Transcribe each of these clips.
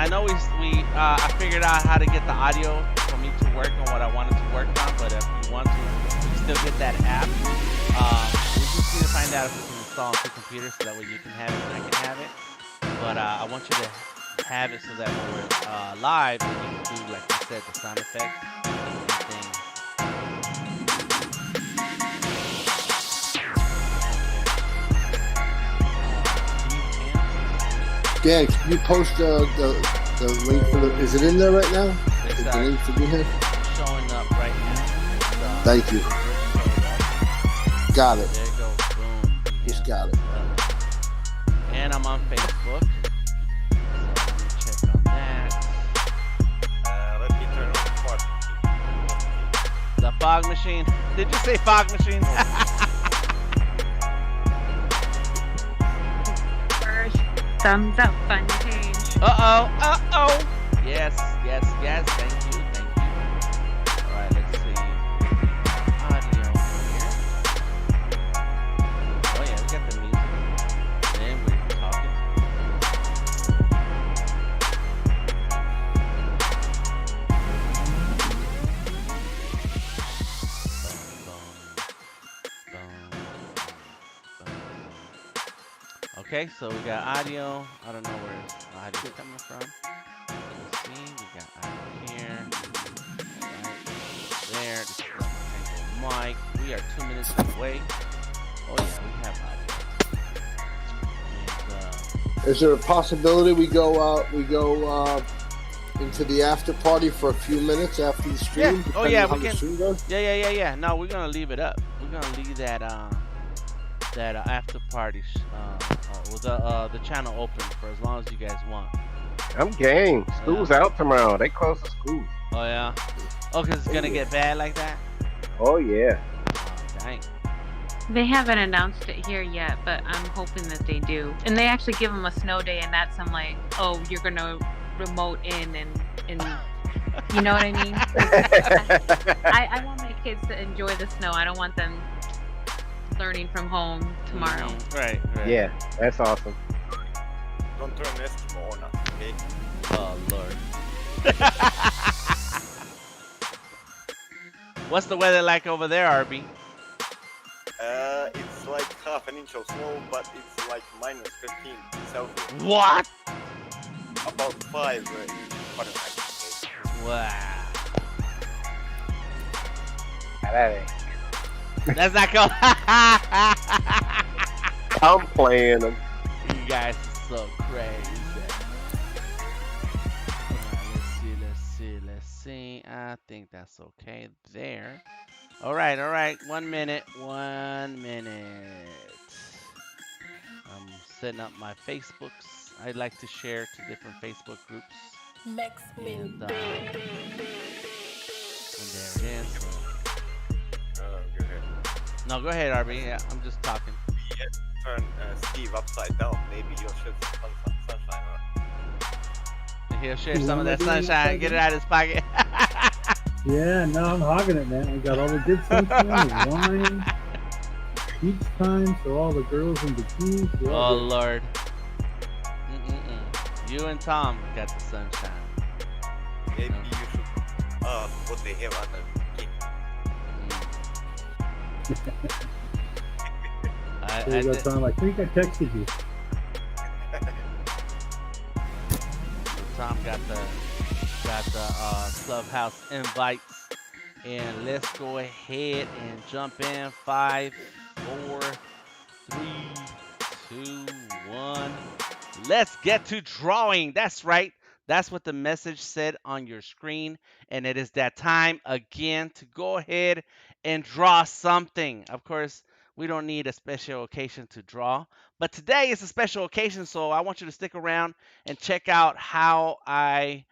I know I figured out how to get the audio for me to work on what I wanted to work on, but if you want to, you can still get that app. We just need to find out if we can install on two computers so that way you can have it and I can have it. But I want you to have it so that when we're live, then you can do, like you said, the sound effects and things. Dan, can you post the link for the? Is it in there right now? It's, Is the link to be here? showing up right now. Thank you. Got it. There you go. Boom. Just got it. And I'm on Facebook. So let me check on that. Let me turn on The fog machine. Did you say fog machine? First thumbs up on your page. Uh-oh. Yes. Thank you. All right, let's see. Audio here. Oh, yeah, we got the music. And we're talking. Okay, so we got audio. I don't know where the audio is coming from. Let's see. We got audio here. Right there. This is the mic. We are 2 minutes away. Oh yeah, we have audio. And, Is there a possibility we go into the after party for a few minutes after the stream? Yeah. Oh yeah, we on how the can. stream goes? Yeah. No, we're gonna leave it up. We're gonna leave that after party with the channel open for as long as you guys want. I'm game. School's out tomorrow. They close the school. Oh yeah. Oh, 'cause it's gonna get bad like that. Oh yeah. Oh, dang. They haven't announced it here yet, but I'm hoping that they do. And they actually give them a snow day, and that's I'm like, oh, you're gonna remote in and you know what I mean? I want my kids to enjoy the snow. I don't want them learning from home tomorrow. Right. Yeah, that's awesome. Don't turn Eskimo on us, okay? Oh Lord. What's the weather like over there, RB? It's like half an inch of snow, but it's like minus 15 Celsius. What? About 5 Fahrenheit. Wow. That ain't. That's not cool. I'm playing them. You guys are so crazy. Let's see. I think that's okay there. All right. 1 minute. I'm setting up my Facebooks. I like to share to different Facebook groups. And there it is. Go ahead. No, go ahead, RB. Yeah, I'm just talking. Yeah, turn Steve upside down. Maybe you'll shed some sunshine on. He'll share some of that sunshine. Get it out of his pocket. Yeah, no, I'm hogging it, man. We got all the good sunshine, the wine, beach time, so all the girls in bikinis. Oh Lord. You and Tom got the sunshine. Maybe you should what they have under the So you got Tom, I think I texted you. Tom got the clubhouse invites, and let's go ahead and jump in. 5, 4, 3, 2, 1. Let's get to drawing. That's right. That's what the message said on your screen, and it is that time again to go ahead and draw something. Of course, we don't need a special occasion to draw, but today is a special occasion, so I want you to stick around and check out how I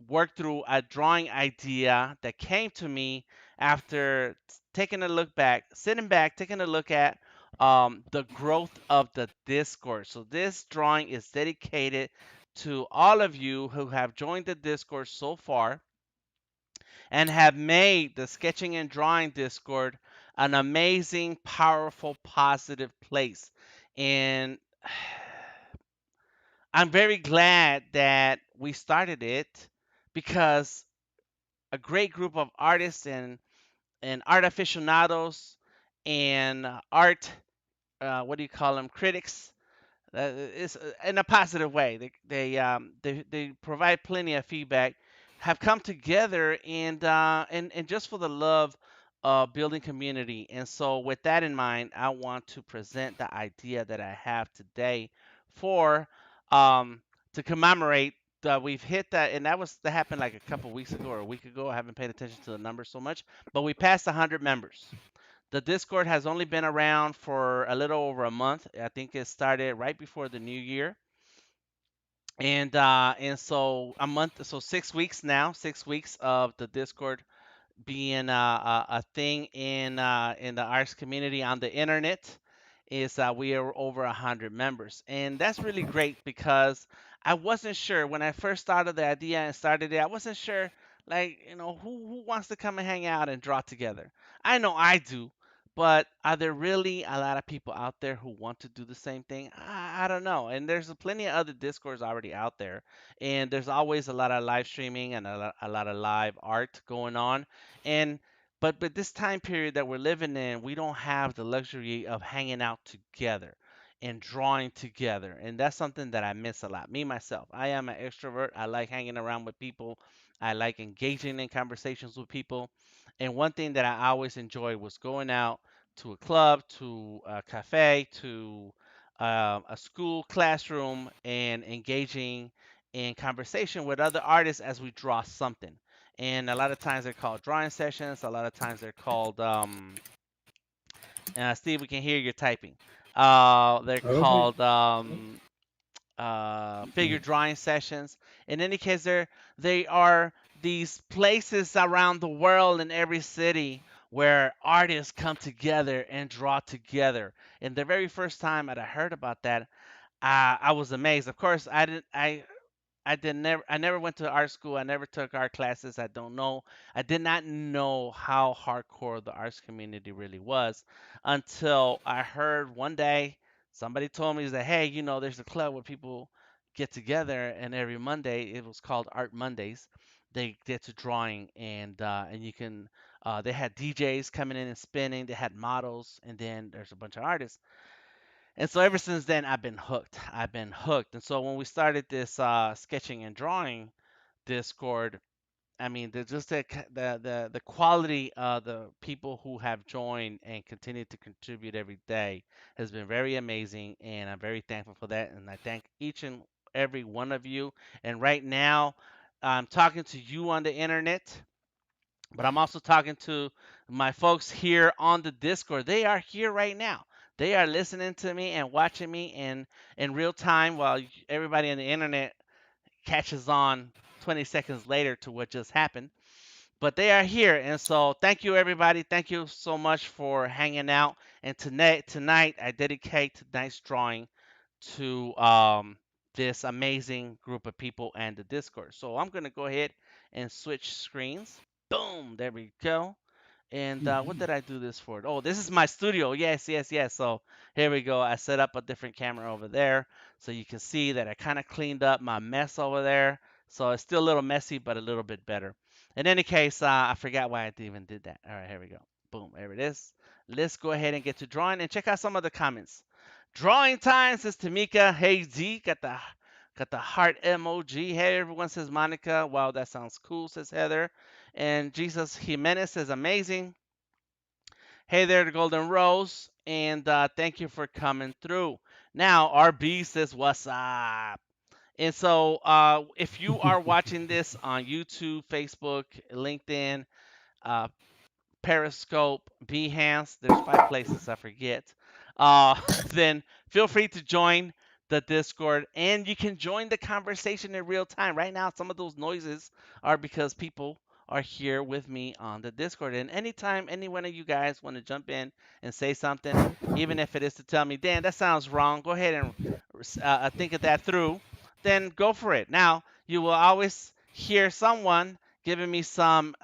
worked through a drawing idea that came to me after taking a look back, sitting back, taking a look at the growth of the Discord. So this drawing is dedicated to all of you who have joined the Discord so far and have made the Sketching and Drawing Discord an amazing, powerful, positive place. And I'm very glad that we started it because a great group of artists and art aficionados and art what do you call them, critics. It's in a positive way. They provide plenty of feedback. Have come together and just for the love of building community. And so, with that in mind, I want to present the idea that I have today for um, to commemorate that we've hit that, and that happened like a couple weeks ago or a week ago. I haven't paid attention to the numbers so much, but we passed 100 members. The Discord has only been around for a little over a month. I think it started right before the new year. And so a month, so 6 weeks now, 6 weeks of the Discord being a thing in the arts community on the internet is we are over 100 members, and that's really great because I wasn't sure when I first started the idea and started it. I wasn't sure, like, who wants to come and hang out and draw together. I know I do, but are there really a lot of people out there who want to do the same thing? I don't know. And there's plenty of other discords already out there, and there's always a lot of live streaming and a lot of live art going on. And but this time period that we're living in, we don't have the luxury of hanging out together and drawing together. And that's something that I miss a lot. Me myself, I am an extrovert. I like hanging around with people. I like engaging in conversations with people. And one thing that I always enjoyed was going out to a club, to a cafe, to a school classroom, and engaging in conversation with other artists as we draw something. And a lot of times they're called drawing sessions. A lot of times they're called Steve, we can hear you typing. They're Okay. called figure drawing sessions. In any case, they are these places around the world in every city where artists come together and draw together. And the very first time that I heard about that, I was amazed. Of course, I never went to art school. I never took art classes. I don't know. I did not know how hardcore the arts community really was until I heard one day somebody told me that, hey, there's a club where people get together, and every Monday it was called Art Mondays. They get to drawing, and you can. They had DJs coming in and spinning. They had models, and then there's a bunch of artists. And so ever since then, I've been hooked. I've been hooked. And so when we started this sketching and drawing Discord, I mean, just the quality of the people who have joined and continue to contribute every day has been very amazing, and I'm very thankful for that. And I thank each and every one of you. And right now, I'm talking to you on the internet. But I'm also talking to my folks here on the Discord. They are here right now. They are listening to me and watching me in real time while everybody on the internet catches on 20 seconds later to what just happened. But they are here. And so thank you, everybody. Thank you so much for hanging out. And tonight I dedicate tonight's drawing to this amazing group of people and the Discord. So I'm going to go ahead and switch screens. Boom, there we go. And what did I do this for? Oh, this is my studio. Yes, yes, yes. So here we go. I set up a different camera over there so you can see that I kind of cleaned up my mess over there. So it's still a little messy, but a little bit better. In any case, I forgot why I even did that. All right, here we go. Boom, there it is. Let's go ahead and get to drawing and check out some of the comments. Drawing time says Tamika. Hey Z, got the heart emoji. Hey, everyone says Monica. Wow, that sounds cool, says Heather. And Jesus Jimenez says amazing. Hey there, the Golden Rose. And thank you for coming through. Now, RB says, what's up? And so, if you are watching this on YouTube, Facebook, LinkedIn, uh, Periscope, Behance, there's 5 places I forget. Then feel free to join the Discord and you can join the conversation in real time. Right now, some of those noises are because people are here with me on the Discord. And anytime any one of you guys want to jump in and say something, even if it is to tell me, Dan, that sounds wrong, go ahead and think of that through, then go for it. Now, you will always hear someone giving me some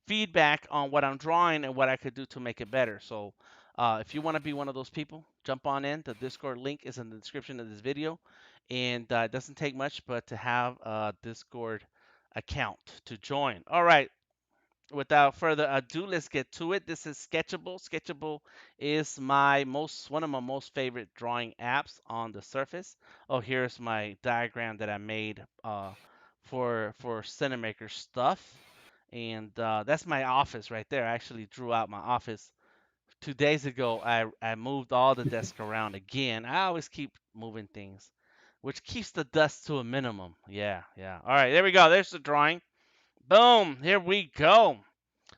feedback on what I'm drawing and what I could do to make it better. So if you want to be one of those people, jump on in. The Discord link is in the description of this video. And it doesn't take much but to have a Discord account to join. All right, without further ado, let's get to it. This is Sketchable. Sketchable is one of my most favorite drawing apps on the surface. Oh, here's my diagram that I made for Cinemaker stuff, and that's my office right there. I actually drew out my office 2 days ago. I moved all the desk around again. I always keep moving things, which keeps the dust to a minimum. Yeah, yeah. All right, there we go. There's the drawing. Boom. Here we go.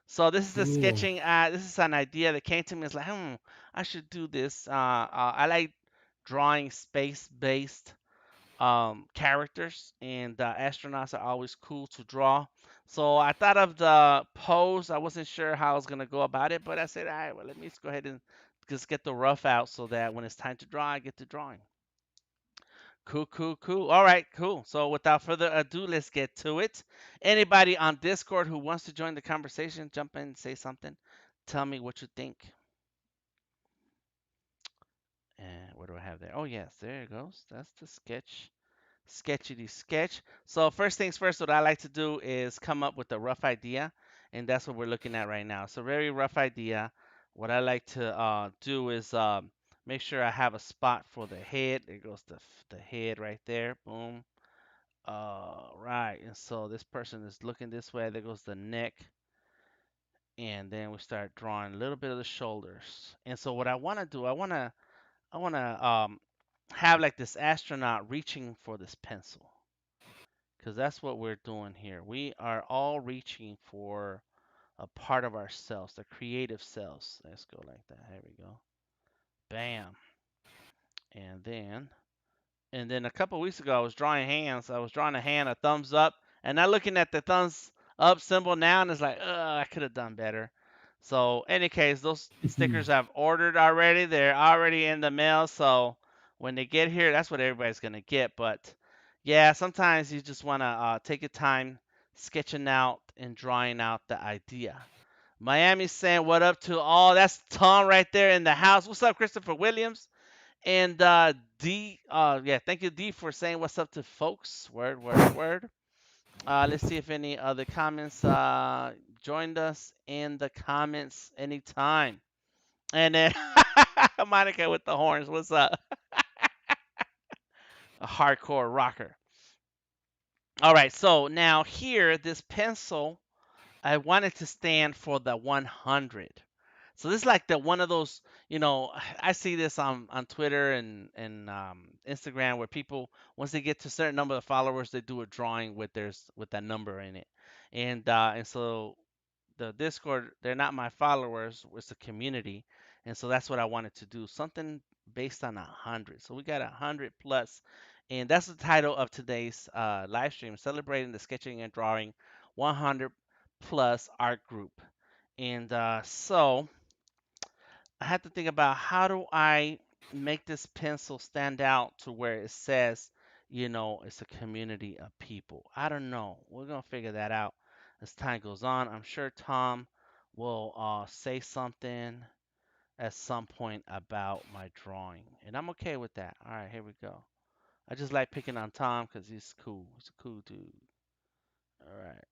So this is the Cool. sketching. This is an idea that came to me. It's like, I should do this. I like drawing space-based characters, and astronauts are always cool to draw. So I thought of the pose. I wasn't sure how I was gonna go about it, but I said, all right, well, let me just go ahead and just get the rough out so that when it's time to draw, I get to drawing. Cool, cool, cool. All right, cool. So without further ado, let's get to it. Anybody on Discord who wants to join the conversation, jump in, say something. Tell me what you think. And what do I have there? Oh, yes, there it goes. That's the sketch. Sketchity sketch. So first things first, what I like to do is come up with a rough idea, and that's what we're looking at right now. So very rough idea. What I like to do is make sure I have a spot for the head. There goes the head right there. Boom. Right. And so this person is looking this way. There goes the neck. And then we start drawing a little bit of the shoulders. And so what I want to do, I want to have like this astronaut reaching for this pencil. Because that's what we're doing here. We are all reaching for a part of ourselves, the creative selves. Let's go like that. Here we go. Bam. And then a couple weeks ago, I was drawing hands. I was drawing a hand, a thumbs up, and now looking at the thumbs up symbol now, and it's like, I could have done better. So, any case, those stickers I've ordered already. They're already in the mail. So when they get here, that's what everybody's gonna get. But yeah, sometimes you just wanna take your time sketching out and drawing out the idea. Miami's saying what up to all. That's Tom right there in the house. What's up, Christopher Williams? And D, yeah, thank you, D, for saying what's up to folks. Word, word, word. Let's see if any other comments joined us in the comments anytime. And then Monica with the horns, what's up? A hardcore rocker. All right, so now here, this pencil, I wanted to stand for the 100. So this is like the one of those, I see this on Twitter and Instagram where people once they get to a certain number of followers, they do a drawing with that number in it, and so the Discord, they're not my followers, it's a community, and so that's what I wanted to do, something based on 100. So we got 100 plus, and that's the title of today's live stream, celebrating the sketching and drawing 100 plus art group, and so I had to think about how do I make this pencil stand out to where it says, it's a community of people. I don't know. We're gonna figure that out as time goes on. I'm sure Tom will say something at some point about my drawing, and I'm okay with that. All right, here we go. I just like picking on Tom because he's cool. He's a cool dude. All right.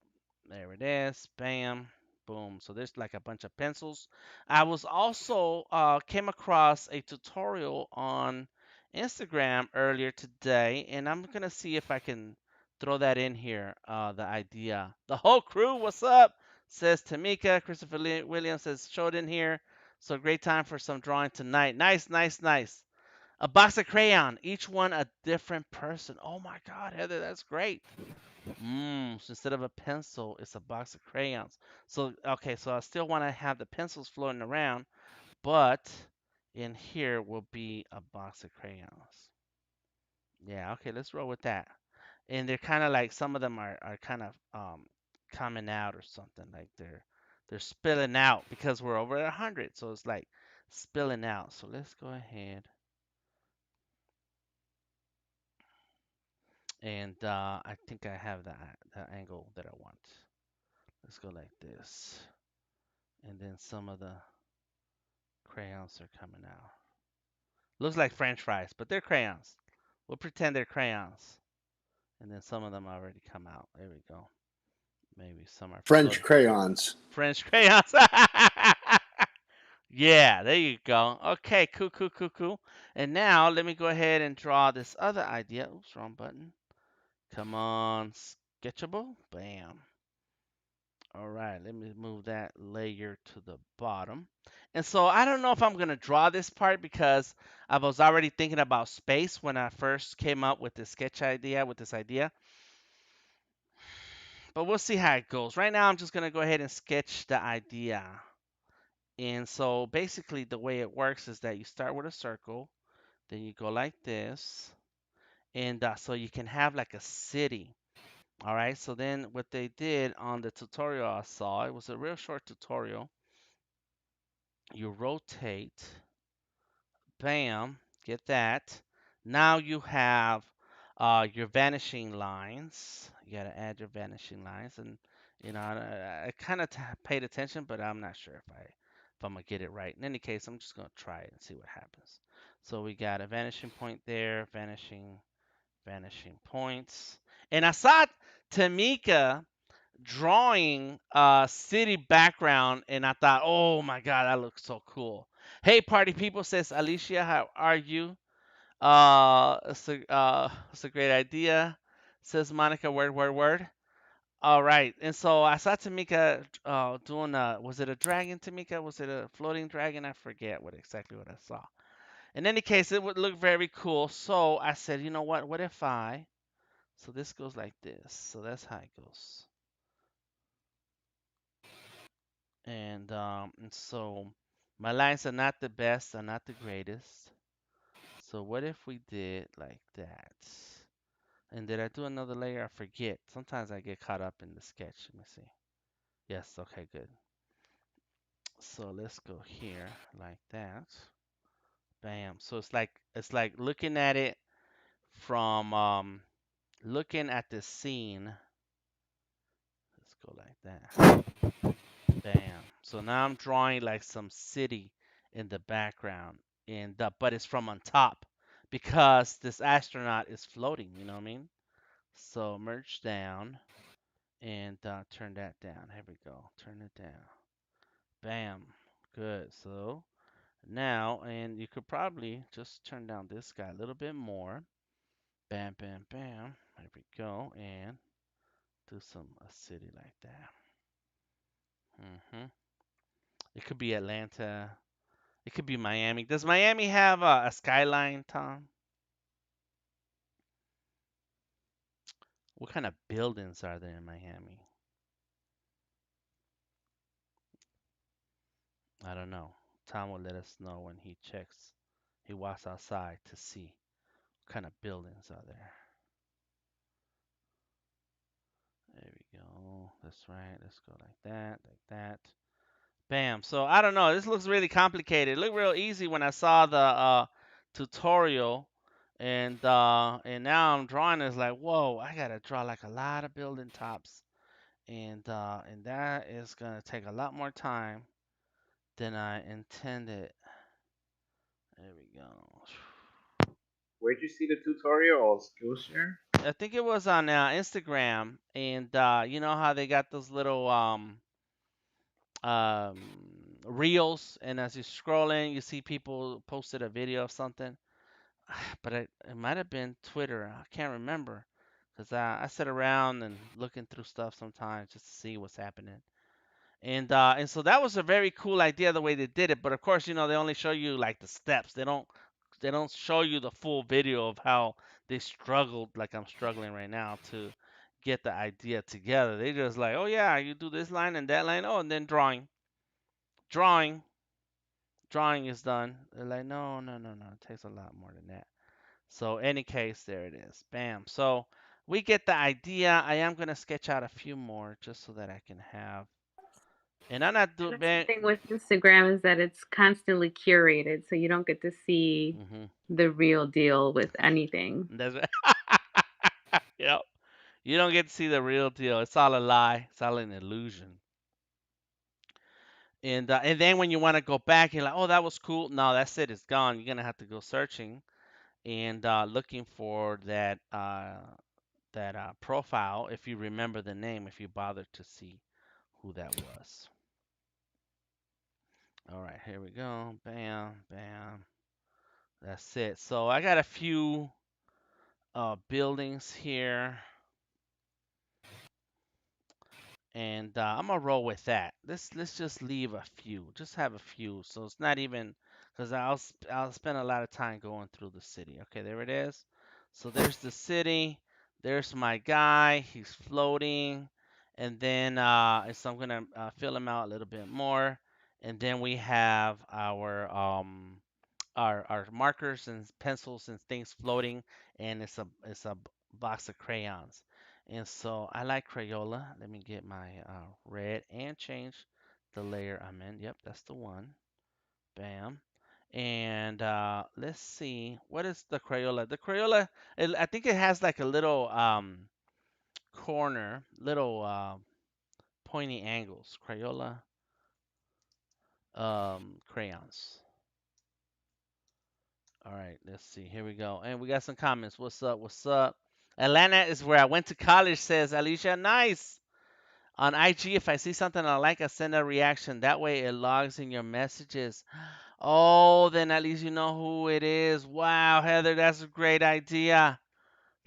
There it is. Bam. Boom. So there's like a bunch of pencils. I was also came across a tutorial on Instagram earlier today, and I'm gonna see if I can throw that in here. The idea. The whole crew, what's up? Says Tamika. Christopher Williams says showed in here. So great time for some drawing tonight. Nice, nice, nice. A box of crayon, each one a different person. Oh my God, Heather, that's great. So instead of a pencil, it's a box of crayons. So, okay, so I still want to have the pencils floating around, but in here will be a box of crayons. Yeah, okay, let's roll with that. And they're kind of like, some of them are kind of coming out or something, like they're spilling out because we're over 100. So it's like spilling out. So let's go ahead and I think I have that angle that I want. Let's go like this. And then some of the crayons are coming out. Looks like French fries, but they're crayons. We'll pretend they're crayons. And then some of them already come out. There we go. Maybe some are French floating. crayons. French crayons. Yeah, there you go. Okay, cool, cool, cool, cool. And now let me go ahead and draw this other idea. Oops, wrong button. Come on, sketchable. Bam. All right, let me move that layer to the bottom. And so I don't know if I'm going to draw this part because I was already thinking about space when I first came up with this sketch idea, with this idea. But we'll see how it goes. Right now, I'm just going to go ahead and sketch the idea. And so basically the way it works is that you start with a circle, then you go like this, and so you can have like a city. All right, so then what they did on the tutorial I saw, it was a real short tutorial. You rotate, bam, get that. Now you have your vanishing lines. You gotta add your vanishing lines, and I kind of paid attention, but I'm not sure if I'm gonna get it right. In any case, I'm just gonna try it and see what happens. So we got a vanishing point there, vanishing points, and I saw Tamika drawing city background, and I thought, oh my god, that looks so cool. Hey party people, says Alicia, how are you? It's a great idea, says Monica. Word. All right, and so I saw Tamika doing was it a dragon, Tamika? Was it a floating dragon? I forget exactly what I saw. In any case, it would look very cool. So I said, you know what? What if so this goes like this. So that's how it goes. And so my lines are not the best, are not the greatest. So what if we did like that? And did I do another layer? I forget. Sometimes I get caught up in the sketch. Let me see. Yes, okay, good. So let's go here like that. Bam. So it's like looking at it from looking at the scene. Let's go like that. Bam. So now I'm drawing like some city in the background, but it's from on top because this astronaut is floating. You know what I mean? So merge down and turn that down. Here we go. Turn it down. Bam. Good. So now, and you could probably just turn down this guy a little bit more. Bam, bam, bam. There we go. And do a city like that. It could be Atlanta. It could be Miami. Does Miami have a skyline, Tom? What kind of buildings are there in Miami? I don't know. Tom will let us know when he checks. He walks outside to see what kind of buildings are there. There we go. That's right. Let's go like that, like that. Bam. So I don't know. This looks really complicated. It looked real easy when I saw the tutorial, and now I'm drawing. It's like, whoa, I gotta draw like a lot of building tops, and that is gonna take a lot more time than I intended. There we go. Where'd you see the tutorial on Skillshare? I think it was on Instagram, and you know how they got those little um, reels, and as you're scrolling, you see people posted a video of something. But it might have been Twitter. I can't remember because I sit around and looking through stuff sometimes just to see what's happening. And so that was a very cool idea the way they did it. But of course, they only show you like the steps. They don't show you the full video of how they struggled, like I'm struggling right now, to get the idea together. They just like, oh yeah, you do this line and that line, oh, and then drawing, drawing is done. They're like, no, no, no, no, it takes a lot more than that. So any case, there it is. Bam. So we get the idea. I am gonna sketch out a few more just so that I can have. And I'm not doing. That's the thing with Instagram is that it's constantly curated, so you don't get to see the real deal with anything. That's right. Yep. You don't get to see the real deal. It's all a lie. It's all an illusion. And then when you want to go back, you're like, oh, that was cool. No, that's it. It's gone. You're gonna have to go searching. and looking for that profile. If you remember the name, if you bother to see who that was. All right, here we go. Bam, bam. That's it. So I got a few buildings here, and I'm gonna roll with that. Let's just leave a few. Just have a few. So it's not even because I'll spend a lot of time going through the city. Okay, there it is. So there's the city. There's my guy. He's floating, and then so I'm gonna fill him out a little bit more, and then we have our markers and pencils and things floating, and it's a box of crayons. And so I like Crayola. Let me get my red and change the layer I'm in. Yep, that's the one. Bam. And let's see, what is the Crayola? The Crayola, I think it has like a little corner, little pointy angles. Crayola crayons. All right, let's see. Here we go. And we got some comments. What's up? What's up? Atlanta is where I went to college, says Alicia. Nice. On IG, if I see something I like, I send a reaction. That way it logs in your messages. Oh, then at least you know who it is. Wow, Heather, that's a great idea.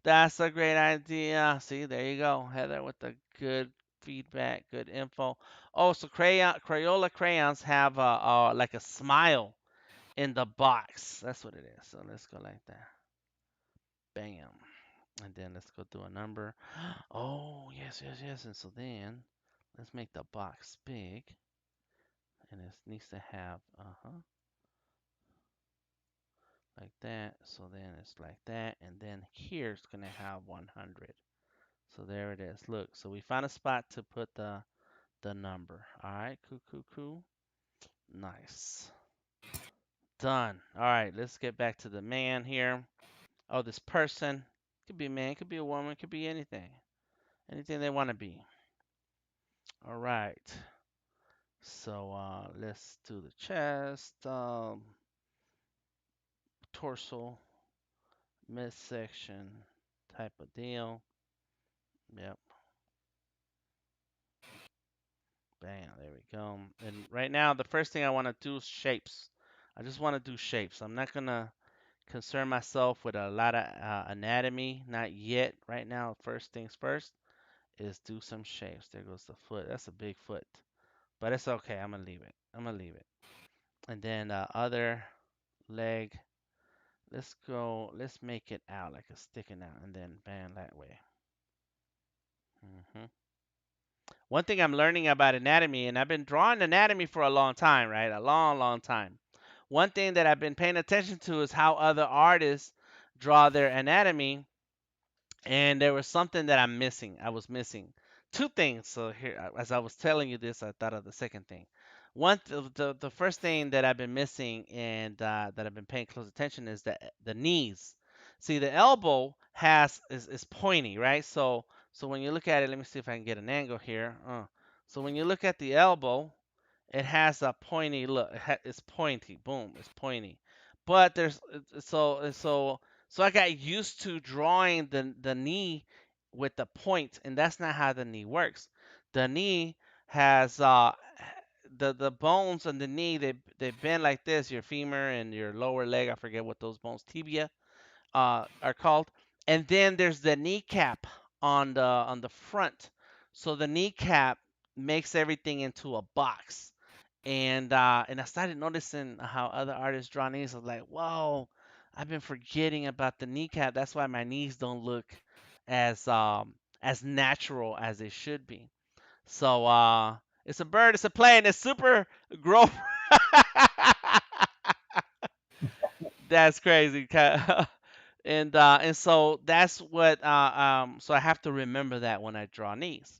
That's a great idea. See, there you go. Heather with the good feedback, good info. Oh, so Crayola crayons have like a smile in the box. That's what it is. So let's go like that. Bam. And then let's go through a number. Oh, yes, yes, yes. And so then let's make the box big. And it needs to have, like that. So then it's like that. And then here it's going to have 100. So there it is. Look, so we found a spot to put the number. All right, cool, cool, cool. Nice. Done. All right, let's get back to the man here. Oh, this person. Could be a man, could be a woman, could be anything. Anything they want to be. All right. So let's do the chest, torso, midsection type of deal. Yep. Bam. There we go. And right now, the first thing I want to do is shapes. I just want to do shapes. I'm not gonna concern myself with a lot of anatomy. Not yet. Right now, first things first is do some shapes. There goes the foot. That's a big foot, but it's okay. I'm gonna leave it. I'm gonna leave it. And then other leg. Let's go. Let's make it out like it's sticking out, and then bam that way. One thing I'm learning about anatomy, and I've been drawing anatomy for a long time, right? A long, long time. One thing that I've been paying attention to is how other artists draw their anatomy, and there was something that I'm missing. I was missing two things. So here, as I was telling you this, I thought of the second thing. The first thing that I've been missing and that I've been paying close attention is the knees. See, the elbow is pointy, right? So when you look at it, let me see if I can get an angle here. So when you look at the elbow, it has a pointy look. It's pointy. Boom, it's pointy. But so I got used to drawing the knee with the point, and that's not how the knee works. The knee has the bones on the knee, they bend like this. Your femur and your lower leg, I forget what those bones, tibia, are called. And then there's the kneecap on the front. So the kneecap makes everything into a box. And I started noticing how other artists draw knees. I was like, whoa, I've been forgetting about the kneecap. That's why my knees don't look as natural as they should be. So it's a bird, it's a plane, it's super growth. That's crazy. And so that's what so I have to remember that when I draw knees.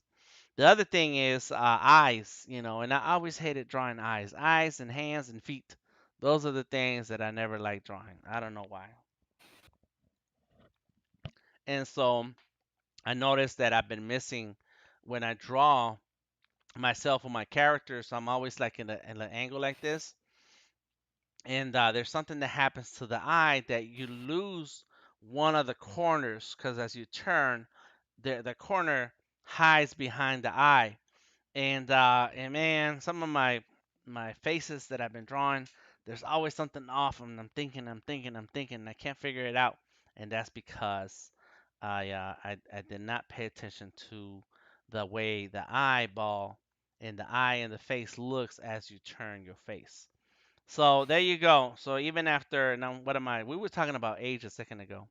The other thing is eyes, and I always hated drawing eyes. Eyes and hands and feet. Those are the things that I never liked drawing. I don't know why. And so I noticed that I've been missing when I draw myself or my characters. I'm always like in an angle like this. And there's something that happens to the eye that you lose one of the corners because as you turn, the corner hides behind the eye. And man, some of my faces that I've been drawing, there's always something off, and I'm thinking, and I can't figure it out, and that's because I did not pay attention to the way the eyeball and the eye and the face looks as you turn your face. So there you go. So even after now, what am I? We were talking about age a second ago.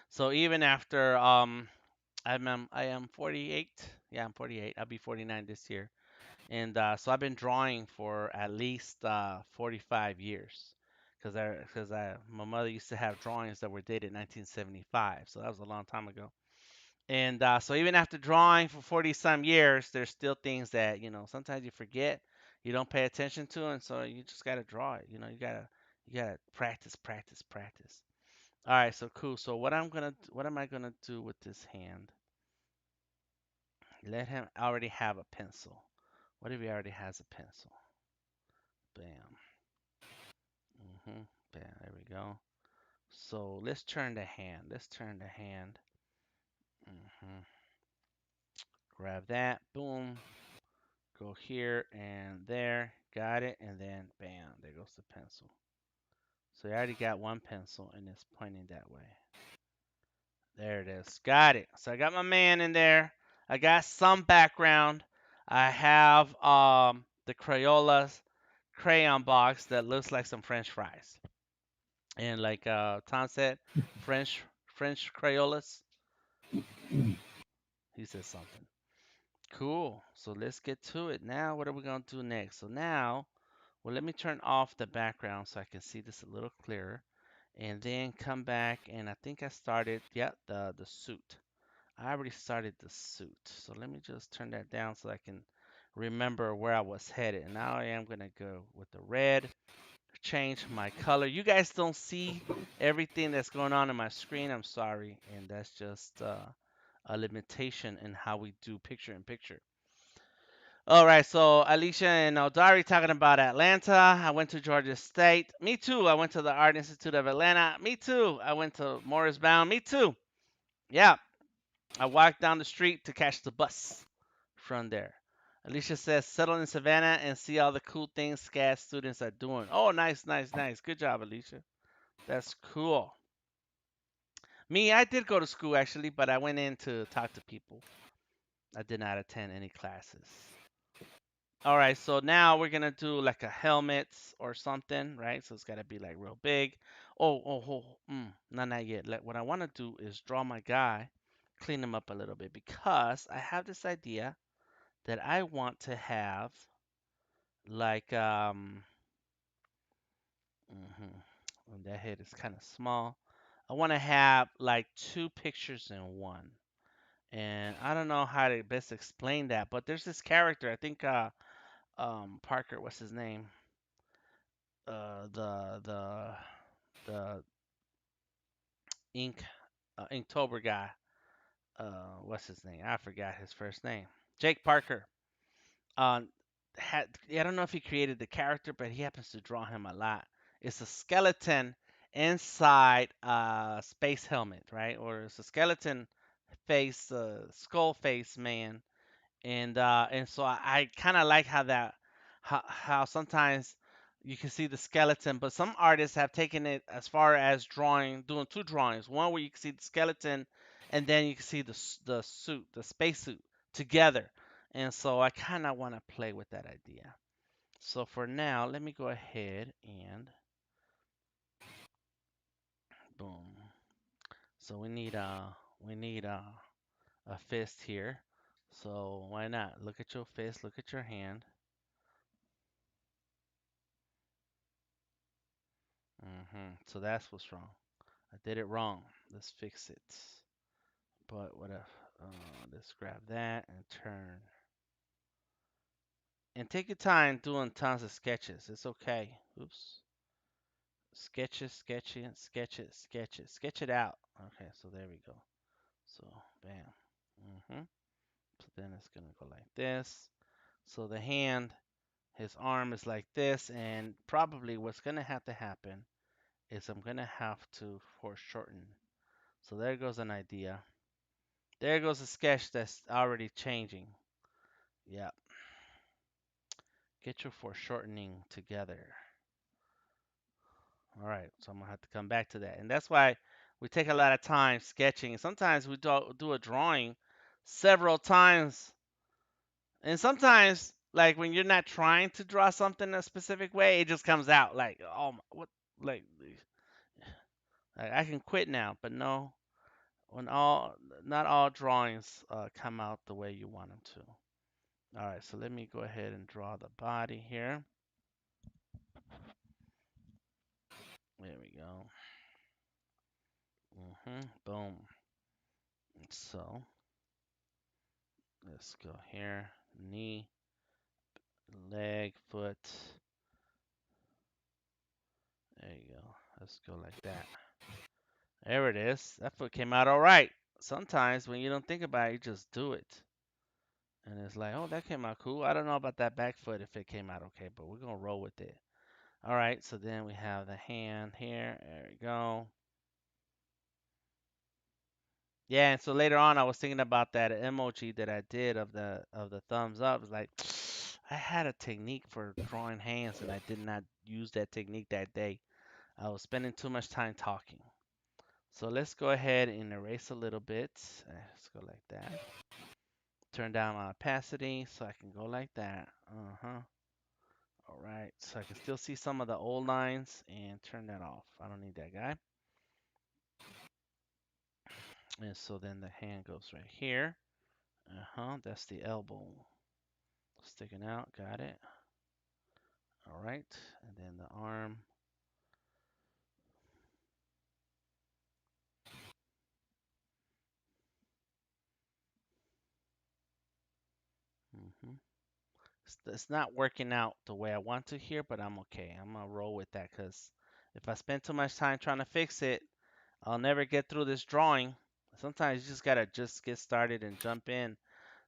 So even after I am 48. Yeah, I'm 48. I'll be 49 this year. And so I've been drawing for at least 45 years, because my mother used to have drawings that were dated 1975, so that was a long time ago. And so even after drawing for 40 some years, there's still things that sometimes you forget, you don't pay attention to, and so you just gotta draw it. You gotta practice, practice, practice. All right, so cool. So what am I gonna do with this hand? Let him already have a pencil. What if he already has a pencil? Bam. Bam. There we go. So let's turn the hand. Let's turn the hand. hmm Grab that. Boom. Go here and there. Got it. And then bam. There goes the pencil. So I already got one pencil and it's pointing that way. There it is. Got it. So I got my man in there. I got some background. I have the Crayola's crayon box that looks like some French fries. And like Tom said, French Crayolas. He said something. Cool. So let's get to it. Now, what are we going to do next? So now, well, let me turn off the background so I can see this a little clearer. And then come back, and I think I started, yeah, the suit. I already started the suit. So let me just turn that down so I can remember where I was headed. And now I am going to go with the red, change my color. You guys don't see everything that's going on in my screen. I'm sorry. And that's just a limitation in how we do picture in picture. All right, so Alicia and Odari talking about Atlanta. I went to Georgia State. Me too. I went to the Art Institute of Atlanta. Me too. I went to Morrisbound. Me too. Yeah, I walked down the street to catch the bus from there. Alicia says, settle in Savannah and see all the cool things SCAD students are doing. Oh, nice, nice, nice. Good job, Alicia. That's cool. Me, I did go to school actually, but I went in to talk to people. I did not attend any classes. All right, so now we're gonna do like a helmet or something, right? So it's gotta be like real big. No, not yet. Like, what I want to do is draw my guy, clean him up a little bit because I have this idea that I want to have like and that head is kind of small. I want to have like two pictures in one. And I don't know how to best explain that, but there's this character, I think Parker, what's his name? The ink Inktober guy. What's his name? I forgot his first name. Jake Parker. Um, I don't know if he created the character, but he happens to draw him a lot. It's a skeleton inside a space helmet, right? Or it's a skeleton face, skull face man, and so I kind of like how sometimes you can see the skeleton, but some artists have taken it as far as doing two drawings, one where you can see the skeleton, and then you can see the suit, the space suit together, and so I kind of want to play with that idea. So for now, let me go ahead and boom. So we need a fist here. So why not? Look at your fist, look at your hand. So that's what's wrong. I did it wrong. Let's fix it. But what if, let's grab that and turn. And take your time doing tons of sketches. It's okay. Oops. Sketches, sketch it, sketch it, sketch it, sketch it out. Okay, so there we go. So, bam. So then it's gonna go like this. So the hand His arm is like this, and probably what's gonna have to happen is I'm gonna have to foreshorten. So there goes an idea. There goes a sketch that's already changing. Yep. Get your foreshortening together. All right, so I'm gonna have to come back to that, and that's why we take a lot of time sketching. Sometimes we do a drawing several times, and sometimes like when you're not trying to draw something a specific way, it just comes out like, oh, what, like, I can quit now. But no, when all not all drawings come out the way you want them to. All right, so let me go ahead and draw the body here. There we go. Boom. So let's go here. Knee, leg, foot. There you go. Let's go like that. There it is. That foot came out all right. Sometimes when you don't think about it, you just do it. And it's like, oh, that came out cool. I don't know about that back foot if it came out okay, but we're going to roll with it. All right, so then we have the hand here. There we go. Yeah, and so later on, I was thinking about that emoji that I did of the thumbs up. It's like I had a technique for drawing hands, and I did not use that technique that day. I was spending too much time talking. So let's go ahead and erase a little bit. Let's go like that. Turn down my opacity so I can go like that. All right, so I can still see some of the old lines and turn that off. I don't need that guy. And so then the hand goes right here. That's the elbow sticking out. Got it. All right, and then the arm. hmm It's not working out the way I want to here, but I'm okay. I'm gonna roll with that because if I spend too much time trying to fix it, I'll never get through this drawing. Sometimes you just gotta just get started and jump in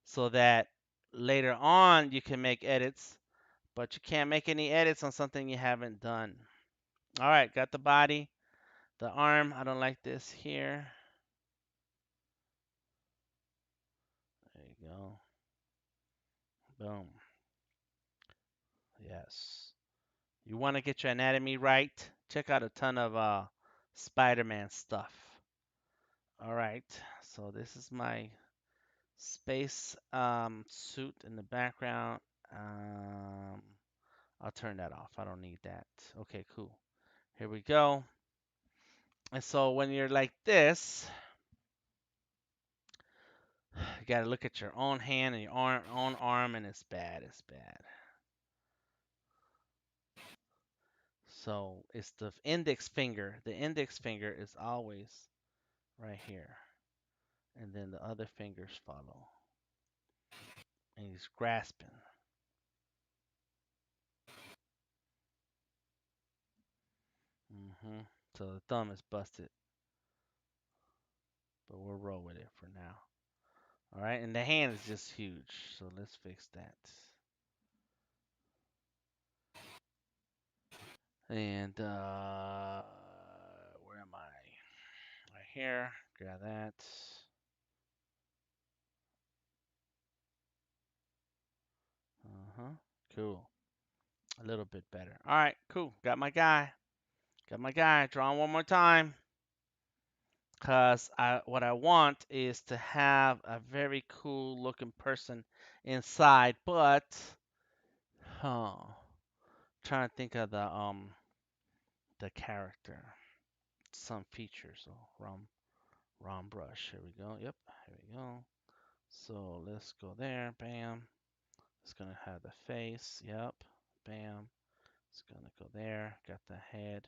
so that later on you can make edits, but you can't make any edits on something you haven't done. All right, got the body, the arm. I don't like this here. There you go. Boom. Yes. You want to get your anatomy right? Check out a ton of Spider-Man stuff. All right. So this is my space suit in the background. Um, I'll turn that off. I don't need that. Okay, cool. Here we go. And so when you're like this, you got to look at your own hand and your own arm, and it's bad. It's bad. So it's the index finger. The index finger is always right here. And then the other fingers follow. And he's grasping. So the thumb is busted. But we'll roll with it for now. All right, and the hand is just huge. So let's fix that. And where am I? Right here. Grab that. Cool. A little bit better. All right, cool. Got my guy. Got my guy. Drawing one more time. Cause what I want is to have a very cool looking person inside, but trying to think of the character, some features. So ROM brush. Here we go. Yep. Here we go. So let's go there. Bam. It's gonna have the face. Yep. Bam. It's gonna go there. Got the head.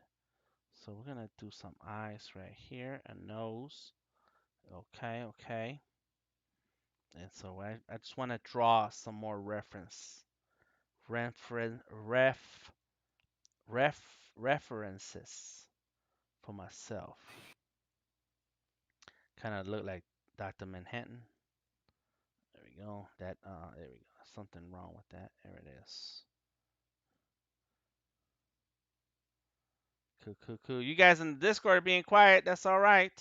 So we're gonna do some eyes right here, a nose. Okay. Okay. And so I just want to draw some more references for myself. Kind of look like Dr. Manhattan. There we go. There we go. Something wrong with that. There it is. Cool. You guys in the Discord are being quiet. That's all right.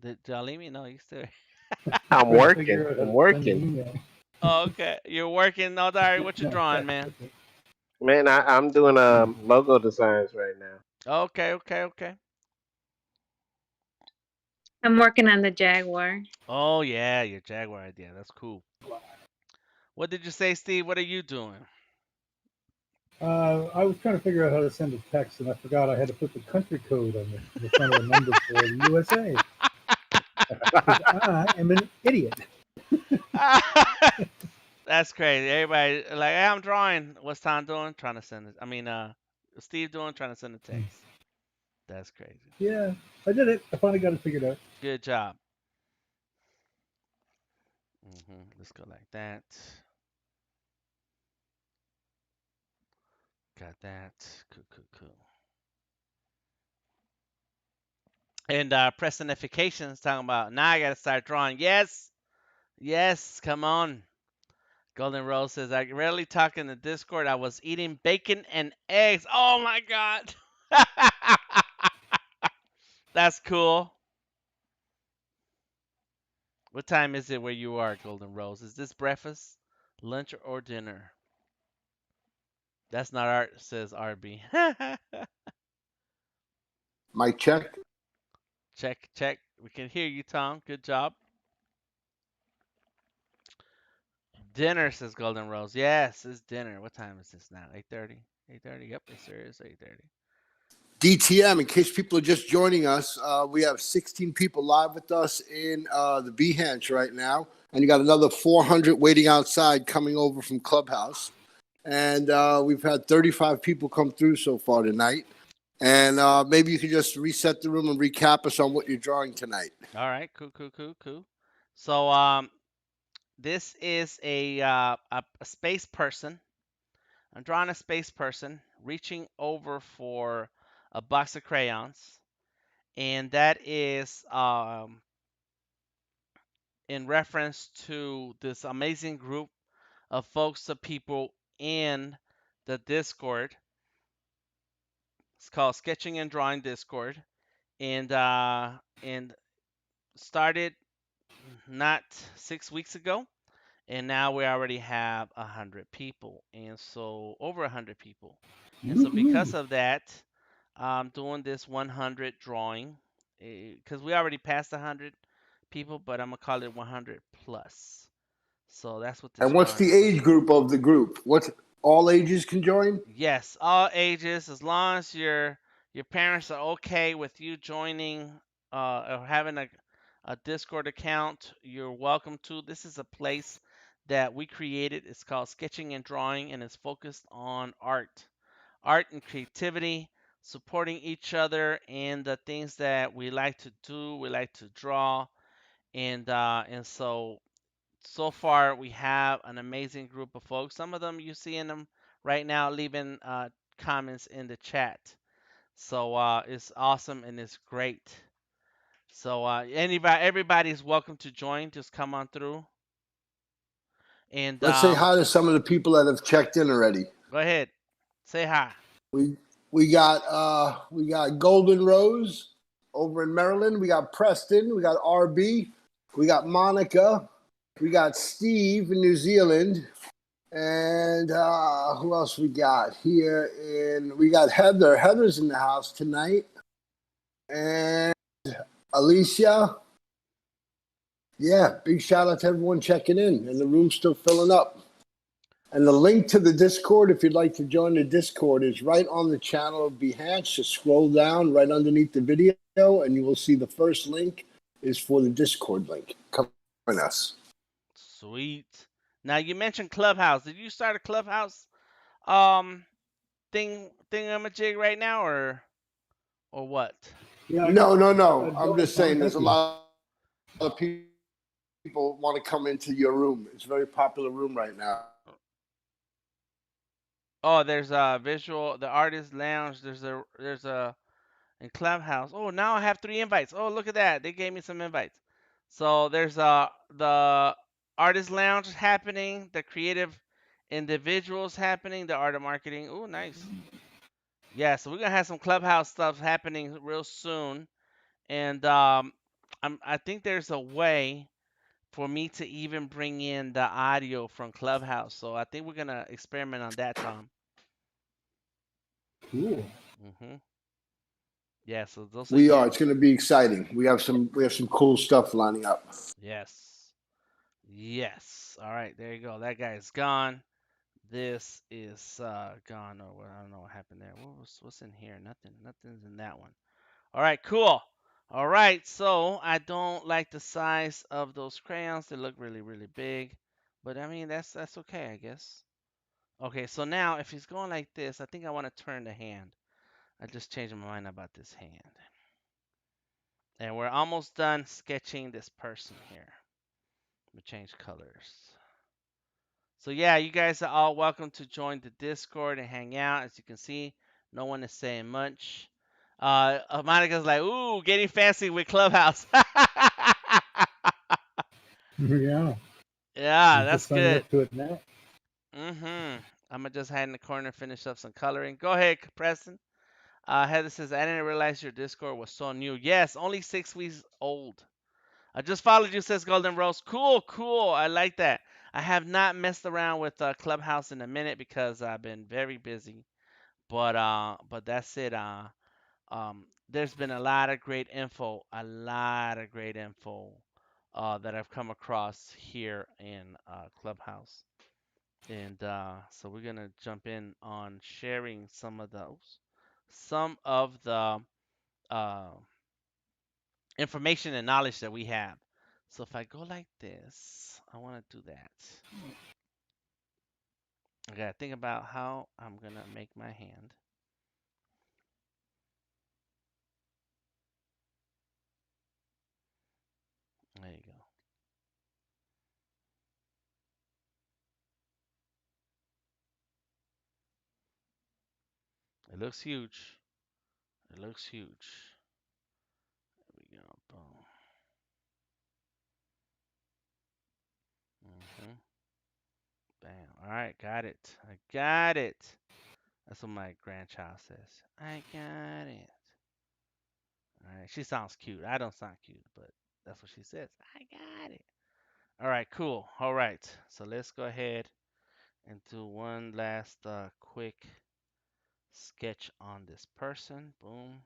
Did y'all leave me? No, you still. I'm Trying to working. figure out how I'm to send an working. email. Oh, okay. You're working. No, Dari, what you No, drawing, text. man? Okay. Man, I'm doing logo designs right now. Okay. I'm working on the Jaguar. Oh yeah, your Jaguar idea. That's cool. What did you say, Steve? What are you doing? I was trying to figure out how to send a text, and I forgot I had to put the country code on the front of the number for the USA. Because I am an idiot. That's crazy. Everybody like, hey, I'm drawing. What's Tom doing? Trying to send it. I mean, Steve doing? Trying to send a text. That's crazy. Yeah, I did it. I finally got it figured out. Good job. Let's go like that. Got that. Cool. And personifications talking about now I gotta start drawing. Yes, come on. Golden Rose says I rarely talk in the Discord. I was eating bacon and eggs. Oh my god. That's cool. What time is it where you are, Golden Rose? Is this breakfast, lunch, or dinner? That's not art, says RB. Mic check. Check. We can hear you, Tom. Good job. Dinner, says Golden Rose. Yes, it's dinner. What time is this now? 8:30. 8:30. Yep, it sure is 8:30. DTM, in case people are just joining us, we have 16 people live with us in the Behance right now. And you got another 400 waiting outside coming over from Clubhouse. And we've had 35 people come through so far tonight. And maybe you could just reset the room and recap us on what you're drawing tonight. All right, cool. So, this is a space person. I'm drawing a space person reaching over for a box of crayons, and that is in reference to this amazing group of folks, of people in the Discord. It's called Sketching and Drawing Discord, and started not 6 weeks ago, and now we already have 100 people, and so over 100 people, and so because of that, I'm doing this 100 drawing, because we already passed 100 people, but I'm gonna call it 100 plus. So that's what this And what's drawing the is gonna age be. group of the group? What's all ages can join? Yes, all ages, as long as your parents are okay with you joining or having a Discord account, you're welcome to. This is a place that we created. It's called Sketching and Drawing, and it's focused on art and creativity, supporting each other and the things that we like to do. We like to draw, and so far we have an amazing group of folks. Some of them you see in them right now leaving comments in the chat. So it's awesome and it's great. So everybody's welcome to join. Just come on through. And Let's say hi to some of the people that have checked in already. go ahead, say hi. We got Golden Rose over in Maryland. We got Preston. We got RB. We got Monica. We got Steve in New Zealand. And who else we got here? We got Heather. Heather's in the house tonight. And Alicia. Yeah, big shout out to everyone checking in. And the room's still filling up. And the link to the Discord, if you'd like to join the Discord, is right on the channel of Behance. Just scroll down right underneath the video, and you will see the first link is for the Discord link. Come join us. Sweet. Now you mentioned Clubhouse. Did you start a Clubhouse thingamajig right now, or what? Yeah. No. I'm just saying there's a lot of people want to come into your room. It's a very popular room right now. Oh, there's a visual, the artist lounge. There's a in Clubhouse. Oh, now I have 3 invites. Oh, look at that. They gave me some invites. So there's the artist lounge happening, the creative Individuals happening, the art of marketing. Ooh, nice. Yeah, so we're gonna have some clubhouse stuff happening real soon, and I think there's a way for me to even bring in the audio from Clubhouse. So I think we're gonna experiment on that, Tom. Cool. Hmm. Yeah. So those of We you, are. It's going to be exciting. We have some cool stuff lining up. yes, yes. All right, there you go. That guy's gone. This is gone. Or I don't know what happened there. What's in here? Nothing. Nothing's in that one. All right, cool. All right, so I don't like the size of those crayons. They look really, really big. But I mean, that's okay, I guess. Okay, so now if he's going like this, I think I want to turn the hand. I just changed my mind about this hand. And we're almost done sketching this person here. We change colors. So yeah, you guys are all welcome to join the Discord and hang out. As you can see, no one is saying much. Monica's like, ooh, getting fancy with Clubhouse. Yeah. Yeah, I'm that's just signing good. up to it now. Mm-hmm. I'm gonna just hide in the corner, finish up some coloring. Go ahead, Preston. Heather says, I didn't realize your Discord was so new. Yes, only 6 weeks old. I just followed you, says Golden Rose. Cool, cool. I like that. I have not messed around with Clubhouse in a minute because I've been very busy. But that's it. There's been a lot of great info, that I've come across here in Clubhouse. And so we're gonna jump in on sharing some of the uh, information and knowledge that we have. So if I go like this, I want to do that. I gotta think about how I'm gonna make my hand. There you go. It looks huge. It looks huge. There we go. Boom. Hmm. Bam. All right, got it. I got it. That's what my grandchild says. I got it. All right. She sounds cute. I don't sound cute, but that's what she says. I got it. All right, cool. All right. So let's go ahead and do one last quick sketch on this person. Boom,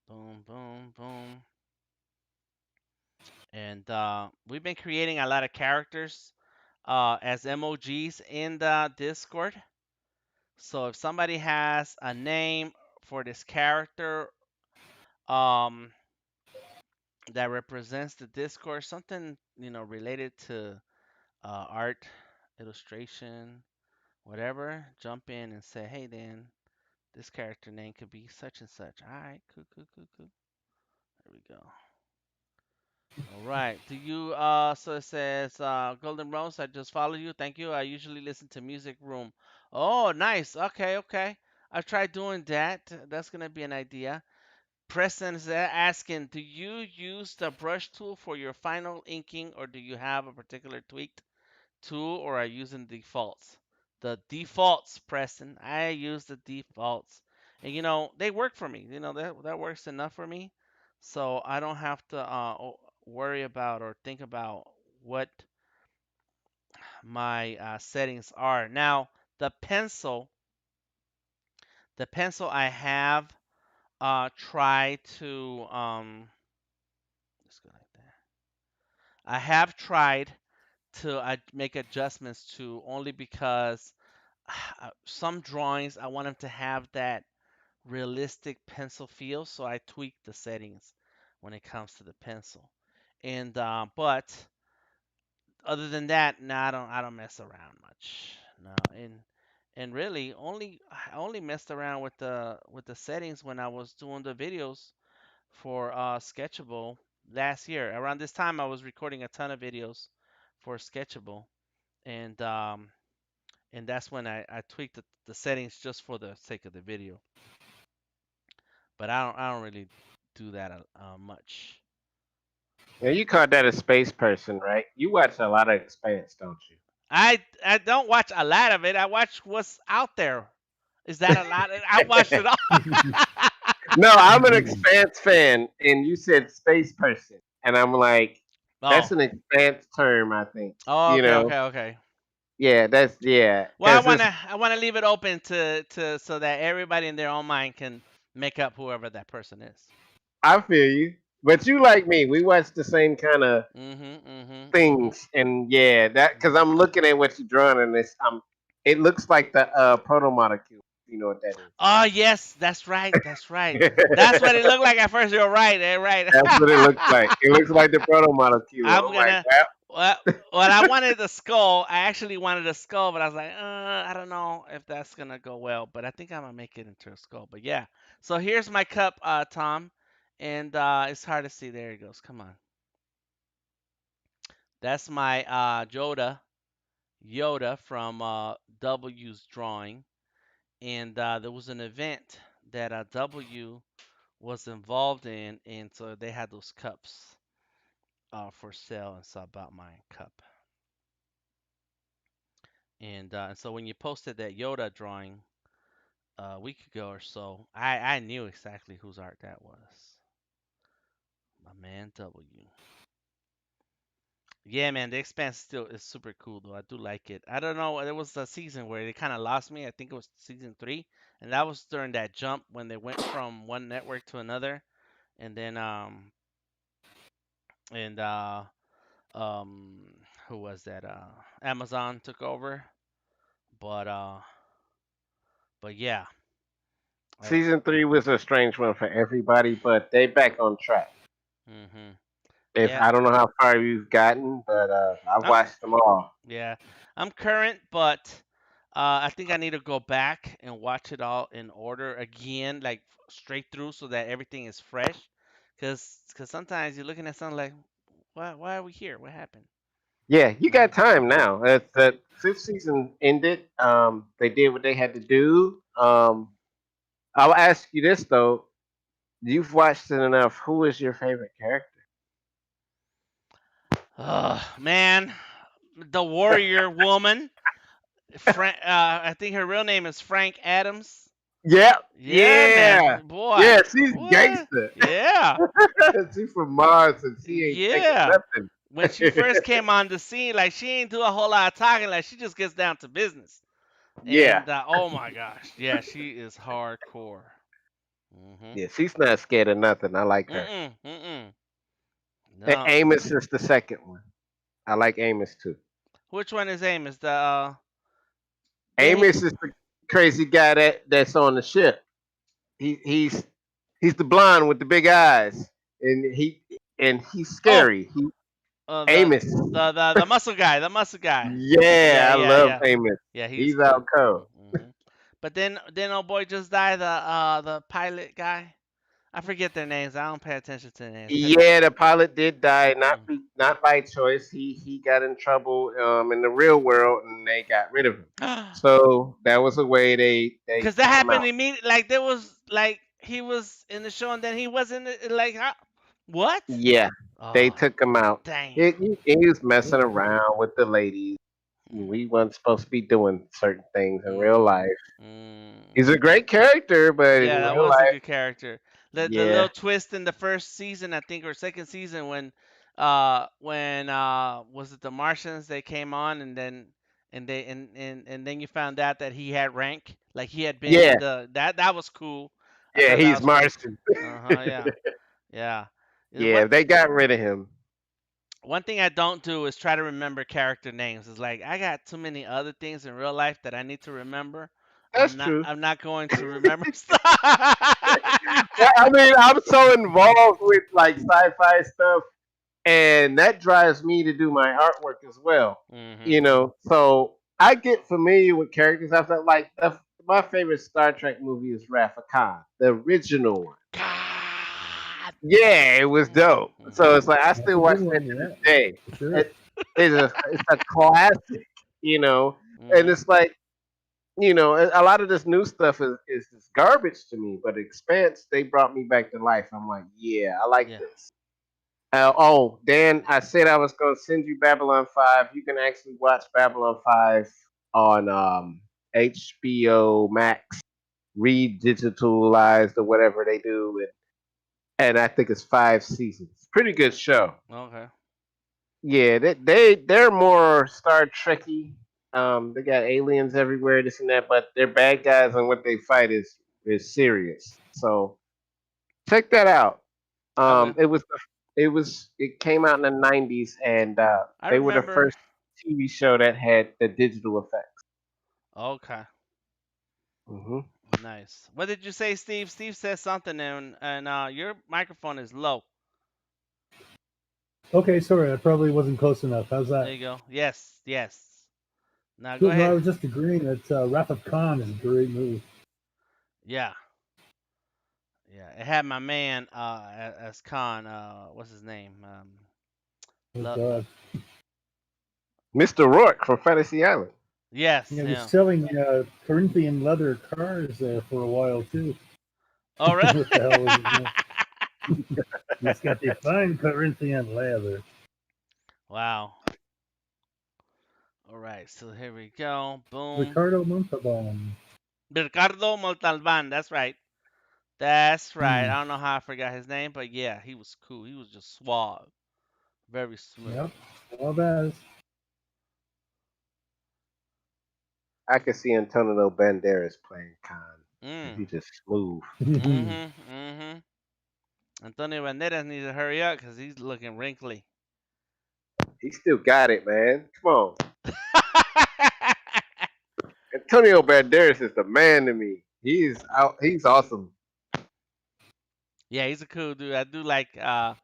boom, boom, boom. And we've been creating a lot of characters as emojis in the Discord. So if somebody has a name for this character um, that represents the Discord, something related to art, illustration, whatever, jump in and say, hey, Dan, this character name could be such and such. All right, cool, cool, cool, cool. There we go. All right. Do you so it says Golden Rose, I just follow you. Thank you. I usually listen to Music Room. Oh, nice. Okay, okay. I've tried doing that. That's gonna be an idea. Preston is asking, do you use the brush tool for your final inking or do you have a particular tweaked tool or are using defaults? The defaults, Preston. I use the defaults. And they work for me. That works enough for me. So I don't have to worry about or think about what my settings are. Now, the pencil, the pencil I have tried to let's go like that. I have tried to make adjustments to only because some drawings I want them to have that realistic pencil feel, so I tweak the settings when it comes to the pencil. And but other than that, no, I don't mess around much. No, and really I only messed around with the settings when I was doing the videos for Sketchable last year. Around this time, I was recording a ton of videos for Sketchable, and that's when I tweaked the settings just for the sake of the video. But I don't really do that much. Yeah, you call that a space person, right? You watch a lot of Expanse, don't you? I don't watch a lot of it. I watch what's out there. Is that a lot? I watched it all. No, I'm an Expanse fan, and you said space person, and I'm like, that's Oh. an Expanse term, I think. Oh, You okay, know, okay, okay. yeah, that's yeah, Well, because it's. I wanna leave it open to so that everybody in their own mind can make up whoever that person is. I feel you, but you like me. We watch the same kind of Mhm, mhm, mhm. things, and yeah, that because I'm looking at what you're drawing, and it looks like the proto molecule. You know what that Oh yes, that's right, that's right. is? That's what it looked like at first. You're right, right. That's what it looks like. It looks like the proto molecule. I'm I'm like, gonna. well, Well, well, I wanted the skull. I actually wanted a skull, but I was like, I don't know if that's gonna go well. But I think I'm gonna make it into a skull. But yeah. So here's my cup, Tom, and it's hard to see. There it goes. Come on. That's my Yoda from W's drawing, and there was an event that W was involved in, and so they had those cups for sale, and so I bought my cup. And so when you posted that Yoda drawing a week ago or so, I knew exactly whose art that was. My man W. Yeah, man, the Expanse still is super cool though. I do like it. I don't know. There was a season where they kind of lost me. I think it was season three, and that was during that jump when they went from one network to another, and then and um who was that? Amazon took over, but yeah. I, season 3 was a strange one for everybody, but they back on track. mhm. If Yeah. I don't know how far you've gotten, but I've I'm watched them all. Yeah, I'm current, but I think I need to go back and watch it all in order again, like straight through, so that everything is fresh. Cause sometimes you're looking at something like, why are we here? What happened? Yeah, you got Mhm. time now. The fifth season ended. They did what they had to do. I'll ask you this though: you've watched it enough. Who is your favorite character? Man, the warrior woman, I think her real name is Frank Adams. Yeah, Yeah, yeah, man, boy, yeah. She's what? gangster. Yeah, She's from Mars, and she ain't taking yeah. When she nothing. first came on the scene, like she ain't do a whole lot of talking, like she just gets down to business. Yeah, And oh my gosh, yeah, she is hardcore. Mhm. yeah. She's not scared of nothing. I like her. Mm mm. And No. Amos is the second one. I like Amos too. Which one is Amos? Did he? Amos is the crazy guy that's on the ship. He, he's he's the blonde with the big eyes, and he's Oh, scary. He uh, the Amos. the muscle guy, the muscle guy. Yeah, Yeah, I yeah, love yeah, Amos. yeah. He is He's out cool. cold. Hmm. But then old boy just died. The pilot guy. I forget their names. I don't pay attention to their names. Yeah, the pilot did die, Mm. not by choice. He got in trouble in the real world, and they got rid of him. So that was a way they Cause that took him happened out. immediately. Like there was like he was in the show and then he wasn't like what? Yeah, they Oh, took him out. dang. He was messing Oh, around with the ladies. We weren't supposed to be doing certain things in real Mm, life. He's a mm. great character, but in Yeah, that real was a life, good character. The yeah, little twist in the first season, I think, or second season, when was it the Martians they came on, and then and then you found out that he had rank, like he had been yeah, in the that was cool. I yeah, thought that he's was pretty cool. Martian. Yeah, yeah. Yeah, they got rid of him. One thing I don't do is try to remember character names. It's like I got too many other things in real life that I need to remember. That's true. I'm not going to remember stuff. Well, I mean, I'm so involved with like sci-fi stuff, and that drives me to do my artwork as well. Mhm. You know, so I get familiar with characters. I felt like my favorite Star Trek movie is Wrath of Khan, the original one. God. Yeah, it was dope. So it's Mhm. like I that's still a watch good that one. to this Yeah, day. for sure. It, it's a classic, you know. And Mhm. it's like a lot of this new stuff is just garbage to me. But Expanse, they brought me back to life. I'm like, yeah, I like Yeah. this. Dan, I said I was gonna send you Babylon 5. You can actually watch Babylon 5 on HBO Max, redigitalized or whatever they do, and I think it's 5 seasons. Pretty good show. Okay. Yeah, they're more Star Trekky. They got aliens everywhere, this and that, but they're bad guys, and what they fight is serious. So check that out. I will. It came out in the '90s, and I they were the remember. first TV show that had the digital effects. Okay. Hmm. Nice. What did you say, Steve? Steve said something, and your microphone is low. Okay, sorry, I probably wasn't close enough. How's There that? you go. Yes. Yes. Now go Good. No, I ahead. was just agreeing that Wrath of Khan is a great movie. Yeah. Yeah. It had my man as Khan. What's his name? Oh Lo- lo- God. Mr. Rourke from Fantasy Island. yes. Yeah, he was Him. selling Corinthian leather cars there for a while too. All right. What the hell was his name? He's got the fine Corinthian leather. Wow. All right. So here we go. Boom. Ricardo Montalban. Ricardo Montalban. That's right. That's right. Hmm. I don't know how I forgot his name, but yeah, he was cool. He was just suave, very smooth. Yep. All that. I could see Antonio Banderas playing Khan. Mm. He's just smooth. Mm-hmm. Mm-hmm. Antonio Banderas needs to hurry up because he's looking wrinkly. He still got it, man. Come on. Antonio Banderas is the man to me. He's out. He's awesome. Yeah, he's a cool dude. I do like the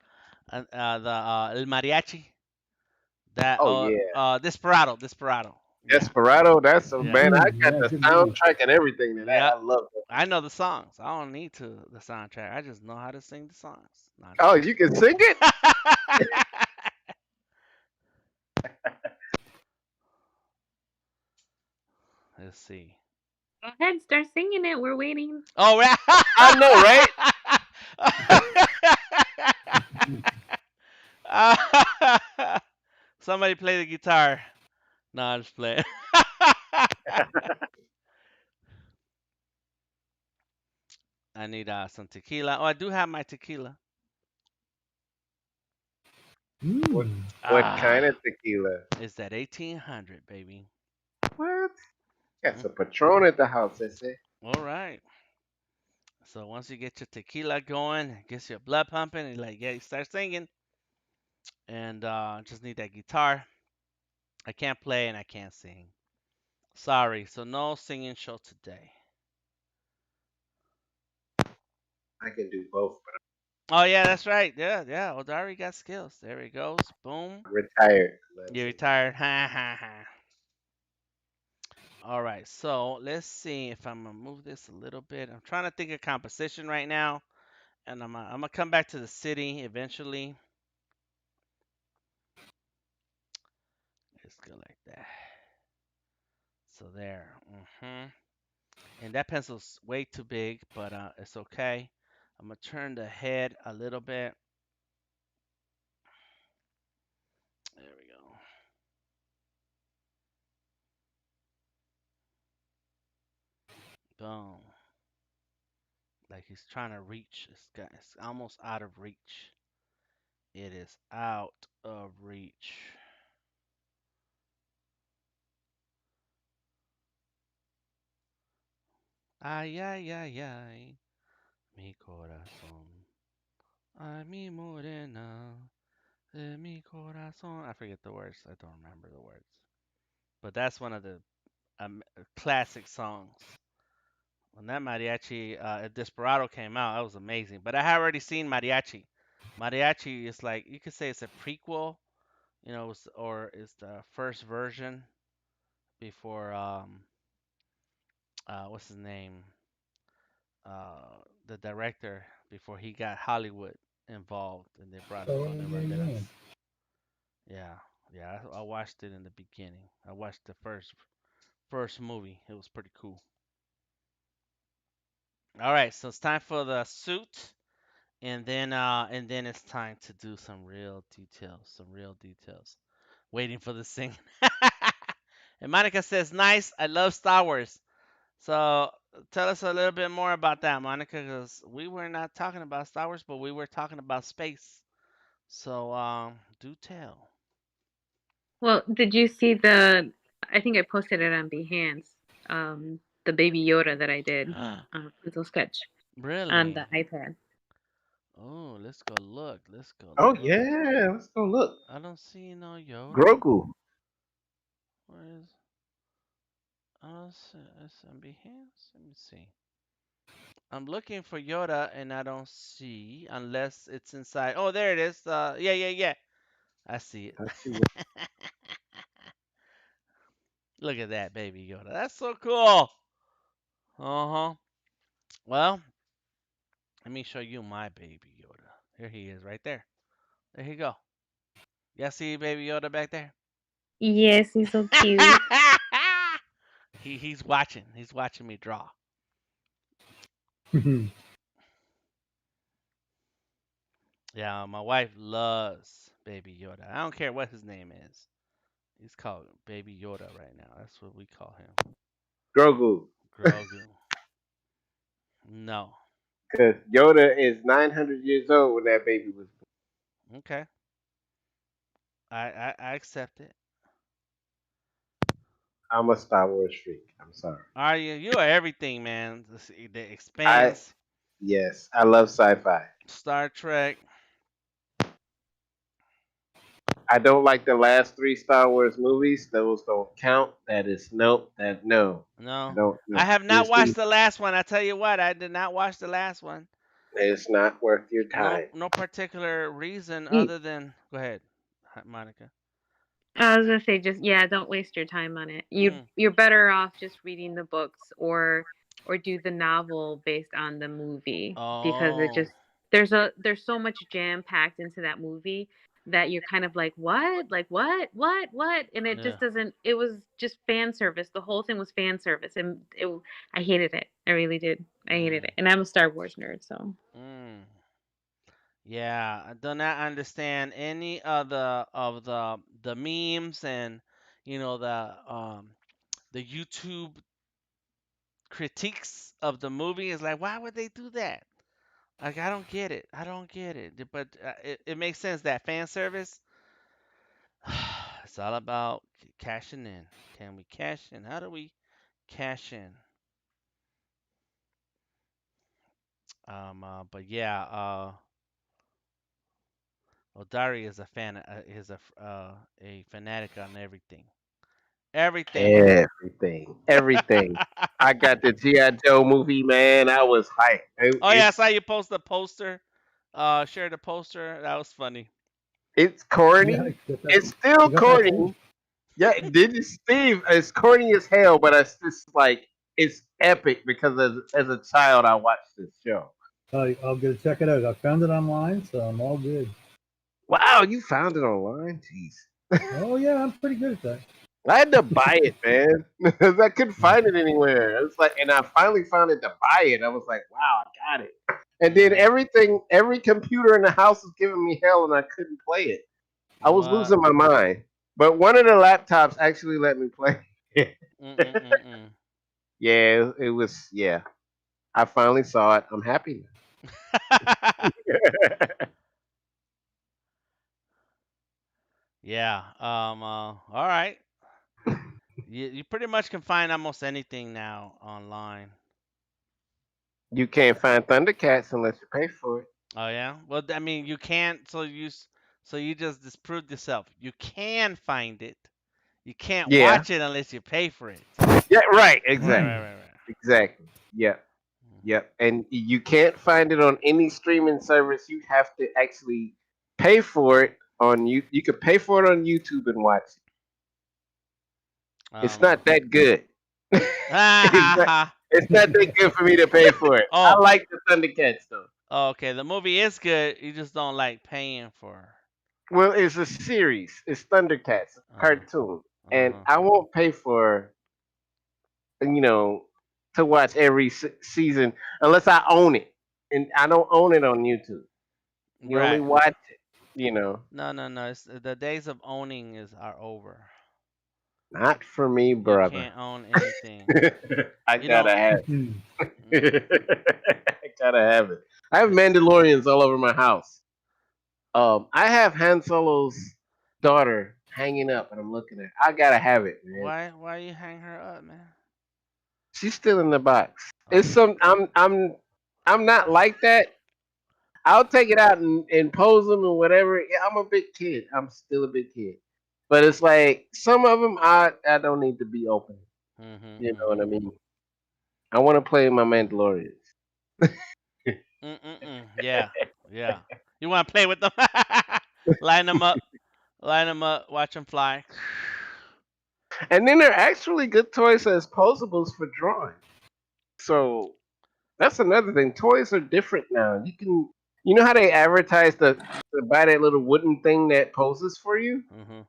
El Mariachi. That Oh yeah. Desperado. Yeah, Desperado, that's a yeah, man. I got Yeah, the good movie. soundtrack and everything to that. yeah. I love it. I know the songs. I don't need to the soundtrack. I just know how to sing the songs. No, I'm Oh, just you can sing it? kidding. Let's see. Go ahead, start singing it. We're waiting. Oh, right. I know, right? Somebody play the guitar. No, I'm just playing. I need some tequila. Oh, I do have my tequila. what Mm. what kind Ah, of tequila? it's that 1800, baby. What? Got some Patron at the house, I say. All right. So once you get your tequila going, gets your blood pumping, and like, yeah, you start singing. And just need that guitar. I can't play and I can't sing. Sorry. So no singing show today. I can do both, but Oh yeah, that's right. Yeah, yeah. Odari got skills. There he goes. Boom. I'm retired. You're retired. Ha ha ha. All right. So let's see if I'm gonna move this a little bit. I'm trying to think of composition right now, and I'm gonna come back to the city eventually. Let's go like that. So there. And that pencil's way too big, but it's okay. I'm gonna turn the head a little bit. There we go. Boom. Like he's trying to reach. It's almost out of reach. It is out of reach. Ay, ay, ay, ay. Mi corazón. Ay, mi morena. De mi corazón. I forget the words. I don't remember the words. But that's one of the classic songs. When that mariachi Desperado came out, that was amazing. But I had already seen mariachi. Mariachi is like you could say it's a prequel, or it's the first version before what's his name, the director before he got Hollywood involved and they brought Oh, Antonio yeah, yeah. Banderas. Yeah, yeah, I watched it in the beginning. I watched the first movie. It was pretty cool. All right, so it's time for the suit. and then it's time to do some real details, some real details. Waiting for the sing. And Monica says, "Nice. I love Star Wars." So tell us a little bit more about that, Monica, because we were not talking about Star Wars, but we were talking about space. So do tell. Well, did you see the? I think I posted it on Behance. The Baby Yoda that I did, pencil sketch on Really? the iPad. Oh, let's go look. Let's go Oh look. yeah, let's go look. I don't see no Yoda. Grogu. Where is? I don't see. It's on Behance. Let me see. I'm looking for Yoda and I don't see unless it's inside. Oh, there it is. Yeah, yeah, yeah. I see it. I see it. Look at that baby Yoda. That's so cool. Uh-huh. Well, let me show you my baby Yoda. Here he is right there. There you go. Y'all see baby Yoda back there? Yes, he's so cute. He's watching. He's watching me draw. Yeah, my wife loves baby Yoda. I don't care what his name is. He's called baby Yoda right now. That's what we call him. Grogu. Grogu. No. Because Yoda is 900 years old when that baby was born. Okay. I accept it. I'm a Star Wars freak. I'm sorry. Are you? You are everything, man. The I Expanse, Yes, I love sci-fi. Star Trek. I don't like the last three Star Wars movies. Those don't count. That is nope. That no. I No, don't I know. have not These watched things, the last one. I tell you what, I did not watch the last one. it's not worth your No, time. no particular reason Mm, other than go ahead, Monica. I was gonna say just yeah, don't waste your time on it. Mm. You're better off just reading the books or do the novel based on the movie because it Oh, just there's so much jam packed into that movie that you're kind of like what like what and it yeah. just doesn't it was just fan service. The whole thing was fan service and I hated it. I really did. I hated Mm. it. And I'm a Star Wars nerd, so Mm. Yeah, I do not understand any of the memes and the YouTube critiques of the movie. Is like, why would they do that? Like, I don't get it. I don't get it. But it makes sense that fan service. It's all about cashing in. Can we cash in? How do we cash in? But yeah, Odari is a fan. Is a fanatic on everything. Everything. everything, everything. I got the GI Joe movie, man. I was hyped. Oh yeah, I saw you post the poster. Share the poster. That was funny. It's Yeah, corny. It's still I got that corny. too. Yeah, did you, Steve? It's corny as hell, but it's just like it's epic because as a child I watched this show. I'll go check it out. I found it online, so I'm all good. Wow, you found it online? Jeez. Oh yeah, I'm pretty good at that. I had to buy it, man. I couldn't find it anywhere. It was like, and I finally found it to buy it. I was like, wow, I got it. And then Mm, every computer in the house was giving me hell, and I couldn't play it. I was what? losing my mind. But one of the laptops actually let me play it. Mm-mm-mm-mm. Yeah, it was. Yeah, I finally saw it. I'm happy now. Yeah. All right. You pretty much can find almost anything now online. You can't find Thundercats unless you pay for it. Oh yeah. Well, I mean, you can't. So you just disproved yourself. You can find it. You can't Yeah, watch it unless you pay for it. yeah, right, Right. exactly, Right. Right. Right. exactly. Yep, Mhm. yep. And you can't find it on any streaming service. You have to actually pay for it on you. You could pay for it on YouTube and watch it. It's Um. not that good. Ha it's ha not. ha. It's not that good for me to pay for it. I Oh. like the Thundercats though. Okay. The movie is good. You just don't like paying for. Well, it's a series. It's Thundercats, a Uh. cartoon, and Uh. I won't pay for you know to watch every season unless I own it. and I don't own it on YouTube. You only Right. watch it, you know. No, no, no. The days of owning are over. Not for me, You brother. can't own anything. I You know. gotta have Hmm. it. I gotta have it. I have Mandalorians all over my house. I have Han Solo's daughter hanging up, and I'm looking at her. I gotta have it, man. Why you hang her up, man? She's still in the box. It's Okay. some. I'm not like that. I'll take it out and pose them and whatever. Yeah, I'm a big kid. I'm still a big kid. But it's like some of them I don't need to be open. Mhm. You know what I Mhm. mean? I want to play my Mandalorians. Yeah. Yeah. You want to play with them? Line them up. Line them up. Watch them fly. And then they're actually good toys as posables for drawing. So that's another thing. Toys are different now. You know how they advertise to buy that little wooden thing that poses for you? Mhm.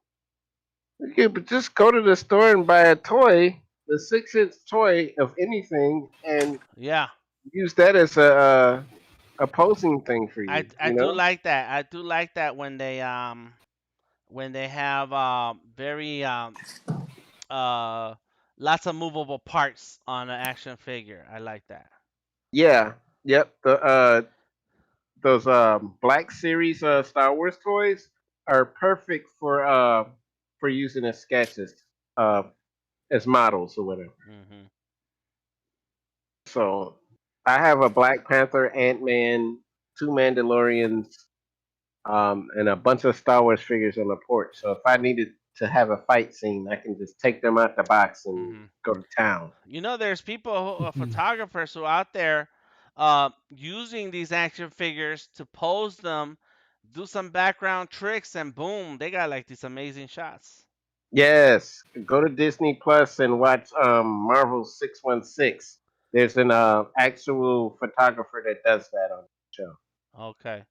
You could just go to the store and buy a toy, the 6-inch toy of anything, and Yeah. use that as a posing thing for I you. I You do know? like that. I do like that when they have very uh lots of movable parts on an action figure. I like that. Yeah. Yep. The those Black Series Star Wars toys are perfect for using as sketches, uh, as models or whatever. Mhm. So I have a Black Panther, Ant Man, two Mandalorians, and a bunch of Star Wars figures on the porch. So if I needed to have a fight scene, I can just take them out the box and Mhm. go to town. You know, there's people, Hmm. photographers who out there, using these action figures to pose them, do some background tricks, and boom, they got like these amazing shots. Yes, go to Disney Plus and watch Marvel 616. There's an actual photographer that does that on the show. Okay.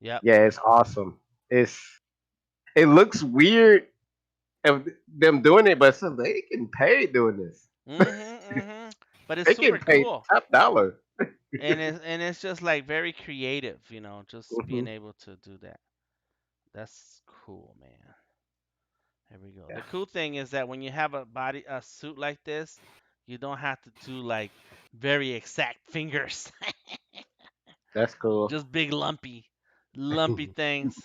Yep. Yeah, it's awesome. It looks weird of them doing it, but so they can pay doing this. Mhm. Mhm. But it's They get super paid cool, top dollar. and it's just like very creative. Just being Hmm. able to do that. That's cool, man. There we go. Yeah, The cool thing is that when you have a suit like this, you don't have to do like very exact fingers. that's cool. Just big lumpy things.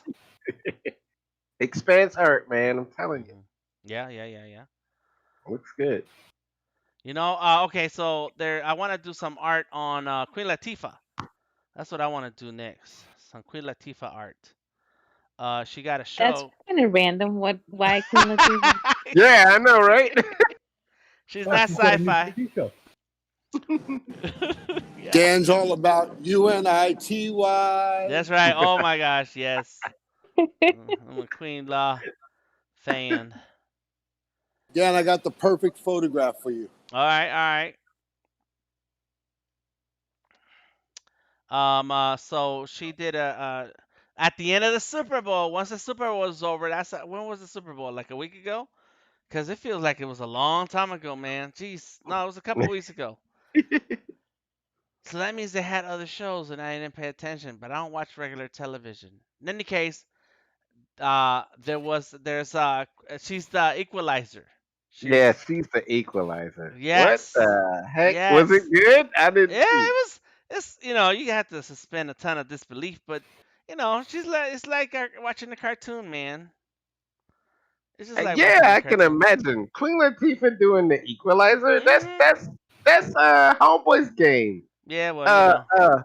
Expanse art, man. I'm telling you, Yeah, yeah, yeah, yeah. looks good. Okay, so I want to do some art on Queen Latifah. That's what I want to do next. Some Queen Latifah art. She got a That's show. kind of random. What? Why Queen Latifah? Yeah, I know, right? She's Oh, not she's got a new sci-fi. TV show. Yeah, Dan's all about UNITY. that's right. Oh my gosh, yes. I'm a Queen Law fan. Dan, I got the perfect photograph for you. All right, all right. So she did at the end of the Super Bowl. Once the Super Bowl was over, when was the Super Bowl? Like a week ago? Cause it feels like it was a long time ago, man. Jeez, no, it was a couple weeks ago. So that means they had other shows and I didn't pay attention. But I don't watch regular television. In any case, she's the Equalizer. Yeah, She's she's the equalizer. What yes, the heck? Was it yes. good? I didn't Yeah, see. It's you have to suspend a ton of disbelief, but she's like it's like watching a cartoon, man. It's just like Yeah, watching a I can cartoon. imagine Queen Latifah doing the equalizer. That's Mhm. that's that's Homeboy's game. Yeah, well, Uh, uh.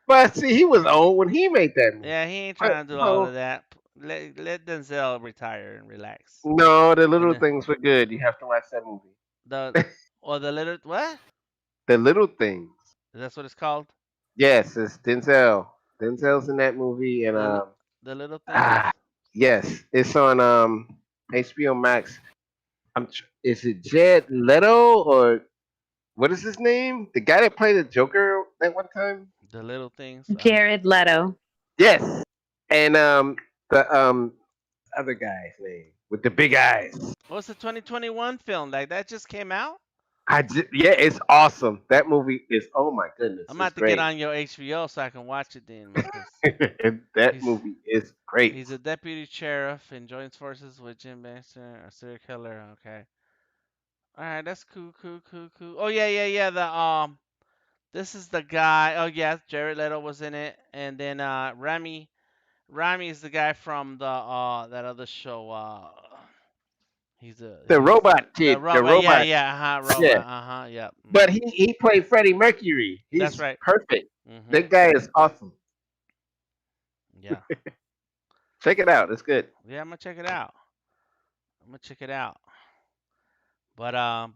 But see, he was old when he made that movie. yeah, he ain't But, trying to do all of so that. Let Denzel retire and relax. no, the And little things were good. You have to watch that movie. the or the little what? The little things. That's what it's called. Yes, it's Denzel. Denzel's in that movie, and The li- the little things. ah, yes, it's on HBO Max. Is it Jed Leto or what is his name? The guy that played the Joker that one time? The little things. Jared Leto. Yes. And the other guy's name with the big eyes. What's the 2021 film like that just came out? Yeah, it's awesome. That movie is, oh my goodness, I'm it's about to get great. on your HBO so I can watch it then, man. Cause That he's movie is great. he's a deputy sheriff and joins forces with Jim Baxter, a serial killer. Okay. All right, that's cool, cool, cool, cool. Oh yeah, yeah, yeah. This is the guy. Oh yeah, Jared Leto was in it, and then Rami is the guy from the that other show. The He's robot the kid, the robot. Yeah, robot, yeah, yeah. robot. Yeah. But he played Freddie Mercury. That's He's right. perfect. Mhm. That guy is awesome. Yeah. Check it out. It's good. Yeah, I'm gonna check it out. I'm gonna check it out. But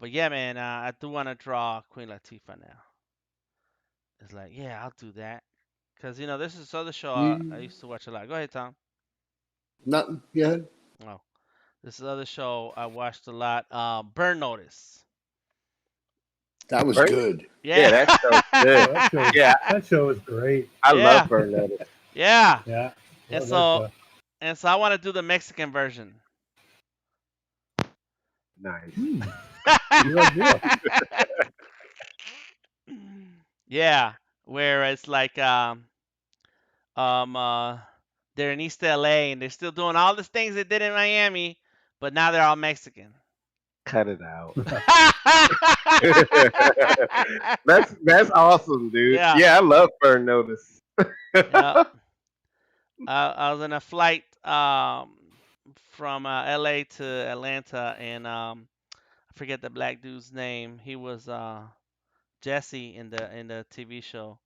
yeah, man, I do want to draw Queen Latifah now. It's like, yeah, I'll do that. Cause this is this other show I You used to watch a lot. Go ahead, Tom. nothing? Yeah, Oh, this is other show I watched a lot. Burn Notice. that was Burn? good. Yeah, Yeah. that show's good. Oh, Yeah, that show is great. I Yeah. love Burn Notice. Yeah. Yeah, And love that so show. and so I want to do the Mexican version. Nice. Good idea. Yeah, where it's like um uh they're in East LA and they're still doing all the things they did in Miami, but now they're all Mexican. Cut it out. That's awesome, dude. Yeah, Yeah, I love Burn Notice. yeah. I was in a flight from LA to Atlanta and I forget the black dude's name. He was Jesse in the TV show.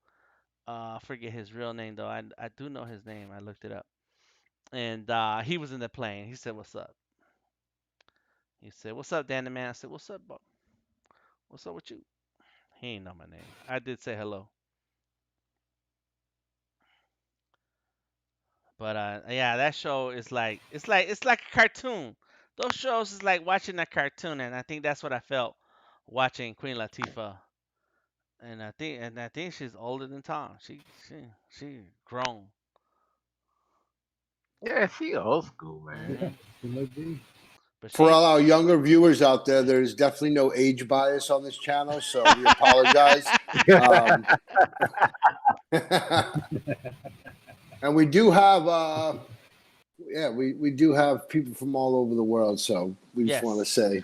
I forget his real name though. I do know his name. I looked it up. And he was in the plane. He said, "What's up?" He said, "What's up, Danny man?" I said, "What's up, Bob? What's up with you?" He ain't know my name. I did say hello. But yeah, that show is like it's like a cartoon. Those shows is like watching a cartoon, and I think that's what I felt watching Queen Latifah. And I think she's older than Tom. She grown. Yeah, she old school, Yeah, man. Mhm. it might be. But For she all our younger viewers out there, there's definitely no age bias on this channel, so we apologize. Um, and we do have, we do have people from all over the world. So we just want to yes. say,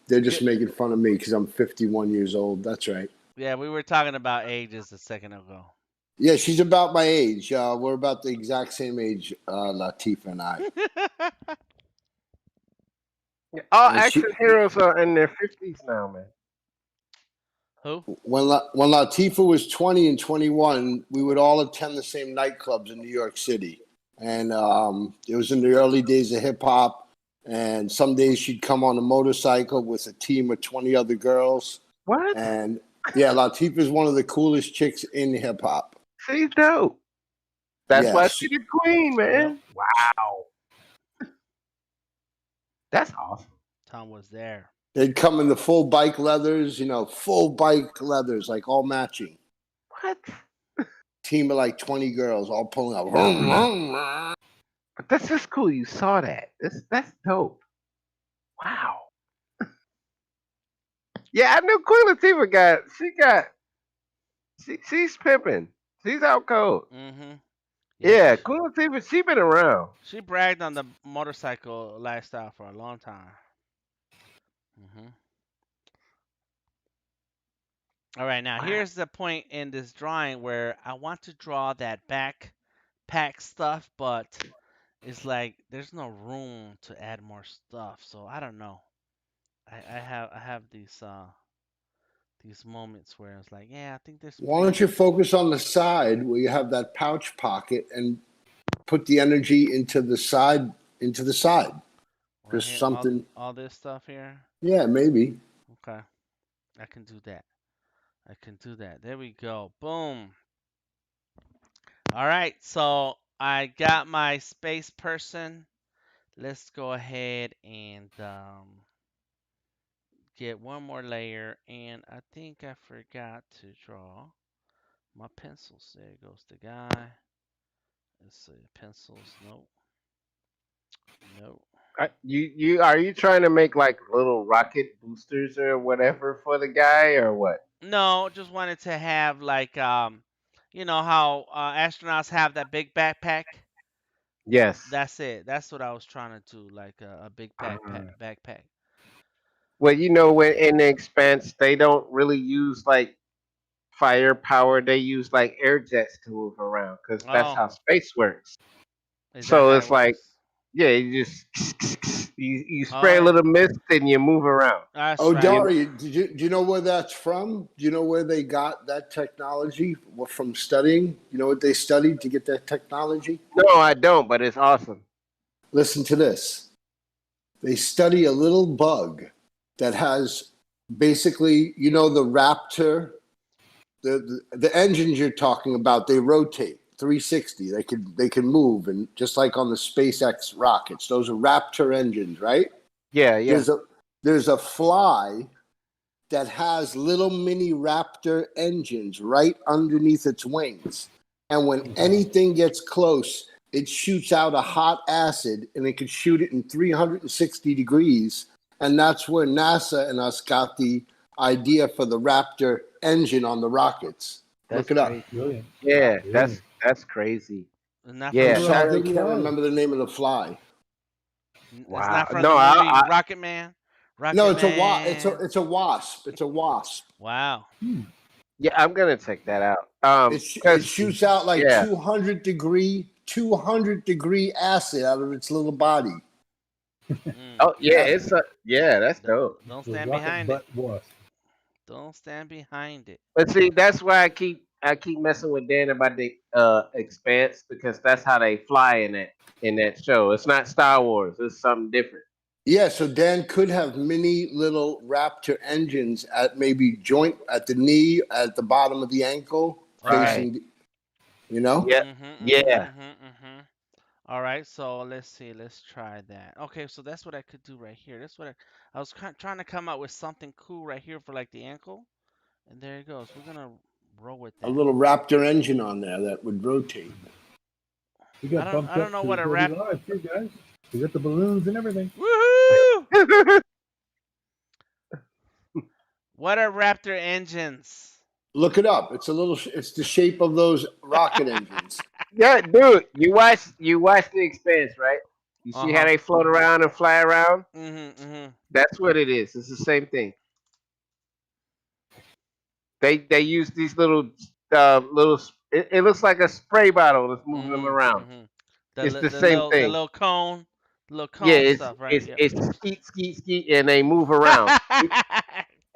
they're just Good. making fun of me because I'm 51 years old. That's right. Yeah, we were talking about ages a second ago. Yeah, she's about my age. We're about the exact same age, Latifah and I. All And she, action heroes are in their 50s now, man. Who? when Latifah was 20 and 21, we would all attend the same nightclubs in New York City. And it was in the early days of hip hop. And some days she'd come on a motorcycle with a team of 20 other girls. What? And yeah, Latifah is one of the coolest chicks in hip hop. She's dope. That's why Yes. she's the queen, man. Wow. That's awesome. Tom was there. They'd come in the full bike leathers, full bike leathers, like all matching. What? Team of like 20 girls all pulling up. But that's just cool. You saw that. That's dope. Wow. Yeah, I knew Queen Latifah she's pimping. She's out cold. Mm-hmm. Yeah, Queen Latifah, she been around. She bragged on the motorcycle lifestyle for a long time. Mm-hmm. All right, now here's the point in this drawing where I want to draw that backpack stuff, but it's like there's no room to add more stuff. So I don't know. I have these moments where it's like, yeah, I think there's Why don't you focus on the side where you have that pouch pocket and put the energy into the side, right Just here, something. all this stuff here. Yeah, maybe. Okay, I can do that. I can do that. There we go. Boom. All right, so I got my space person. Let's go ahead and get one more layer. And I think I forgot to draw my pencils. There goes the guy. Let's see, pencils. Nope. Nope. You are you trying to make like little rocket boosters or whatever for the guy or what? No, just wanted to have like you know how astronauts have that big backpack. Yes. That's it. That's what I was trying to do, like a big Uh, backpack. well, you know, when in the Expanse, they don't really use like firepower. They use like air jets to move around because that's Oh, how space works. is that So how it it's like, works? yeah, you just you spray a Oh, little mist and you move around. that's Oh, right. You know? Dari, do you know where that's from? Do you know where they got that technology? What from studying? You know what they studied to get that technology? No, I don't, but it's awesome. Listen to this. They study a little bug that has basically, you know, the Raptor, the engines you're talking about, they rotate 360. They can move, and just like on the SpaceX rockets, those are Raptor engines, right? Yeah, yeah. There's a fly that has little mini Raptor engines right underneath its wings. And when anything gets close, it shoots out a hot acid and it could shoot it in 360 degrees. And that's where NASA and us got the idea for the Raptor engine on the rockets. That's Look it up. crazy. Brilliant. Yeah, Brilliant. that's crazy. Not from I'm the Yeah, movie. that sorry, I Pretty can't wise. remember the name of the fly. It's wow. not from No, the movie I Rocket Man. No, Rocket it's a Man. it's a wasp. It's a wasp. Wow. Hmm. yeah, I'm gonna check that out. It Cause shoots out like yeah, 200 degree acid out of its little body. Mm. oh yeah, That, yeah, that's Don't, dope. don't The stand rocket behind it. butt wasp. Don't stand behind it. But see, that's why I keep messing with Dan about the Expanse because that's how they fly in that show. It's not Star Wars. It's something different. yeah, so Dan could have mini little Raptor engines at maybe joint at the knee, at the bottom of the ankle, Okay. Right. facing, you know? Yeah. Yeah. All right, so let's see. Let's try that. Okay, so that's what I could do right here. That's what I was trying to come up with something cool right here for like the ankle, and there it goes. We're gonna roll with A that. little Raptor engine on there that would rotate. We I got don't bumped I don't up know to what the a 30 rap. live too, guys. We got the balloons and everything. Woohoo! What are Raptor engines? Look it up. It's the shape of those rocket engines. Yeah, dude. You watch the Expanse, right? You see how Uh-huh. they float around and fly around? Mm-hmm. That's what it is. It's the same thing. They use these little. It looks like a spray bottle that's moving them Mm-hmm. around. Mm-hmm. It's the same The thing. little Yeah, cone stuff, right? Yep. it's skeet skeet skeet, and they move around.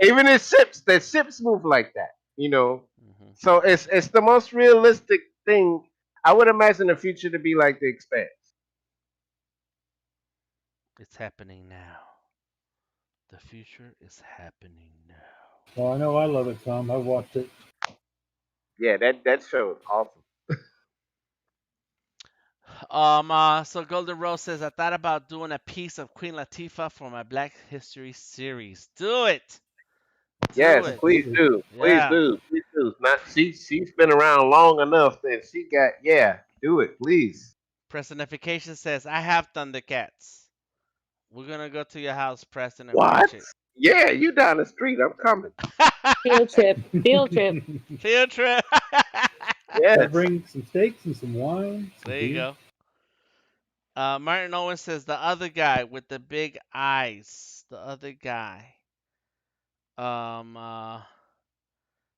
Even the ships move like that. You know, Hmm. so it's the most realistic thing. I would imagine the future to be like the Expanse. It's happening now. The future is happening now. Well, I know I love it, Tom. I've watched it. Yeah, that show is awesome. So Golden Rose says I thought about doing a piece of Queen Latifah for my Black History series. Do it. Do Yes, it. please Absolutely. do, please Yeah. do, please do. Not she's been around long enough that she got do it, please. Personification says I have Thundercats. We're gonna go to your house, Preston, and What? watch it. Yeah, you down the street. I'm coming. Field trip. Field trip. Field trip. Gotta Yes. bring some steaks and some wine, some There you beer. go. Martin Owen says the other guy with the big eyes. The other guy. Um. Uh,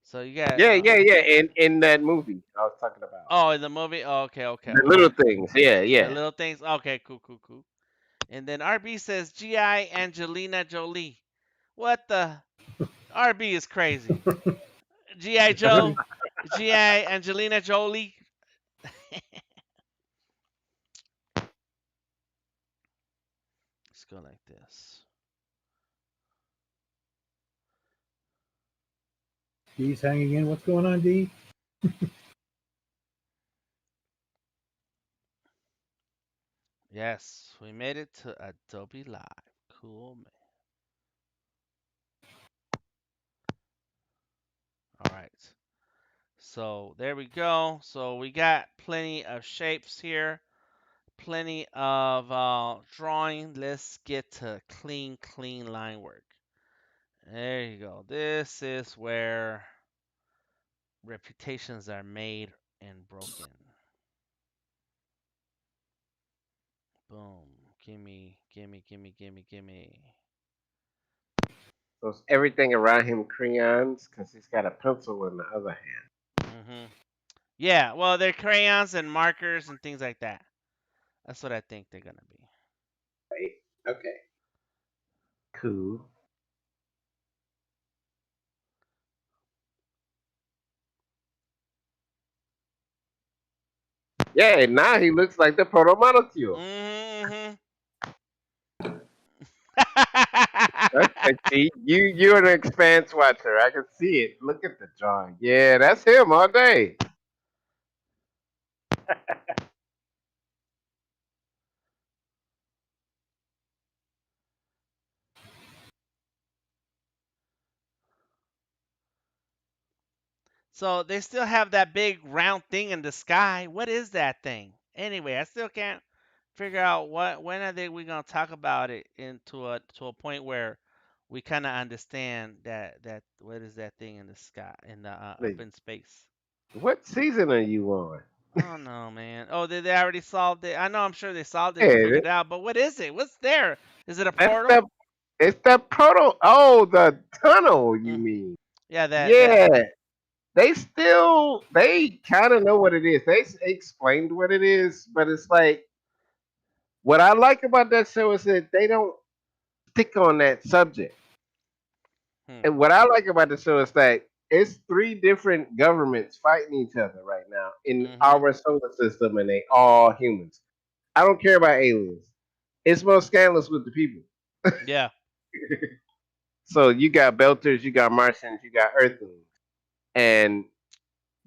so you got. Yeah. In that movie I was talking about, Oh, in the movie. Oh, okay. the All little right. things. Yeah, The yeah. little things. Okay. Cool. And then RB says GI Angelina Jolie. What the? RB is crazy. GI Joe. GI Angelina Jolie. Let's go like this. Dee's hanging in. What's going on, Dee? Yes, we made it to Adobe Live. Cool, man. All right. So there we go. So we got plenty of shapes here, plenty of drawing. Let's get to clean line work. There you go. This is where reputations are made and broken. Boom. Gimme. So it's everything around him crayons because he's got a pencil in the other hand. Yeah, well, they're crayons and markers and things like that. That's what I think they're gonna be. Right? Okay. Cool. Yeah, now he looks like the proto-molecule. Mm-hmm. Okay, see, you're an Expanse watcher. I can see it. Look at the drawing. Yeah, that's him all day. So they still have that big round thing in the sky. What is that thing? Anyway, I still can't figure out when are we gonna talk about it into a point where we kind of understand that what is that thing in the sky in the up Wait, in space. what season are you on? Oh no, man. Oh, did they already solved it? I know, I'm sure they solved it and Yeah, figured it out, but what is it? What's there? Is it a that's portal? the it's the proto. Oh, the tunnel. You Mm. mean? Yeah, that. Yeah, they kind of know what it is. Explained what it is, but it's like what I like about that show is that they don't stick on that subject. Hmm. And what I like about the show is that it's three different governments fighting each other right now in Mhm. our solar system, and they all humans. I don't care about aliens. It's more scandalous with the people. Yeah. So you got Belters, you got Martians, you got Earthlings, and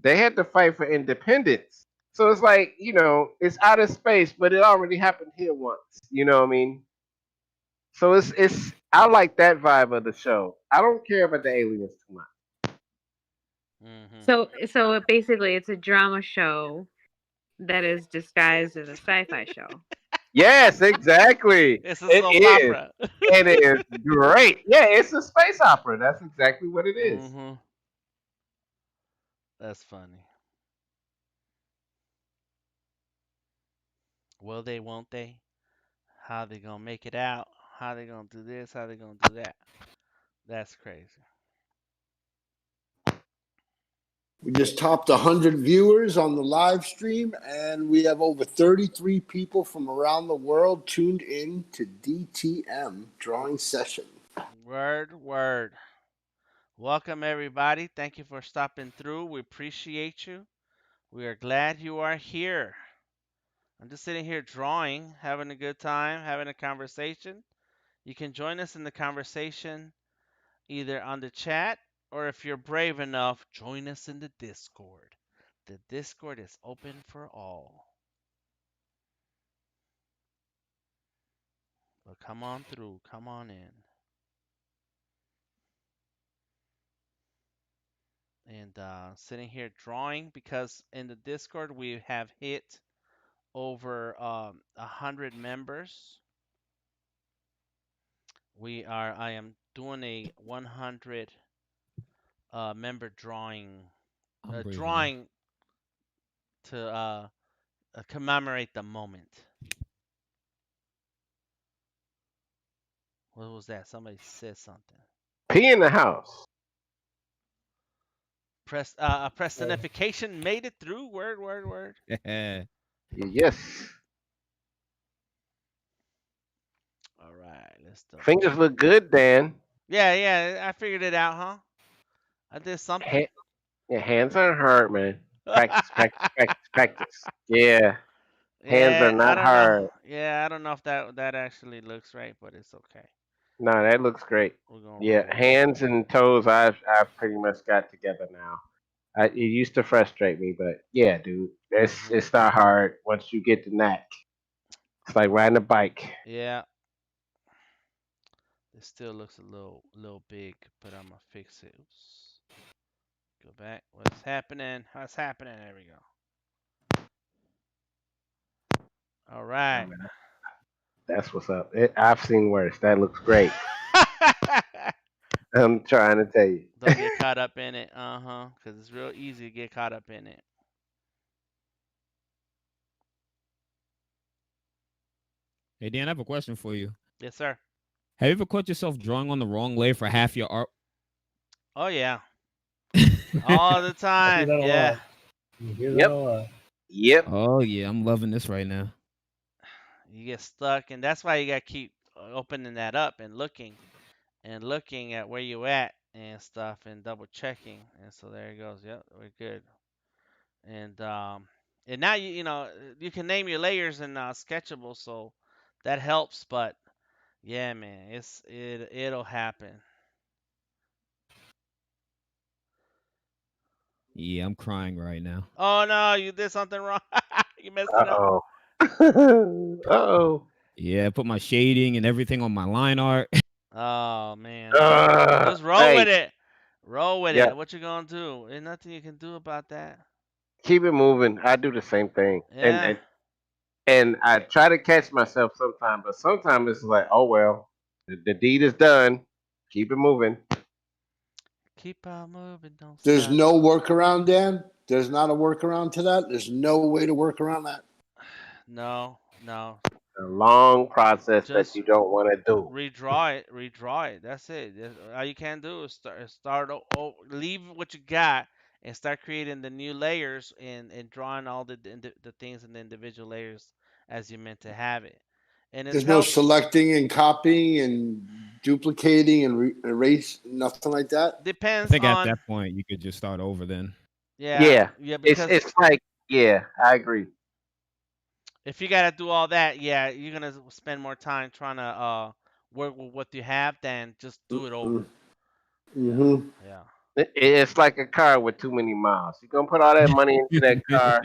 they had to fight for independence. So it's like, it's out of space, but it already happened here once. You know what I mean? So it's I like that vibe of the show. I don't care about the aliens too much. Mhm. So basically, it's a drama show that is disguised as a sci-fi show. Yes, exactly. It's a It soap is. opera. It is great. Yeah, it's a space opera. That's exactly what it is. Mhm. That's funny. Will they? Won't they? How they gonna make it out? How they gonna do this? How they gonna do that? That's crazy. We just topped 100 viewers on the live stream, and we have over 33 people from around the world tuned in to DTM Drawing Session. Word. Welcome everybody. Thank you for stopping through. We appreciate you. We are glad you are here. I'm just sitting here drawing, having a good time, having a conversation. You can join us in the conversation either on the chat or if you're brave enough, join us in the Discord. The Discord is open for all. But come on through, come on in. And sitting here drawing because in the Discord we have hit over 100 members. I am doing a 100 member drawing to commemorate the moment. What was that? Somebody said something. P in the house. Prestonification made it through. Word. Yes. All right, let's double Fingers check. look good, Dan. Yeah, I figured it out, huh? I did something. Yeah, hands aren't hard, man. Practice. Yeah, hands are Yeah, I not don't know. hard. Yeah, I don't know if that actually looks right, but it's okay. No, that looks great. We're gonna Yeah, roll with it. hands and toes, I've pretty much got together now. It used to frustrate me, but yeah, dude, Mhm. it's not hard once you get the knack. It's like riding a bike. Yeah, it still looks a little big, but I'm gonna fix it. Oops. Go back. What's happening? What's happening? There we go. All I right. mean, that's what's up. I've seen worse. That looks great. I'm trying to tell you. Don't get caught up in it. Uh-huh. Because it's real easy to get caught up in it. Hey Dan, I have a question for you. Yes, sir. Have you ever caught yourself drawing on the wrong layer for half your art? Oh, yeah. All the I hear time. that a Yeah. lot. You hear that Yep. a lot. Yep. Oh yeah, I'm loving this right now. You get stuck. And that's why you got to keep opening that up and looking at where you at and stuff and double checking. And so there it goes. Yep, we're good. And now you can name your layers in Sketchable, so that helps. But yeah, man, it'll happen. Yeah, I'm crying right now. Oh no, you did something wrong. You messed it Uh up. oh. Uh oh. Yeah, I put my shading and everything on my line art. Oh man, just roll with Hey. it. Roll with Yeah. it. What you gonna do? Ain't nothing you can do about that. Keep it moving. I do the same thing, and Yeah. and I try to catch myself sometimes, but sometimes it's like, oh well, the deed is done. Keep it moving. Keep on moving, don't There's stop. no workaround, Dan. There's not a workaround to that. There's no way to work around that. No, no. A long process that Just you don't want to do. redraw it. Redraw it. That's it. All you can do is leave what you got and start creating the new layers and drawing all the things in the individual layers as you meant to have it. And it's There's no helped. selecting and copying and duplicating and erase, nothing like that. I Depends think at on that point you could just start over then. yeah, Yeah, yeah, it's because it's like yeah, I agree. if you gotta do all that, yeah, you're gonna spend more time trying to work with what you have than just do it over. Yeah, Mm-hmm. yeah. It's like a car with too many miles. You're gonna put all that money into that car.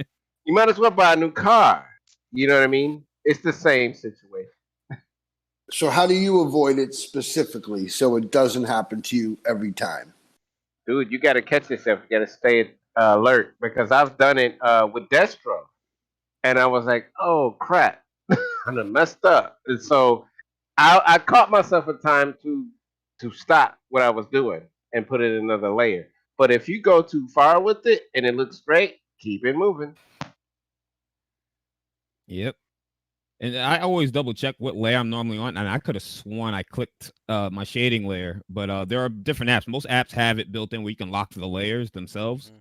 You might as well buy a new car. You know what I mean? It's the same situation. So, how do you avoid it specifically so it doesn't happen to you every time? Dude, you got to catch yourself. You got to stay alert because I've done it with Destro, and I was like, "Oh crap, I done messed up." And so I caught myself a time to stop what I was doing and put it in another layer. But if you go too far with it and it looks great, keep it moving. Yep. And I always double check what layer I'm normally on, and I could have sworn I clicked my shading layer, but there are different apps. Most apps have it built in where you can lock the layers themselves.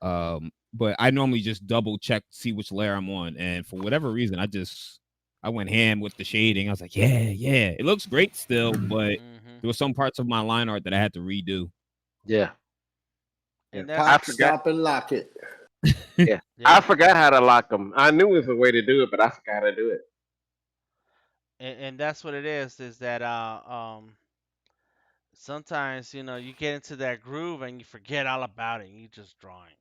Mhm. But I normally just double check, see which layer I'm on, and for whatever reason, I went ham with the shading. I was like, yeah, it looks great still, but Mhm. there were some parts of my line art that I had to redo. Yeah, yeah. And I Pop, that's forgot. stop, and lock it. Yeah, I yeah. forgot how to lock them. I knew there was a way to do it, but I forgot how to do it. And that's what it is that sometimes you get into that groove and you forget all about it. You just drawing.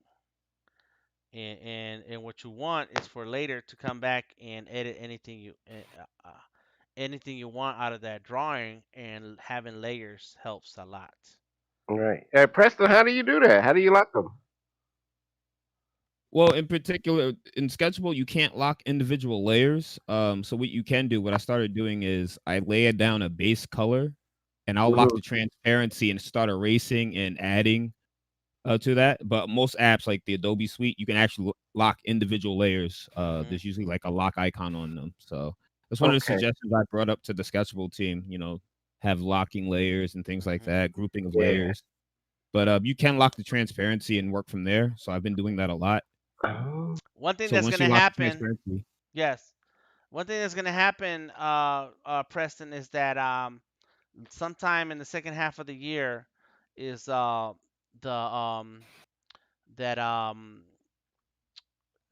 And what you want is for later to come back and edit anything you want out of that drawing, and having layers helps a lot. All right, Preston, how do you do that? How do you lock them? Well, in particular, in Sketchable, you can't lock individual layers. So what you can do, what I started doing is I layer down a base color, and I'll lock the transparency and start erasing and adding to that. But most apps like the Adobe Suite, you can actually lock individual layers. Mhm. There's usually like a lock icon on them. So that's one of the Okay. suggestions I brought up to the Sketchable team. Have locking layers and things like Mhm. that, grouping of Yeah. layers. But you can lock the transparency and work from there. So I've been doing that a lot. Oh. One thing So that's once you gonna lock the happen, transparency, yes. One thing that's gonna happen, Preston, is that sometime in the second half of the year is the that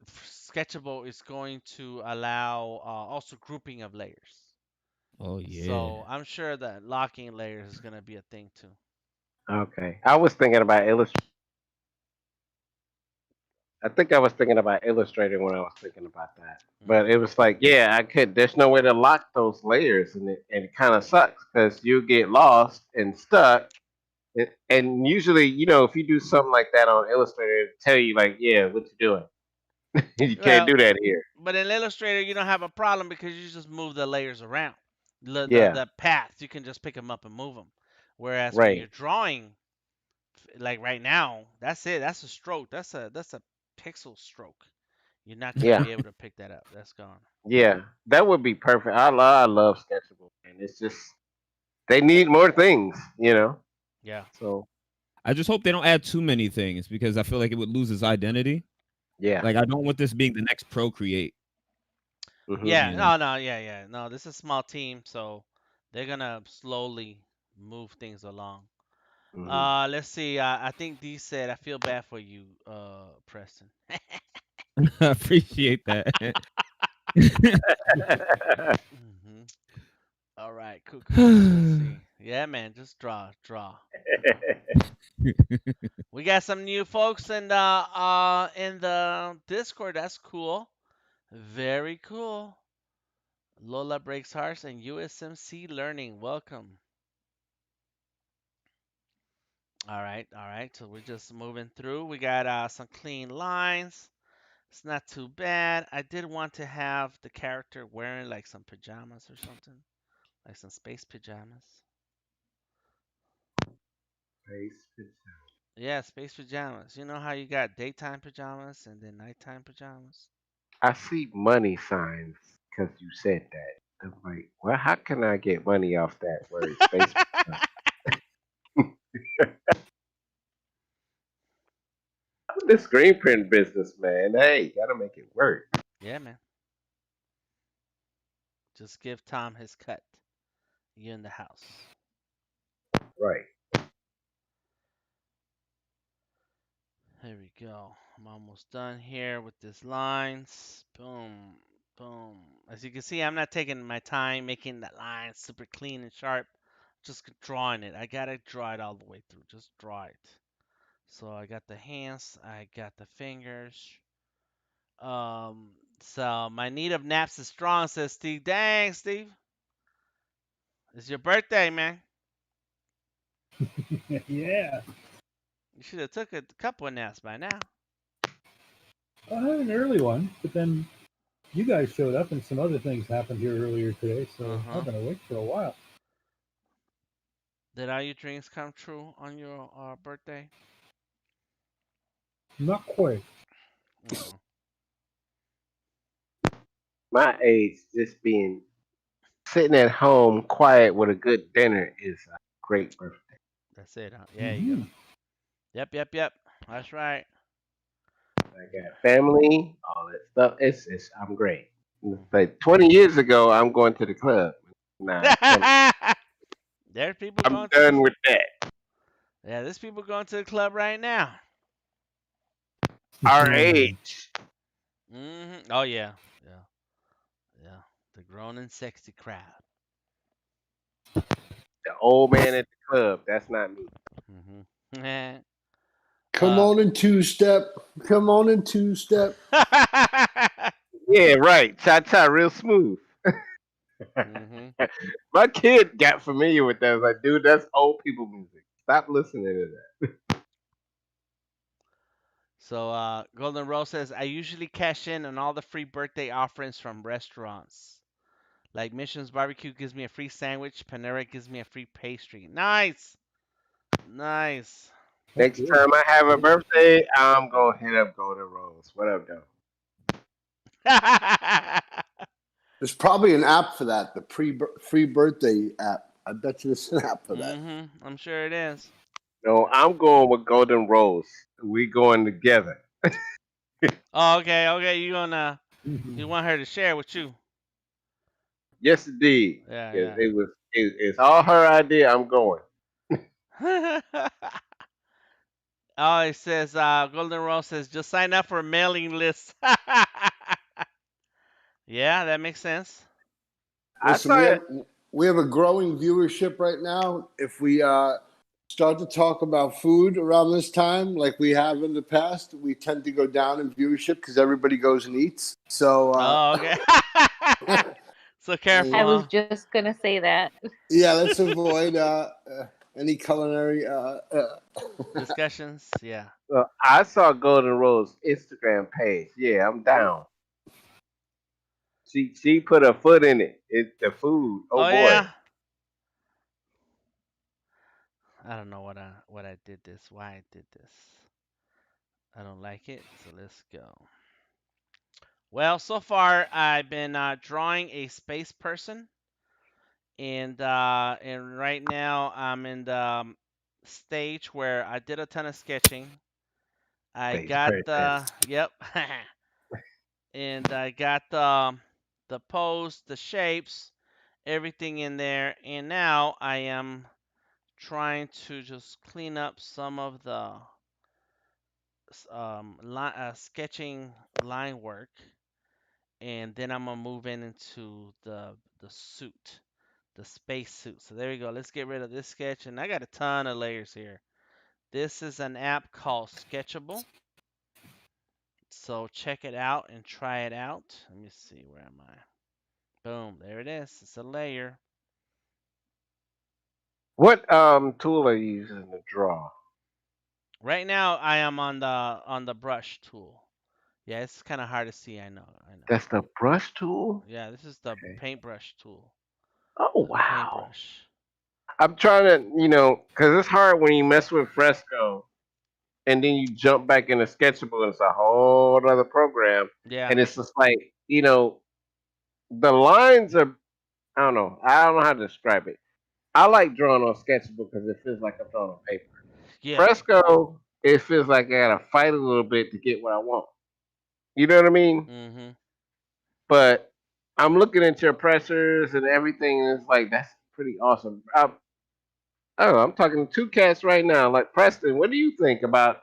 Sketchable is going to allow also grouping of layers. oh yeah. So I'm sure that locking layers is gonna be a thing too. Okay. I was thinking about Illustrator. I think I was thinking about Illustrator when I was thinking about that. But it Hmm. was like, yeah, I could. There's no way to lock those layers, and it kind of sucks because you get lost and stuck. And usually, if you do something like that on Illustrator, it tell you like, yeah, what you doing. You can't Well, do that here. but in Illustrator, you don't have a problem because you just move the layers around. Yeah, The paths, you can just pick them up and move them. Whereas when you're right. drawing, like right now, that's it. That's a stroke. That's a pixel stroke. You're not gonna Yeah, be able to pick that up. That's gone. yeah. That would be perfect. I love sketchable, and it's just they need more things, you know. Yeah. So I just hope they don't add too many things because I feel like it would lose its identity. yeah. Like I don't want this being the next Procreate. Hmm. Yeah. You know. No. No. Yeah. Yeah. No. This is a small team, so they're gonna slowly move things along. Hmm. Let's see. I think D said, "I feel bad for you, Preston." I appreciate that. Hmm. All right. Cool. Cool. Cool. Let's see. Yeah, man. Just draw. Draw. We got some new folks in the Discord. That's cool. Very cool. Lola Breaks Hearts and USMC Learning. Welcome. All right, all right. So we're just moving through. We got some clean lines. It's not too bad. I did want to have the character wearing like some pajamas or something, like some space pajamas. Yeah, space pajamas. You know how you got daytime pajamas and then nighttime pajamas? I see money signs because you said that. I'm like, well, how can I get money off that word space? I'm in the screen print business, man. Hey, gotta make it work. Yeah, man. Just give Tom his cut. You in the house. Right. Here we go. I'm almost done here with these lines. Boom, boom. As you can see, I'm not taking my time making that line super clean and sharp. Just drawing it. I gotta draw it all the way through. Just draw it. So I got the hands. I got the fingers. So my need of naps is strong, says Steve. Dang, Steve. It's your birthday, man. Yeah. You should have took a couple of naps by now. I had an early one, but then you guys showed up and some other things happened here earlier today, so Uh-huh. I've been awake for a while. Did all your dreams come true on your birthday? Not quite. Uh-uh. My age, just being sitting at home quiet with a good dinner is a great birthday. That's it, huh? Yeah, you go. Yep, yep, yep. That's right. I got family, all that stuff. It's I'm great. Like 20 years ago, I'm going to the club. Nah, There's people I'm going to the done with that. yeah. There's people going to the club right now. Our age. Oh yeah, yeah, yeah. The grown and sexy crowd. The old man at the club. That's not me. Come on in two step. Come on in two step. Yeah, right. Cha cha, real smooth. My kid got familiar with that. I was like, dude, that's old people music. Stop listening to that. So Golden Rose says, I usually cash in on all the free birthday offerings from restaurants. Like Missions Barbecue gives me a free sandwich. Panera gives me a free pastry. Nice. Nice. Next time I have a birthday, I'm gonna hit up Golden Rose. What up, though? There's probably an app for that, the free birthday app. I bet you there's an app for that. I'm sure it is. No, I'm going with Golden Rose. We going together. Oh, okay, okay. You want her to share with you? Yes, indeed. Yeah, It's all her idea. I'm going. yeah. Oh, it says Golden Rose says just sign up for a mailing list. Yeah, that makes sense. Listen, we have a growing viewership right now. If we start to talk about food around this time, like we have in the past, we tend to go down in viewership because everybody goes and eats. So, oh, okay. So careful. I was just gonna say that. Yeah, let's avoid. Any culinary? Discussions? Yeah. I saw Golden Rose Instagram page. Yeah, I'm down. She put her foot in it. It's the food. Oh Oh boy. yeah. I don't know what I did this. Why I did this. I don't like it. So let's go. Well, so far I've been drawing a space person, and right now I'm in the stage where I did a ton of sketching. I Space got person. the yep, and I got the pose, the shapes, everything in there, and now I am trying to just clean up some of the sketching line work, and then I'm gonna move into the suit, the space suit. So there we go. Let's get rid of this sketch, and I got a ton of layers here. This is an app called Sketchable, so check it out and try it out. Let me see, where am I? Boom, there it is. It's a layer. What tool are you using to draw? Right now I am on the brush tool. Yeah, it's kind of hard to see. I know. I know. That's the brush tool? Yeah, this is the Okay. paintbrush tool. Oh The wow. paintbrush. I'm trying to, because it's hard when you mess with Fresco and then you jump back into Sketchable and it's a whole other program. Yeah. And it's just like, the lines are, I don't know. I don't know how to describe it. I like drawing on Sketchable because it feels like I'm drawing on paper. Yeah. Fresco, it feels like I gotta fight a little bit to get what I want. You know what I mean? Mhm. But I'm looking at your pressures and everything, and it's like that's pretty awesome. I don't know. I'm talking to two cats right now. Like Preston, what do you think about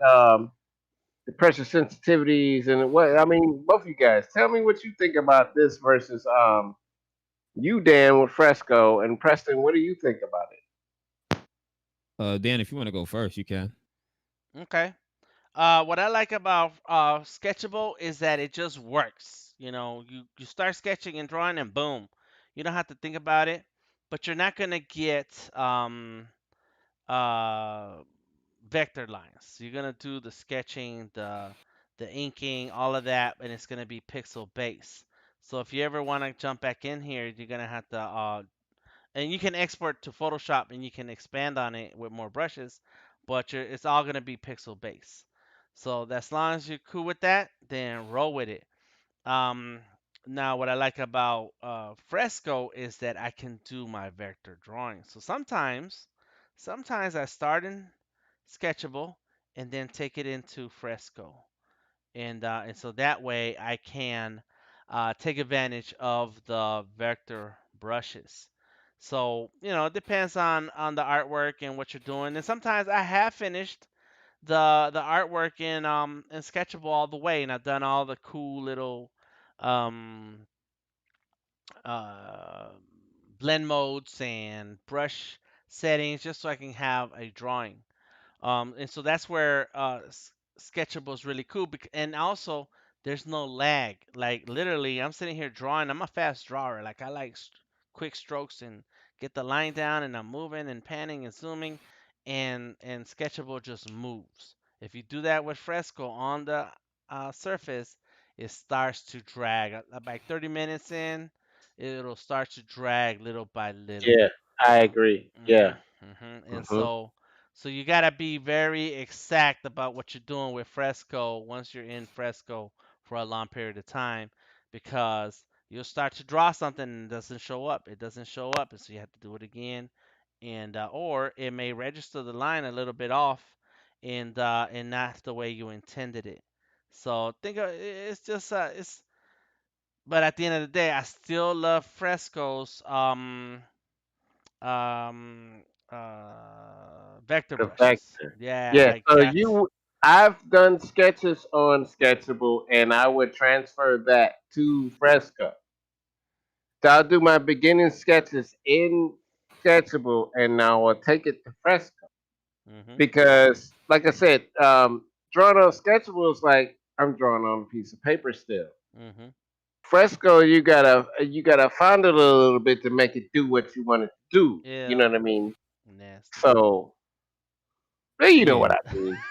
the pressure sensitivities and what? I mean, both of you guys, tell me what you think about this versus you, Dan, with Fresco, and Preston. What do you think about it? Dan, if you want to go first, you can. Okay. What I like about Sketchable is that it just works. You know, you start sketching and drawing, and boom, you don't have to think about it. But you're not gonna get uh, vector lines. You're gonna do the sketching, the inking, all of that, and it's gonna be pixel based. So if you ever want to jump back in here, you're gonna have to and you can export to Photoshop and you can expand on it with more brushes, but it's all gonna be pixel based. So as long as you're cool with that, then roll with it. Um, Now what I like about Fresco is that I can do my vector drawing. So sometimes I start in Sketchable and then take it into Fresco, and so that way I can take advantage of the vector brushes. So it depends on the artwork and what you're doing. And sometimes I have finished the artwork in Sketchable all the way, and I've done all the cool little um, uh, blend modes and brush settings just so I can have a drawing. And so that's where Sketchable is really cool. And also, there's no lag. Like literally, I'm sitting here drawing. I'm a fast drawer. Like I like quick strokes and get the line down, and I'm moving and panning and zooming, and Sketchable just moves. If you do that with Fresco on the surface, it starts to drag. About 30 minutes in, it'll start to drag little by little. Yeah, I agree. Yeah. Mhm. Mhm. And Hmm. so you gotta be very exact about what you're doing with Fresco once you're in Fresco for a long period of time, because you'll start to draw something and it doesn't show up. It doesn't show up, and so you have to do it again, and or it may register the line a little bit off, and not the way you intended it. So think of it's just it's. But at the end of the day, I still love Fresco's um vector The brushes. vector. Yeah, Yeah. like So that's I've done sketches on Sketchable, and I would transfer that to Fresco. So I'll do my beginning sketches in Sketchable, and now I'll take it to Fresco mhm. because, like I said, drawing on Sketchable is like I'm drawing on a piece of paper still. Mhm. Fresco, you gotta fondle it a little bit to make it do what you want it to do. You Yeah. know what I mean? Nasty. So, well, you know Yeah. what I mean.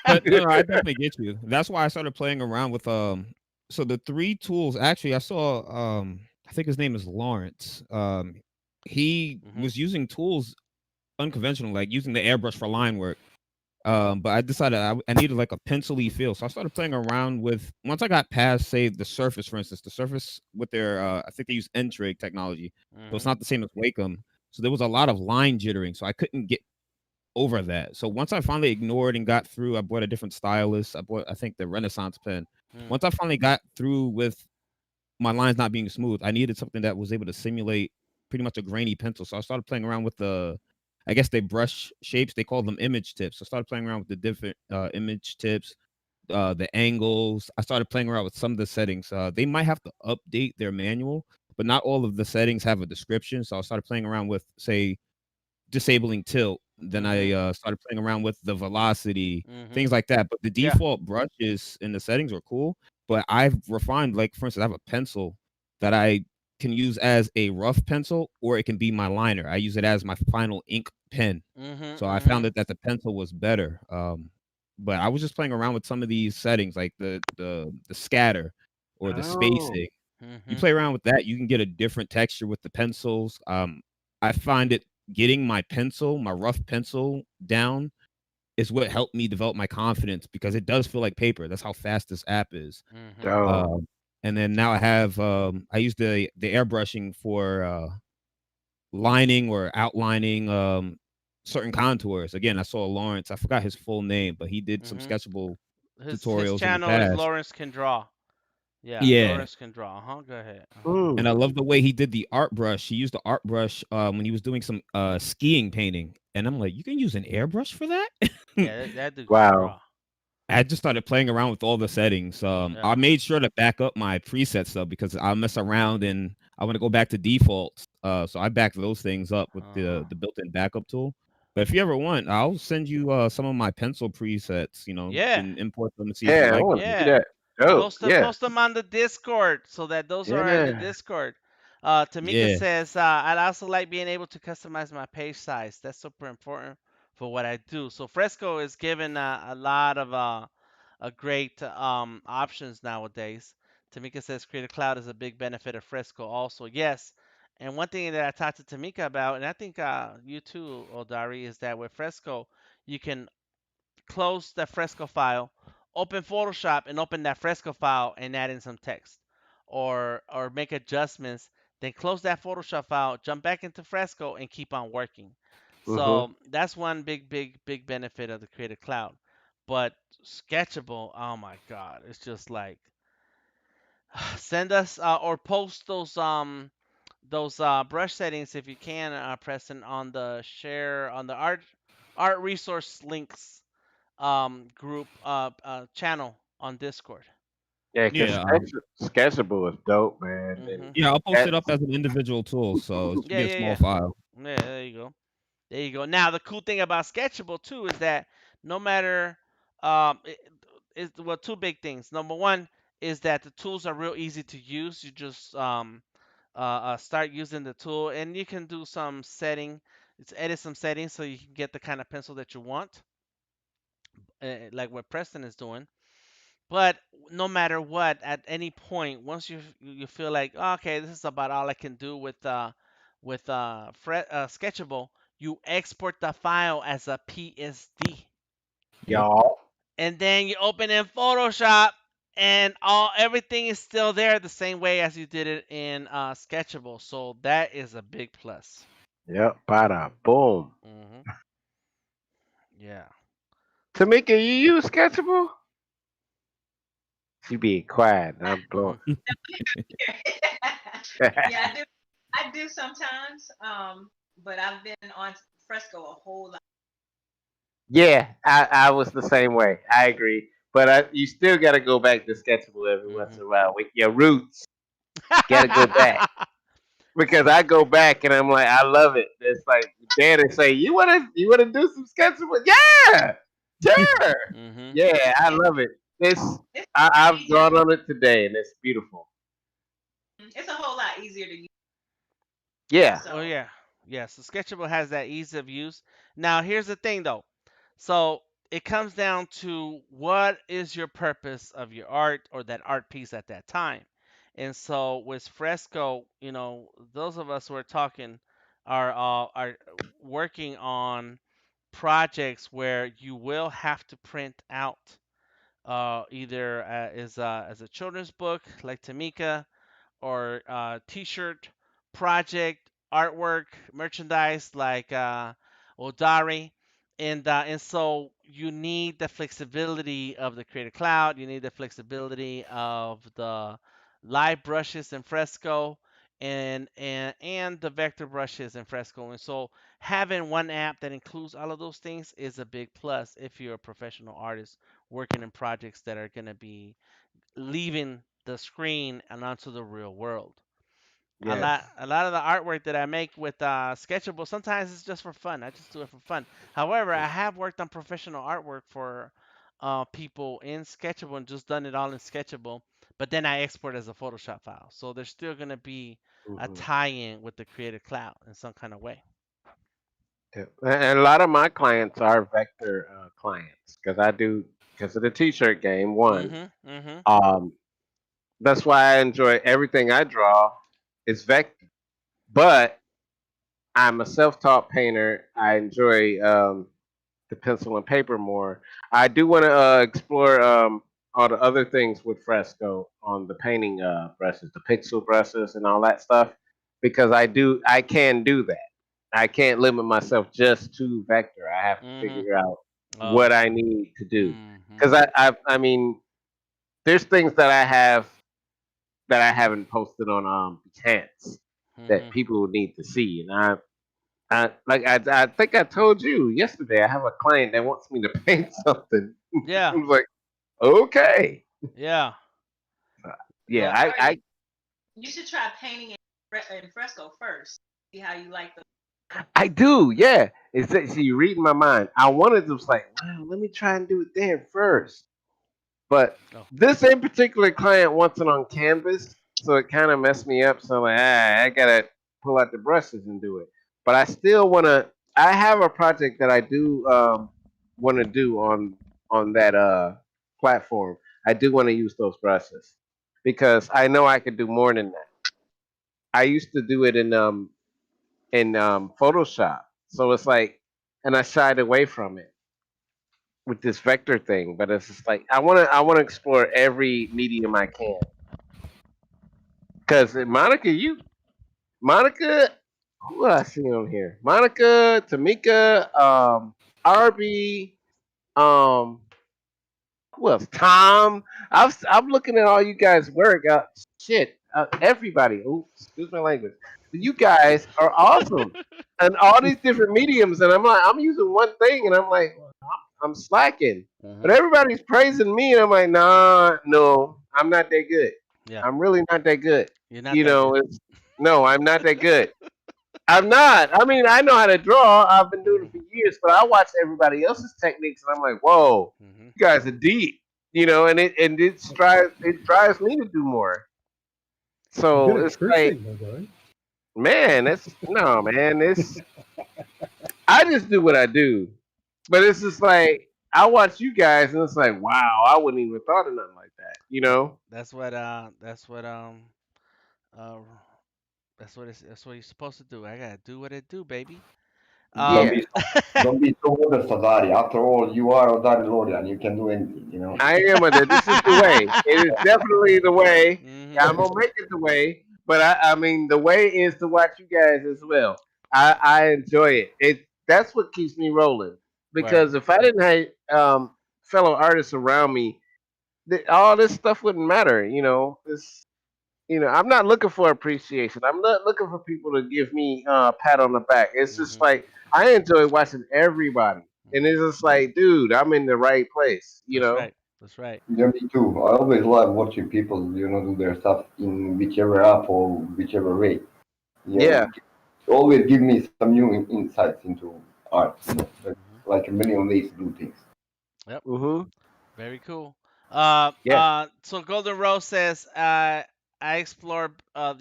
But no, I definitely get you. That's why I started playing around with so the three tools actually I saw I think his name is Lawrence. He Mhm. was using tools unconventional, like using the airbrush for line work. But I decided I needed like a pencil-y feel. So I started playing around with once I got past, say, the Surface, for instance, the Surface with their I think they use N-Trig technology. So it's Mhm. not the same as Wacom. So there was a lot of line jittering. So I couldn't get over that. So once I finally ignored and got through, I bought a different stylus. I bought, I think, the Renaissance pen. Mm. Once I finally got through with my lines not being smooth, I needed something that was able to simulate pretty much a grainy pencil. So I started playing around with I guess they brush shapes. They call them image tips. So I started playing around with the different image tips, the angles. I started playing around with some of the settings. They might have to update their manual, but not all of the settings have a description. So I started playing around with, say, disabling tilt. Then I Mhm. started playing around with the velocity, Mhm. things like that. But the Yeah. default brushes in the settings are cool. But I've refined, like for instance, I have a pencil that I can use as a rough pencil, or it can be my liner. I use it as my final ink pen. Mhm. So I found Mhm. that the pencil was better. But I was just playing around with some of these settings, like the scatter or the Oh, spacing. You Mhm. play around with that, you can get a different texture with the pencils. I find it getting my pencil, my rough pencil down is what helped me develop my confidence because it does feel like paper. That's how fast this app is. Mhm. oh, Um, and then now I have I use the airbrushing for lining or outlining certain contours. Again, I saw Lawrence. I forgot his full name, but he did some Mhm. sketchable His tutorials in the channel is past. Lawrence Can Draw. Yeah, Yeah. Lawrence Can Draw. Go ahead. And I mm, love the way he did the art brush. He used the art brush when he was doing some skiing painting. And I'm like, you can use an airbrush for that? Yeah, that dude can wow. draw. I just started playing around with all the settings. Yeah. I made sure to back up my presets though because I'll mess around and I want to go back to defaults. So I backed those things up with Uh-huh. the built-in backup tool. But if you ever want, I'll send you some of my pencil presets. You Yeah. can import them and see if you Yeah, I like want them. to see Yeah. that. Dope. Yeah, Post them on the Discord so that those are in the yeah, Discord. Tamika Yeah. says, I'd also like being able to customize my page size. That's super important for what I do. So Fresco is given a lot of a great options nowadays. Tamika says Creative Cloud is a big benefit of Fresco also. Yes. And one thing that I talked to Tamika about, and I think you too, Odari, is that with Fresco, you can close the Fresco file, open Photoshop and open that Fresco file and add in some text, or make adjustments. Then close that Photoshop file, jump back into Fresco, and keep on working. mm-hmm. So that's one big benefit of the Creative Cloud. But Sketchable, oh my God, it's just like send us or post those brush settings if you can, Preston, on the share on the art resource links group channel on Discord. Yeah, because Yeah. sketchable is dope, man. And Mhm. Yeah, I'll post it up that's as an individual tool, so it should Yeah, be a yeah, small yeah. file. Yeah, there you go. There you go. Now the cool thing about Sketchable too is that no matter is well, two big things. Number one is that the tools are real easy to use. You just start using the tool, and you can do some setting. It's edit some settings so you can get the kind of pencil that you want, like what Preston is doing. But no matter what, at any point, once you feel like, "Oh, okay, this is about all I can do with Sketchable, you export the file as a PSD, Yep. y'all. and then you open in Photoshop, and all everything is still there the same way as you did it in Sketchable. So that is a big plus. Yep, bada boom. Hmm. Yeah. Tamika, you use sketchable? She being quiet. I'm Hmm. blowing. Yeah, I do. I do sometimes. But I've been on Fresco a whole lot. Yeah, I was the same way. I agree. But you still got to go back to sketchable every once Hmm. in a while with your roots. Got to go back because I go back and I'm like, I love it. It's like Dad is say, you wanna do some sketchable? Yeah, sure. Hmm. Yeah, I Yeah, love it. This it's I've easier. drawn on it today and it's beautiful. It's a whole lot easier to use. Yeah, Oh So yeah. Yes, so Sketchable has that ease of use. Now, here's the thing though. So it comes down to what is your purpose of your art or that art piece at that time. And so with Fresco, those of us who are talking are working on projects where you will have to print out either as a children's book like Tamika, or t-shirt project artwork merchandise like Odari, and so you need the flexibility of the Creative Cloud. You need the flexibility of the live brushes in Fresco, and the vector brushes in Fresco. And so having one app that includes all of those things is a big plus if you're a professional artist working in projects that are going to be leaving the screen and onto the real world. A Yes. lot, a lot of the artwork that I make with Sketchable, sometimes it's just for fun. I just do it for fun. However, I have worked on professional artwork for people in Sketchable and just done it all in Sketchable. But then I export as a Photoshop file. So there's still gonna be a Hmm. tie-in with the Creative Cloud in some kind of way. Yeah. And a lot of my clients are vector clients because I do because of the T-shirt game. One, Mhm. Mhm. um, that's why I enjoy everything I draw is vector. But I'm a self-taught painter. I enjoy the pencil and paper more. I do want to explore all the other things with Fresco on the painting brushes, the pixel brushes, and all that stuff, because I can do that. I can't limit myself just to vector. I have to Mhm. figure out Oh. what I need to do, because Mhm. I mean, there's things that I haven't posted on Behance that Mhm. people need to see, and I think I told you yesterday. I have a client that wants me to paint something. I Yeah. was like, okay, Yeah. yeah, Well, Or I you should try painting in fresco first. See how you like the. I do, yeah. It's that see, you reading my mind. I wanted to was like, wow, let me try and do it there first. But oh. this in particular client wants it on canvas, so it kind of messed me up. So I'm like, I gotta pull out the brushes and do it. But I still wanna. I have a project that I do want to do on that platform. I do want to use those brushes because I know I could do more than that. I used to do it in Photoshop, so it's like, and I shied away from it with this vector thing. But it's just like I want to explore every medium I can. Cause Monica, who I see on here? Monica, Tamika, Arby, um, who else? Tom. I'm looking at all you guys' work. Shit, everybody. Ooh, excuse my language. You guys are awesome, and all these different mediums. And I'm like, I'm using one thing, and I'm like, well, I'm slacking. But Mhm. everybody's praising me, and I'm like, nah, no, I'm not that good. Yeah. I'm really not that good. You're not You that good. know, it's no, I'm not that good. I'm not. I mean, I know how to draw. I've been doing it Mhm. for years, but I watch everybody else's techniques, and I'm like, whoa, Mhm. you guys are deep. You know, and it drives me to do more. You're So good at it's like, cursing, though, right? man, it's no, man. It's I just do what I do, but it's just like I watch you guys, and it's like, wow, I wouldn't even thought of nothing like that. You That, know? uh that's what you're supposed to do. I gotta do what I do, baby. Don't Um Yeah, be so, don't be so modest, Adari. After all, you are Adari Lorian. You can do anything. I am. This is the way. It is definitely the way. mhm. I'm gonna make it the way, but I mean, the way is to watch you guys as well. I enjoy it. That's what keeps me rolling. Right. Because if I didn't have fellow artists around me, all this stuff wouldn't matter. I'm not looking for appreciation. I'm not looking for people to give me a pat on the back. It's just Mhm. like I enjoy watching everybody, and Mhm. it's just like, dude, I'm in the right place. You That's know? right. That's right. Yeah, me too. I always love watching people, do their stuff in whichever app or whichever way. Yeah. Always give me some new insights into art. There's Mhm. like a million ways to do things. Yep. Mhm. Very cool. Yes. So Golden Rose says, I explore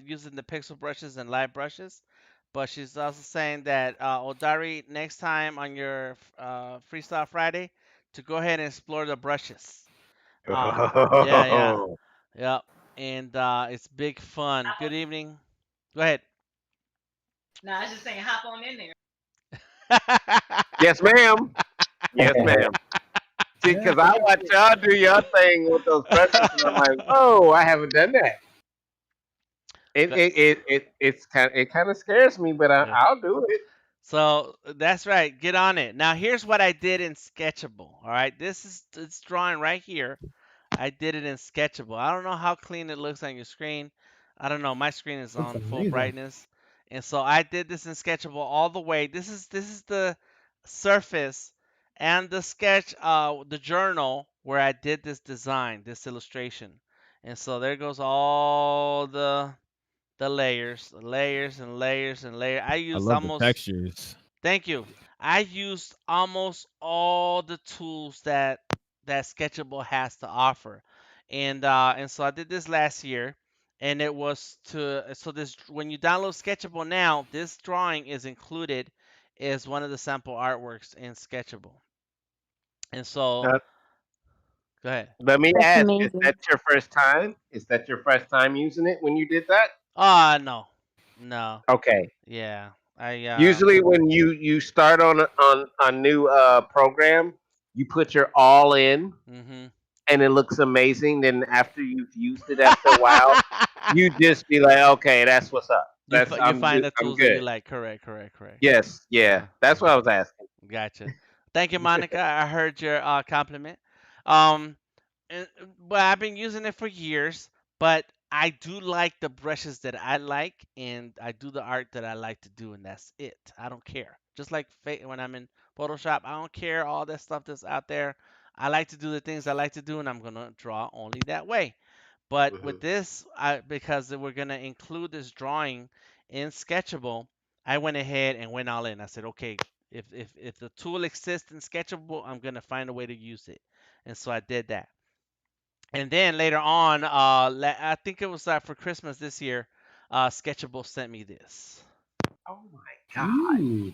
using the pixel brushes and light brushes. but she's also saying that Odari, next time on your Freestyle Friday, to go ahead and explore the brushes. Yeah, yeah, Oh. yep. And it's big fun. Good evening. Go ahead. No, I was just saying, hop on in there. Yes, ma'am. Yes, ma'am. See, Yeah, because I watch y'all do your thing with those brushes, and I'm like, oh, I haven't done that. Good. It kind of scares me, but Yeah. I'll do it. So that's right. Get on it. Now here's what I did in Sketchable. All right, this is it's drawing right here. I did it in Sketchable. I don't know how clean it looks on your screen. I don't know. My screen is that's on full amazing. brightness, and so I did this in Sketchable all the way. This is the surface and the sketch, the journal where I did this design, this illustration, and so there goes all the layers and layers and layers. I I used love the almost textures. Thank you. I used almost all the tools that Sketchable has to offer, and so I did this last year, and it was to so this when you download Sketchable now, this drawing is included as one of the sample artworks in Sketchable, and so Uh, go ahead. Let me That's ask: Is amazing. that your first time? Is that your first time using it when you did that? No, no, Okay. yeah, Usually, when you start on on a new program, you put your all in, mhm. and it looks amazing. Then after you've used it after a while, you just be like, okay, that's what's up. That's You find the I'm tools that you good. like. Correct, correct, correct. Yes, yeah, that's what I Uh-huh. was asking. Gotcha. Thank you, Monica. I heard your compliment. Um, and, but I've been using it for years. But I do like the brushes that I like, and I do the art that I like to do, and that's it. I don't care. Just like when I'm in Photoshop, I don't care all that stuff that's out there. I like to do the things I like to do, and I'm gonna draw only that way. But Hmm. with this, because we're gonna include this drawing in Sketchable, I went ahead and went all in. I said, okay, if the tool exists in Sketchable, I'm gonna find a way to use it, and so I did that. And then later on, I think it was for Christmas this year, Sketchable sent me this. Oh my god! Ooh,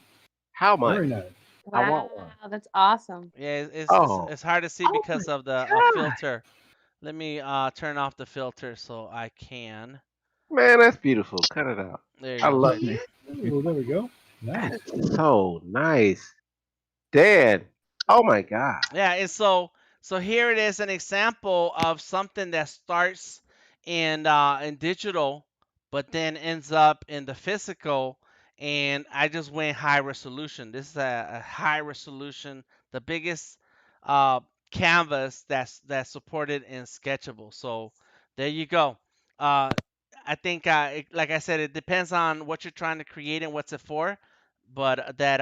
How much? very nice. I Wow, want one. that's awesome. Yeah, it's Oh, it's hard to see oh my because of the god! filter. Let me turn off the filter so I can. Man, that's beautiful. Cut it out. There you I go. love See? that. Oh, there we go. That Nice. is so nice, Dad. Oh my god! Yeah, and so here it is an example of something that starts in digital, but then ends up in the physical, and I just went high resolution. This is a high resolution, the biggest uh, canvas that's supported in Sketchable. So there you go. Uh, I think, like I said, it depends on what you're trying to create and what's it for, but that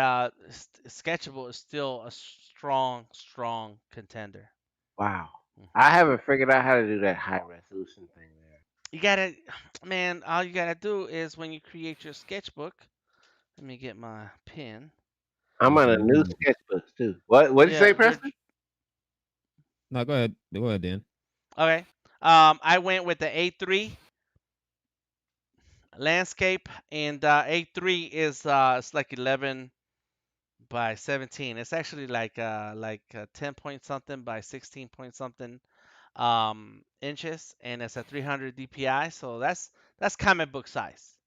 Sketchable is still a strong, strong contender. Wow. Mhm. I haven't figured out how to do that high resolution thing there. You gotta, man, all you gotta do is when you create your sketchbook. Let me get my pen. I'm on a new Mhm. sketchbook too. What did you Yeah, say, Preston? No, go ahead. Go ahead, Dan. okay. I went with the A3 landscape, and A3 is it's like 11 by 17. It's actually like 10 point something by 16 point something inches, and it's a 300 DPI, so that's comic book size.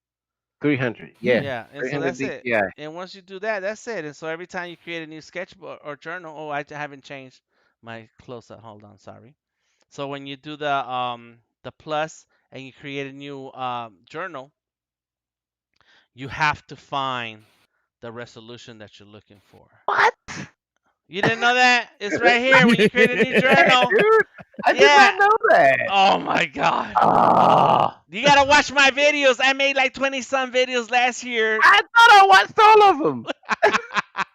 300. Yeah, Hmm. Yeah, and so 300 that's it. DPI. And once you do that, that's it. And so every time you create a new sketchbook or journal, oh, I haven't changed my close up. Hold on, sorry. So when you do the plus and you create a new journal, you have to find the resolution that you're looking for. What? You didn't know that? It's right here when you create a new Dang, journal. dude. I did Yeah. not know that. Oh my god. Oh, You gotta watch my videos. I made like 20 some videos last year. I thought I watched all of them.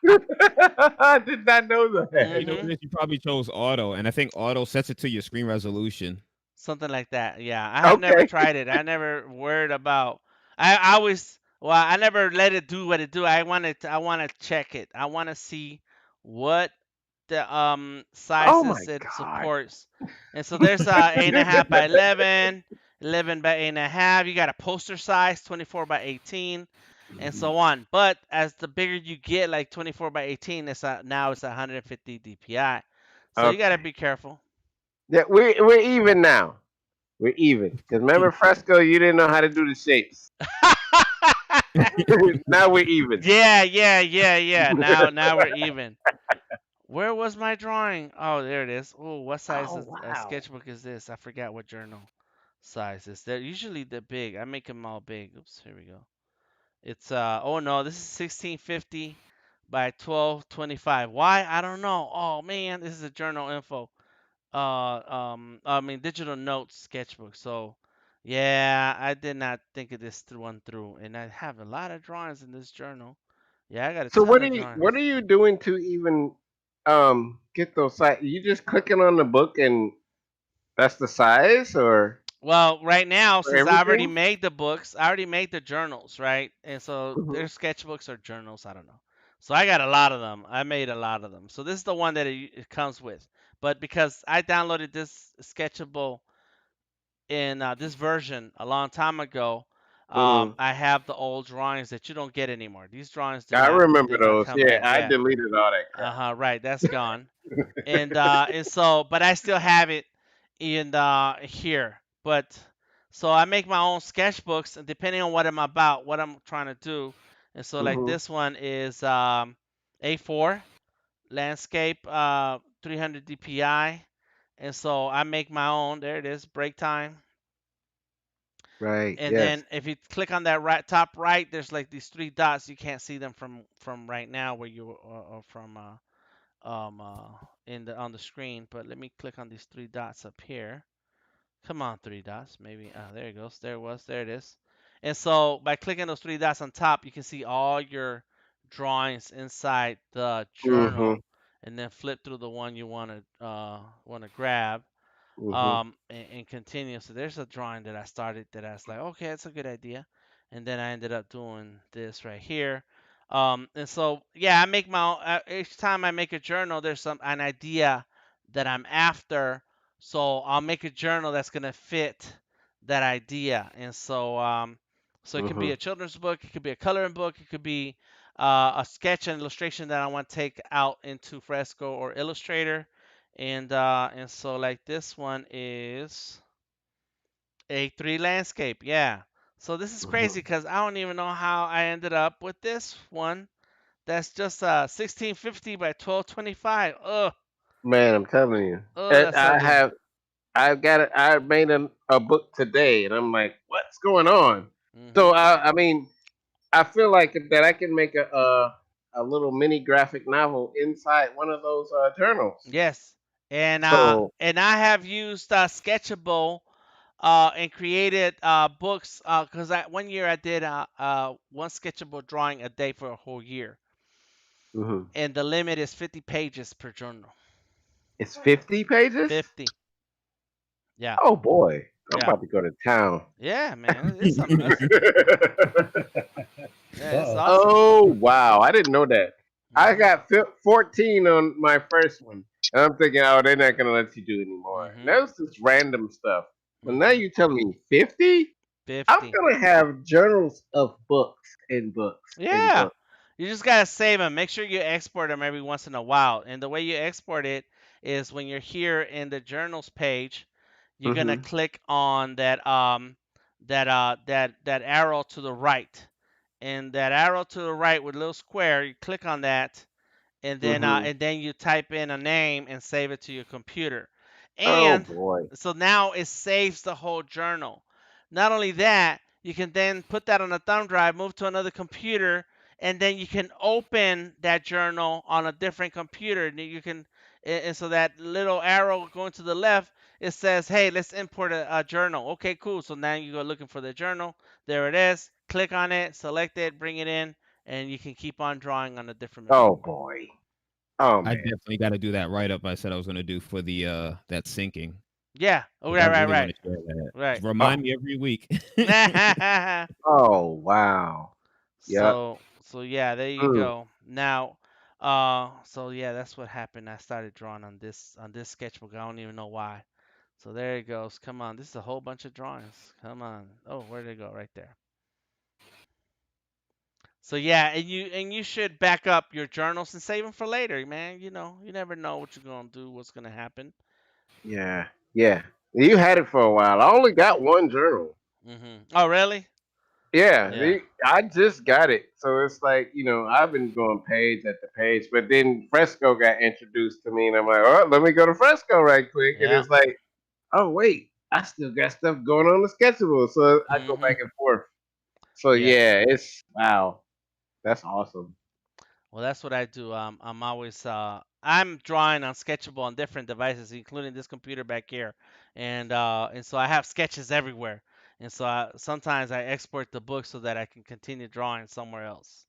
I did not know that. You know what hmm it is? You probably chose auto, and I think auto sets it to your screen resolution. Something like that. Yeah, I have never Okay. tried it. I never worried about. I always well, I never let it do what it do. I want to check it. I want to see what the Oh my sizes it god. supports. And so there's 8.5 by 11, 11 by 8.5. You got a poster size, 24 by 18. and so on. But as the bigger you get, like 24 by 18, now it's 150 DPI. So you gotta Okay. be careful. Yeah, we're even now. We're even. Because remember Fresco, you didn't know how to do the shapes. Now we're even. Yeah. Now we're even. Where was my drawing? Oh, there it is. Oh, what size Oh of wow. sketchbook is this? I forgot what journal size is. They're usually the big. I make them all big. Oops, here we go. It's oh no, this is 1650 by 1225. Why? I don't know. Oh man, this is a journal info. I mean digital notes sketchbook. So yeah, I did not think of this one through, and I have a lot of drawings in this journal. Yeah, I got a So ton of drawings. what are you doing to even get those size? You just clicking on the book and that's the size or Well, right now, for since I already everything? made the books, I already made the journals, right? And so Hmm. they're sketchbooks or journals, I don't know. So I got a lot of them. I made a lot of them. So this is the one that it comes with. But because I downloaded this sketchable in this version a long time ago, Hmm. I have the old drawings that you don't get anymore. These drawings I remember did not those. come Yeah, in. I Yeah. deleted all that crap. Uh-huh, right. That's gone. And so but I still have it in here. But so I make my own sketchbooks and depending on what I'm about, what I'm trying to do. And so like Hmm. this one is A4 landscape 300 DPI. And so I make my own. There it is, break time. Right. And Yes. then if you click on that right top right, there's like these three dots. You can't see them from right now where you are from in the on the screen. But let me click on these three dots up here. Come on, three dots. Maybe there it goes. There it was. There it is. And so by clicking those three dots on top, you can see all your drawings inside the Hmm. journal, and then flip through the one you want to grab Hmm. and continue. So there's a drawing that I started that I was like, okay, that's a good idea, and then I ended up doing this right here. And so yeah, I make my own, each time I make a journal, there's an idea that I'm after, so I'll make a journal that's gonna fit that idea, and so it can be Hmm. a children's book, it could be a coloring book, it could be a sketch and illustration that I want to take out into Fresco or Illustrator, and so like this one is a three landscape. Yeah. So this is Hmm. crazy because I don't even know how I ended up with this one. That's just 1650 by 1225. Ugh. Man, I'm telling you. Oh, that's ugly. I've got it. I made a book today, and I'm like, what's going on? So Mhm. I mean, I feel like that I can make a little mini graphic novel inside one of those journals. Yes. So, And I have used Sketchable and created books because I one year I did one sketchable drawing a day for a whole year, mhm. and the limit is 50 pages per journal. It's 50 pages. 50. Yeah. Oh boy, I'm Yeah. about to go to town. Yeah, man. It's some. Yeah, it's Uh-oh. awesome. Oh wow, I didn't know that. I Mhm. got 14 on my first one, and I'm thinking, oh, they're not gonna let you do anymore. And Mhm. that was just random stuff. But now Mhm. you tell me 50? I'm 50. gonna have journals of books and books and Yeah. books. You just gotta save them. Make sure you export them every once in a while. And the way you export it is when you're here in the journals page, you're gonna Hmm. click on that arrow to the right. And that arrow to the right with a little square, you click on that, Hmm. and then you type in a name and save it to your computer. Oh And boy. so now it saves the whole journal. Not only that, you can then put that on a thumb drive, move to another computer, and then you can open that journal on a different computer. And you can, and so that little arrow going to the left, it says, "Hey, let's import a journal." Okay, cool. So now you go looking for the journal. There it is. Click on it, select it, bring it in, and you can keep on drawing on a different Oh machine. boy. Oh I man. definitely got to do that write up I said I was going to do for the that syncing Yeah. Oh, because I right, right, really want right, to share that. right. Just remind Oh. me every week. Oh wow. Yep. So yeah, there you Mm. go. Now, so yeah, that's what happened. I started drawing on this sketchbook. I don't even know why. So there it goes. Come on, this is a whole bunch of drawings. Come on. Oh, where did it go? Right there. So yeah, and you should back up your journals and save them for later, man. You know, you never know what you're gonna do, what's gonna happen. Yeah, yeah. You had it for a while. I only got one journal. Oh, really? Yeah, Yeah. I just got it. So it's like, I've been going page after page, but then Fresco got introduced to me, and I'm like, oh, let me go to Fresco right quick. And Yeah. it's like, oh, wait, I still got stuff going on the Sketchable. So I go back and forth. So Yes. yeah, wow. That's awesome. Well, that's what I do. I'm always I'm drawing on Sketchable on different devices, including this computer back here, and so I have sketches everywhere. And so sometimes I export the book so that I can continue drawing somewhere else.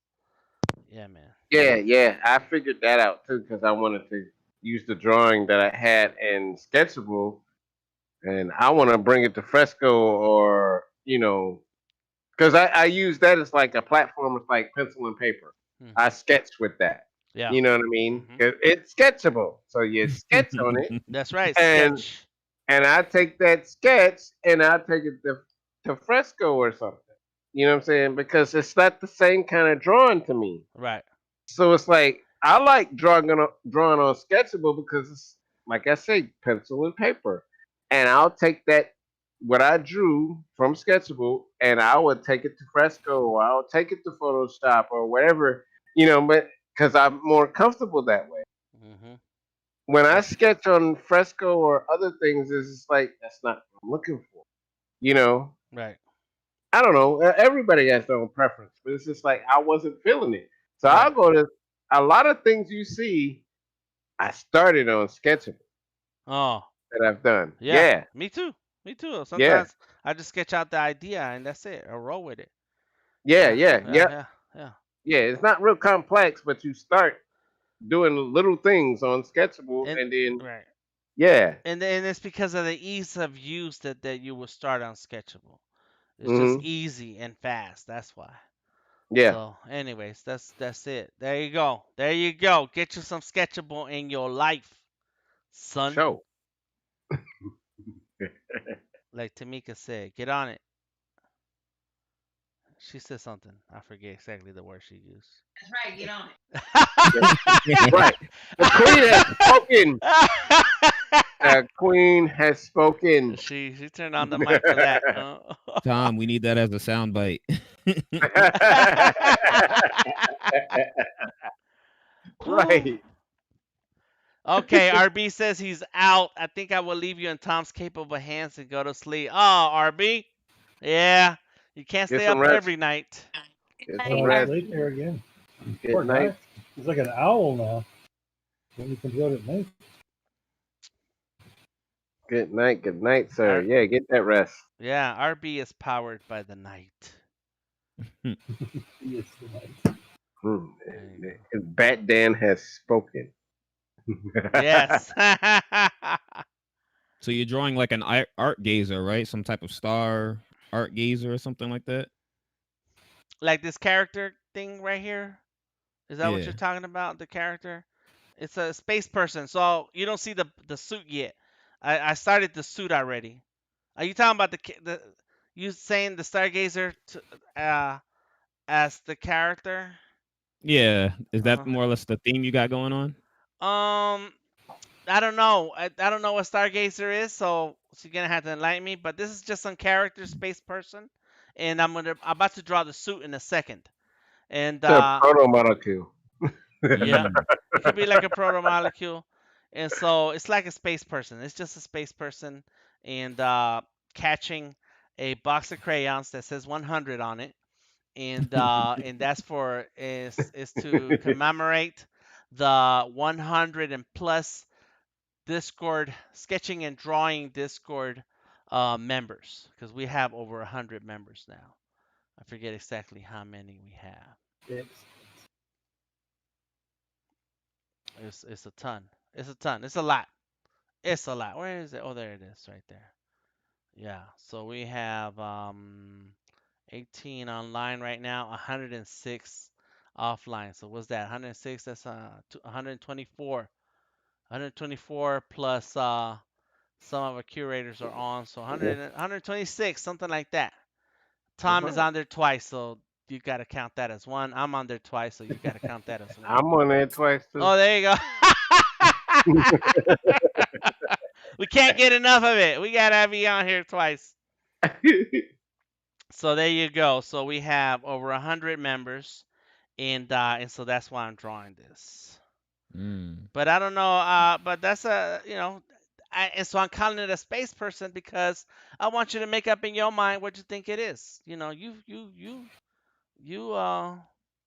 Yeah, man. Yeah, yeah. I figured that out too because I wanted to use the drawing that I had in Sketchable, and I want to bring it to Fresco or because I use that as like a platform with like pencil and paper. I Hmm. sketch with that. Yeah. You know what I mean? Hmm. 'Cause it's sketchable, so you sketch on it, That's right. and Sketch. and I take that sketch and I take it to Fresco or something. You know what I'm saying? Because it's not the same kind of drawing to me. Right. So it's like I like drawing on Sketchable because it's like I say, pencil and paper, and I'll take that what I drew from Sketchable and I would take it to Fresco or I'll take it to Photoshop or whatever, but because I'm more comfortable that way. Hmm. When I That's sketch on Fresco or other things, it's just like that's not what I'm looking for. You know, right. I don't know. Everybody has their own preference, but it's just like I wasn't feeling it. So I'll Right. go to a lot of things you see. I started on Sketchable Oh, that I've done. yeah. Yeah, Me too. Me too. yeah, Sometimes I just sketch out the idea and that's it. I roll with it. yeah, Yeah. yeah, Yeah. yeah, Yeah. Yeah. yeah. It's not real complex, but you start doing little things on Sketchable, And and then right. yeah, And it's because of the ease of use that you will start on Sketchable. It's just hmm, easy and fast. That's why. yeah. So, anyways, that's it. There you go. There you go. Get you some Sketchable in your life, son. Show. Like Tamika said, get on it. She said something. I forget exactly the word she used. That's right. Get on it. Yeah, right. The queen has spoken. The queen has spoken. She turned on the mic for that. Tom, we need that as a soundbite. Right. Okay, RB says he's out. I think I will leave you in Tom's capable hands and go to sleep. Oh, RB. Yeah, you can't Get stay some up rest. every night. Get some Oh, it's rest. late there again. Good Poor night. guy. He's like an owl now. When you can do it at night. Good night. Good night, sir. R- Yeah, get that rest. yeah, RB is powered by the night. Yes, tonight. Hmm. There you go. His Bat Dan has spoken. Yes. So you're drawing like an art gazer, right? Some type of star art gazer or something like that. Like this character thing right here. Is that what Yeah. you're talking about? The character? It's a space person. So you don't see the suit yet. I started the suit already. Are you talking about the you saying the Stargazer as the character? Yeah. Is that Uh-huh. more or less the theme you got going on? Um, I don't know. I don't know what Stargazer is, so you're gonna have to enlighten me. But this is just some character space person, and I'm about to draw the suit in a second. And It's a proto molecule. yeah, Mm. it could be like a proto molecule, and so it's like a space person. It's just a space person, and catching a box of crayons that says 100 on it, and that's for is to commemorate the 100 and plus Discord sketching and drawing Discord members, because we have over 100 members now. I forget exactly how many we have. It's a ton. It's a ton. It's a lot. It's a lot. Where is it? Oh, there it is, right there. Yeah. So we have 18 online right now, 106 offline. So what's that? 106. That's 124. 124 plus some of our curators are on, so 100, 126, something like that. Tom is Wow. on there twice, so you gotta count that as one. I'm on there twice, so you gotta count that as one. I'm on there twice too. Oh, there you go. We can't get enough of it. We gotta be on here twice. So there you go. So we have over 100 members, and so that's why I'm drawing this. But I don't know. But that's and so I'm calling it a space person because I want you to make up in your mind what you think it is. You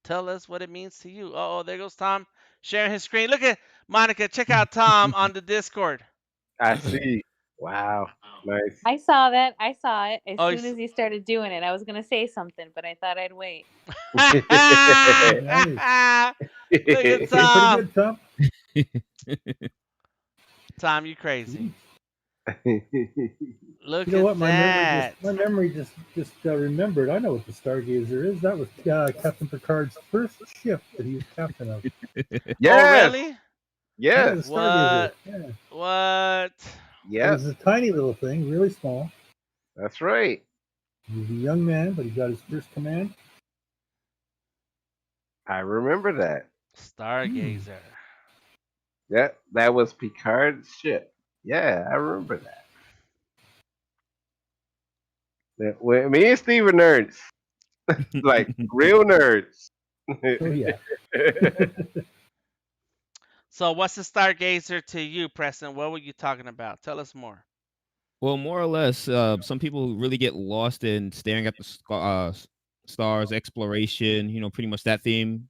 tell us what it means to you. Oh, there goes Tom sharing his screen. Look at Monica. Check out Tom on the Discord. I see. Wow. Nice. I saw that. I saw it as Oh, soon as he started doing it. I was gonna say something, but I thought I'd wait. Look at Pretty Tom. good, Tom. Tom, you crazy. Look You know at what? that. My memory just remembered. I know what the Stargazer is. That was Captain Picard's first ship that he was captain of. Yes. Oh, really? Yeah, Yes. the Stargazer. What? Yeah. What? It Yes. was a tiny little thing, really small. That's right. He was a young man, but he got his first command. I remember that. Stargazer. Yeah, that was Picard's ship. Yeah, I remember that. When me and Steve are nerds, like real nerds. Oh yeah. So what's the Stargazer to you, Preston? What were you talking about? Tell us more. Well, more or less, some people really get lost in staring at the stars, exploration. Pretty much that theme,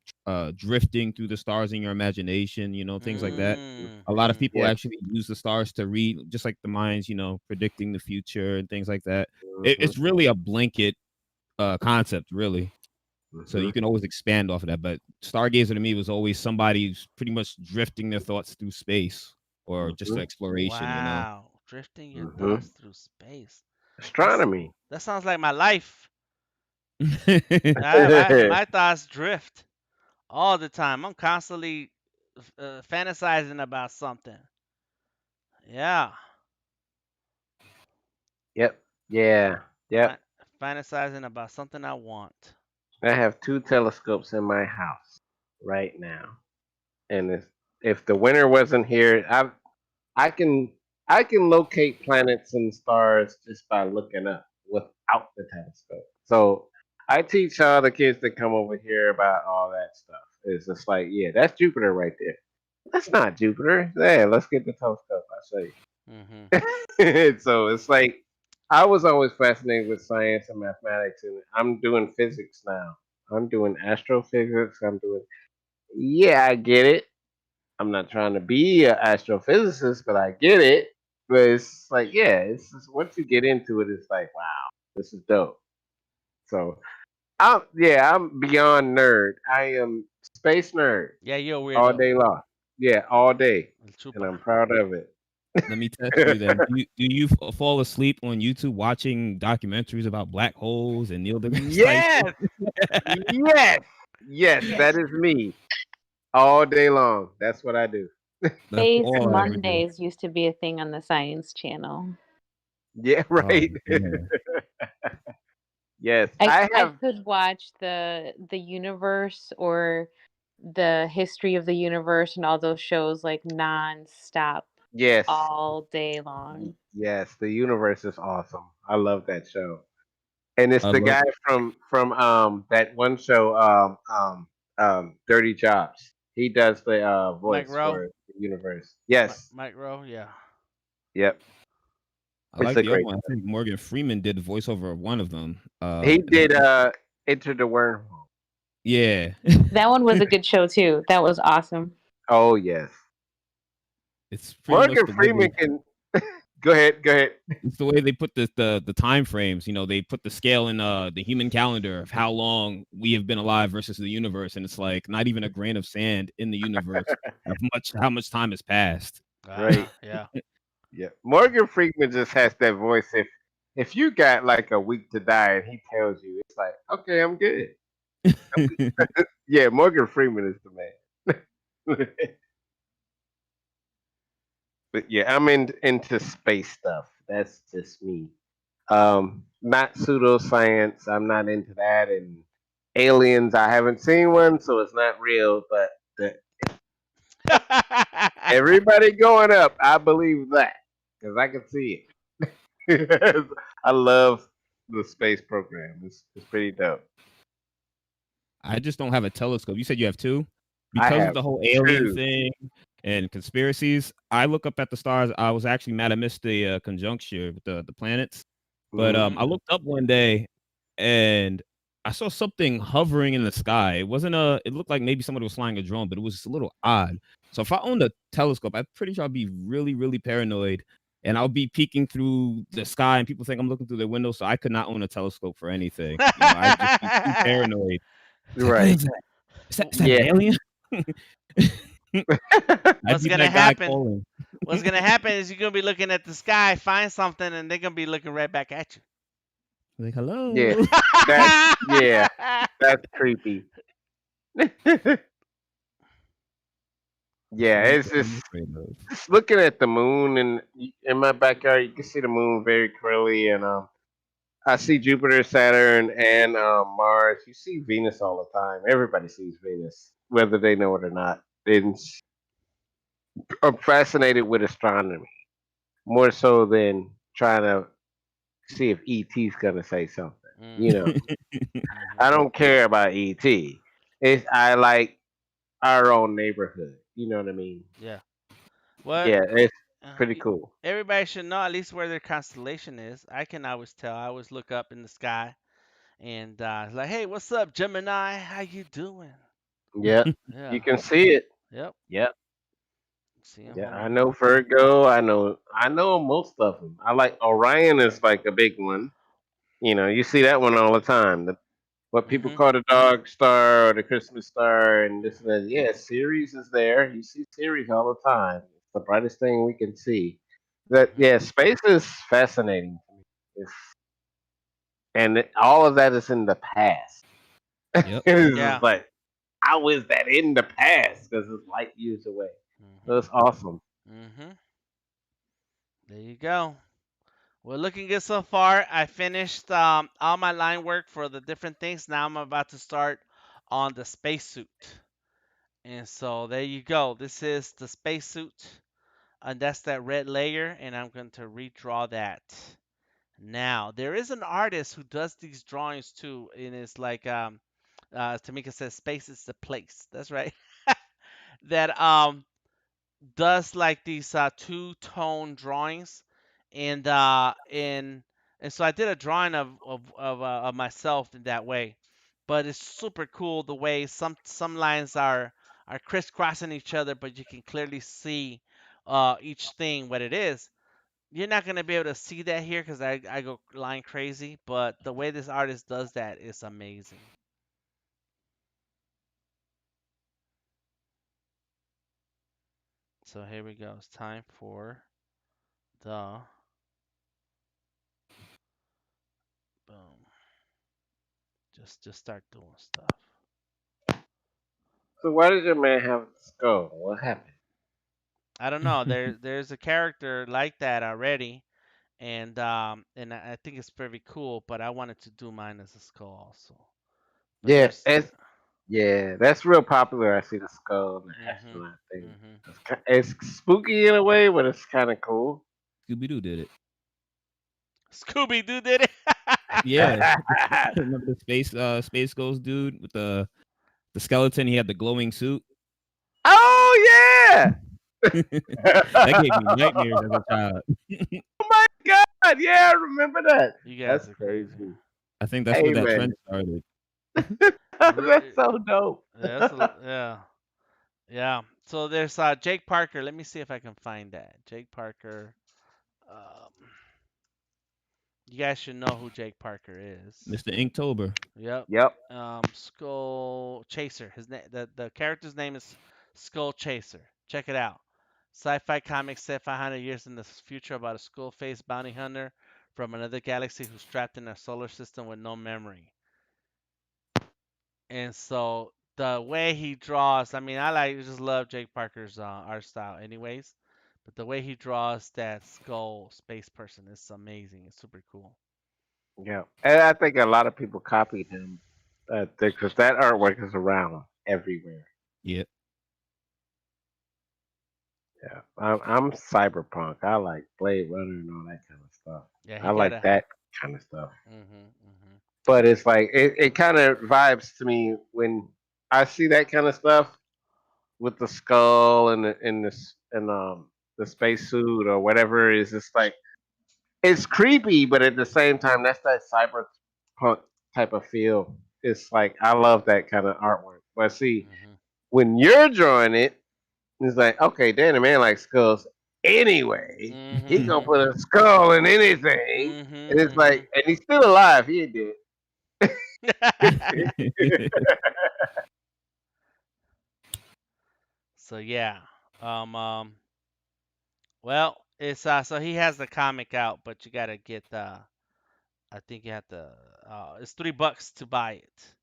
drifting through the stars in your imagination. Things like that. A lot of people Yeah. actually use the stars to read, just like the minds. Predicting the future and things like that. It's really a blanket concept, really. So you can always expand off of that. But Stargazer to me was always somebody who's pretty much drifting their thoughts through space or just exploration. Wow. Drifting your thoughts through space. Astronomy. That sounds like my life. My thoughts drift all the time. I'm constantly fantasizing about something. Yeah. Yep. Yeah. Yep. Fantasizing about something I want. I have 2 telescopes in my house right now, and if the winter wasn't here, I can locate planets and stars just by looking up without the telescope. So I teach all the kids that come over here about all that stuff. It's just like, yeah, that's Jupiter right there. That's not Jupiter. Yeah, let's get the telescope. I say. So it's like I was always fascinated with science and mathematics, and I'm doing physics now. I'm doing astrophysics. Yeah, I get it. I'm not trying to be an astrophysicist, but I get it. But it's like, yeah, it's just, once you get into it, it's like, wow, this is dope. So, I'm beyond nerd. I am space nerd. Yeah, you're a weirdo. All day long. Yeah, all day, and I'm proud of it. Let me test you then. Do you fall asleep on YouTube watching documentaries about black holes and Neil deGrasse Yes, yes, that is me. All day long. That's what I do. Space Mondays used to be a thing on the Science Channel. Yeah, right. Yes, I could watch the universe or the history of the universe and all those shows like non-stop. Yes. All day long. Yes, the universe is awesome. I love that show. And it's the guy from that one show Dirty Jobs. He does the voice for the universe. Yes. Mike Rowe, yeah. Yep. I like the other one. I think Morgan Freeman did the voiceover of one of them. He did Enter the Wormhole. Yeah. That one was a good show too. That was awesome. Oh yes. It's Morgan Freeman can go ahead. It's the way they put the time frames. They put the scale in the human calendar of how long we have been alive versus the universe, and it's like not even a grain of sand in the universe of how much time has passed. Right. Yeah. Yeah. Morgan Freeman just has that voice. If you got like a week to die and he tells you, it's like, okay, I'm good. Yeah, Morgan Freeman is the man. But yeah, I'm into space stuff. That's just me. Not pseudoscience. I'm not into that, and aliens. I haven't seen one, so it's not real. But the, everybody going up, I believe that because I can see it. I love the space program. It's pretty dope. I just don't have a telescope. You said you have two? I Because of have the whole alien two. thing and conspiracies, I look up at the stars. I was actually mad I missed the conjuncture with the planets. But Mhm. I looked up one day and I saw something hovering in the sky. It wasn't a it looked like maybe somebody was flying a drone, but it was just a little odd. So if I owned a telescope, I'm pretty sure I'd be really, really paranoid. And I'll be peeking through the sky and people think I'm looking through their window. So I could not own a telescope for anything. I'd just be too paranoid. It's like, what Right. is that? Is that an Yeah. alien? I'd What's be gonna that guy happen? calling. What's gonna happen is you're gonna be looking at the sky, find something, and they're gonna be looking right back at you. Like, Yeah. hello. That's yeah. That's creepy. Yeah, That's it's what I'm just afraid of. looking at the moon and in my backyard, you can see the moon very clearly, and I see Jupiter, Saturn, and Mars. You see Venus all the time. Everybody sees Venus, whether they know it or not. And I'm fascinated with astronomy more so than trying to see if ET's gonna say something. You know, Mhm. I Mhm. don't care about ET. It's I like our own neighborhood. You know what I mean? Yeah. Well, Yeah, it's pretty y- cool. everybody should know at least where their constellation is. I can always tell. I always look up in the sky and it's like, hey, what's up, Gemini? How you doing? Yeah, you Yeah. can see it. Yep. Yep. See them Yeah, over I here. know Virgo. I know most of them. I like Orion is like a big one. You know, you see that one all the time. What people Mhm. call the dog star or the Christmas star and this and that. Yeah, Ceres is there. You see Ceres all the time. It's the brightest thing we can see. That Mhm. yeah, space is fascinating to me. It's, and all of that is in the past. Yep. It's just Yeah. like, how is that in the past? Because it's light years away. So Mhm. it's awesome. Mhm. There you go. We're looking good so far. I finished all my line work for the different things. Now I'm about to start on the spacesuit. And so there you go. This is the spacesuit. And that's that red layer. And I'm going to redraw that. Now, there is an artist who does these drawings too. And it's like, Tamika says, space is the place. That's right. That does like these two-tone drawings, and so I did a drawing of myself in that way, but it's super cool the way some lines are crisscrossing each other, but you can clearly see each thing what it is. You're not gonna be able to see that here because I go line crazy, but the way this artist does that is amazing. So here we go. It's time for the boom. Just start doing stuff. So why does your man have a skull? What happened? I don't know. There's a character like that already, and I think it's pretty cool. But I wanted to do mine as a skull also. But Yeah, there's. that's real popular. I see the skull and the Mhm. astronaut thing. Mhm. It's spooky in a way, but it's kind of cool. Scooby Doo did it. Scooby Doo did it. Yeah. Remember the space ghost dude with the skeleton? He had the glowing suit. Oh yeah! That gave me nightmares as a child. Oh my god! Yeah, I remember that. You guys That's are crazy. crazy. I think that's where Hey that man, trend started. Re- that's so dope. yeah, yeah, yeah. So there's Jake Parker. Let me see if I can find that. Jake Parker. Um, you guys should know who Jake Parker is. Mr. Inktober. Yep. Yep. Skull Chaser. His name, the character's name is Skull Chaser. Check it out. Sci-fi comics set 500 years in the future about a skull-faced bounty hunter from another galaxy who's trapped in a solar system with no memory. And so the way he draws, I mean, I just love Jake Parker's art style, anyways. But the way he draws that skull space person is amazing. It's super cool. Yeah, and I think a lot of people copied him Because that artwork is around everywhere. Yep. Yeah, I'm cyberpunk. I like Blade Runner and all that kind of stuff. Yeah, he I got like a. that kind of stuff. Mhm. But it's like it kind of vibes to me when I see that kind of stuff with the skull and the spacesuit or whatever. Is just like it's creepy, but at the same time, that's that cyberpunk type of feel. It's like I love that kind of artwork. But see, Mhm. when you're drawing it, it's like, okay, Danny Man likes skulls anyway. He gonna Mhm. put a skull in anything, and it's like, Mhm. and he's still alive. He ain't dead. So yeah. Um. Um. Well, it's so he has the comic out, but you gotta get the. I think you have to. It's $3 to buy it.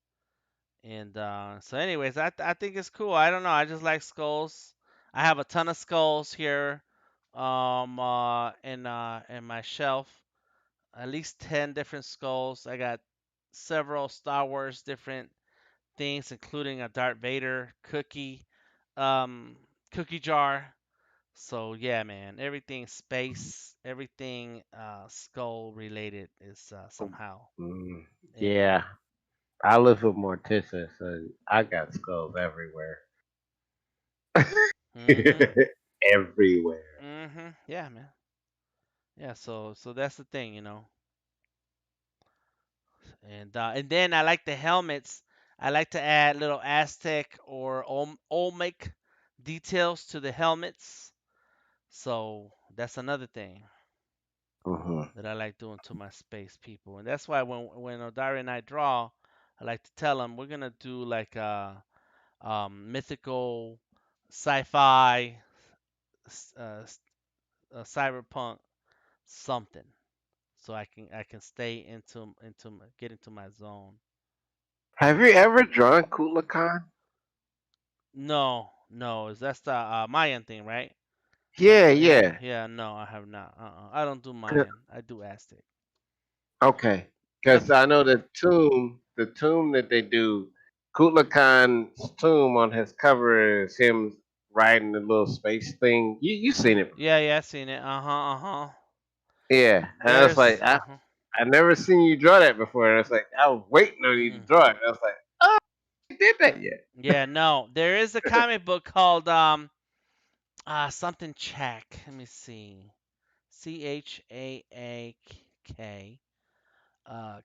And so, anyways, I think it's cool. I don't know. I just like skulls. I have a ton of skulls here, in my shelf. At least 10 different skulls. I got several Star Wars different things, including a Darth Vader um, cookie jar. So yeah, man, everything space, everything skull related is somehow Mm, in me. yeah, I live with Morticia, so I got skulls everywhere. Mhm. Everywhere. Mhm. Yeah, man. Yeah. So that's the thing. And then I like the helmets. I like to add little Aztec or Olmec details to the helmets. So that's another thing Hmm. that I like doing to my space people. And that's why when Odari and I draw, I like to tell them we're gonna do like a mythical, sci-fi, s- uh, s- cyberpunk something, so I can stay get into my zone. Have you ever drawn Kulakan? No, no, that's the Mayan thing, right? Yeah, Yeah, yeah. yeah. No, I have not. I don't do 'Cause- Mayan. I do Aztec. Okay, Yep. because I know the tomb that they do, Kulakan's tomb on his cover is him riding the little space thing. You seen it? Yeah, yeah. I seen it. Uh huh. Yeah, and I was like, There's. I never seen you draw that before, and I was like, I was waiting on you to Mm. draw it. I was like, oh, you did that yet? Yeah, no. There is a comic book called something Chak. Let me see. Chaak.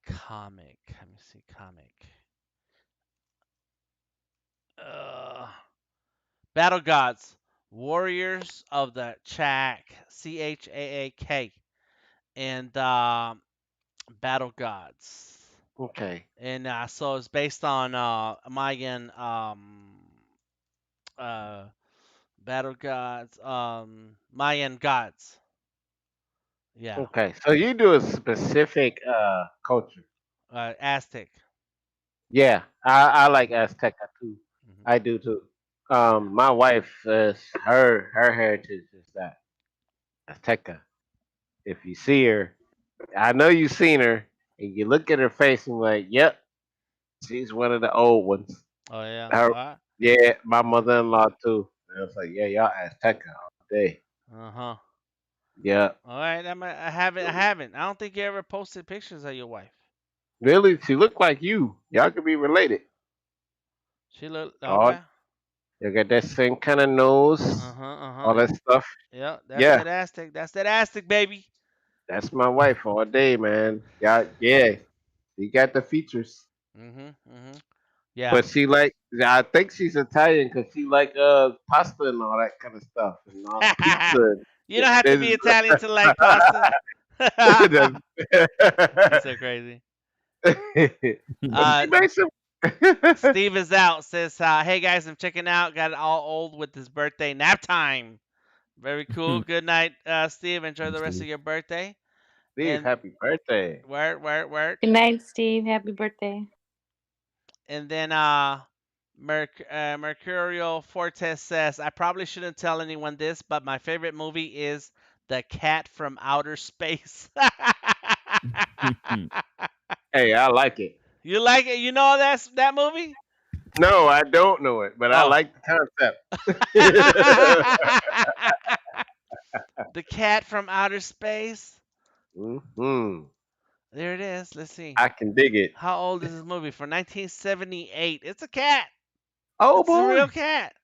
Comic. Let me see. Comic. Uh, Battle Gods. Warriors of the Chak. Chaak. And Battle Gods. Okay, And so it's based on Mayan uh, Battle Gods, Mayan gods. Yeah, okay. So you do a specific culture. Aztec. Yeah, I like Azteca too. Hmm. I do too. Yeah. My wife is her heritage is that Azteca. If you see her, I know you've seen her, and you look at her face and like, yep, she's one of the old ones. Oh yeah. Her, What? yeah, my mother-in-law too. And I was like, yeah, y'all Azteca all day. Uh huh. Yeah, All right. I haven't. I haven't. I don't think you ever posted pictures of your wife. really, she look like you. Y'all could be related. She look All okay. you got that same kind of nose, Uh huh. Uh all huh. that stuff. Yeah. That's Yeah, that Aztec. That's that Aztec, baby. that's my wife all day, man. Yeah, yeah, she got the features. Mhm. Mhm. Yeah. But she like, I think she's Italian because she like pasta and all that kind of stuff and all pizza. You don't have to be It's- Italian to like pasta. He's so crazy. but she Uh, makes some. Steve is out. Says, "Hey guys, I'm checking out. Got it all old with his birthday nap time. Very cool. Good night, Steve. Enjoy the rest of your birthday. Steve, And happy birthday! word. Good night, Steve. Happy birthday. And then Mercurial Fortes says, I probably shouldn't tell anyone this, but my favorite movie is The Cat from Outer Space. Hey, I like it. You like it? You know that movie? No, I don't know it, but I Oh. like the concept. The cat from outer space. Hmm. There it is. Let's see. I can dig it. How old is this movie? For 1978. It's a cat. Oh It's a real boy. cat.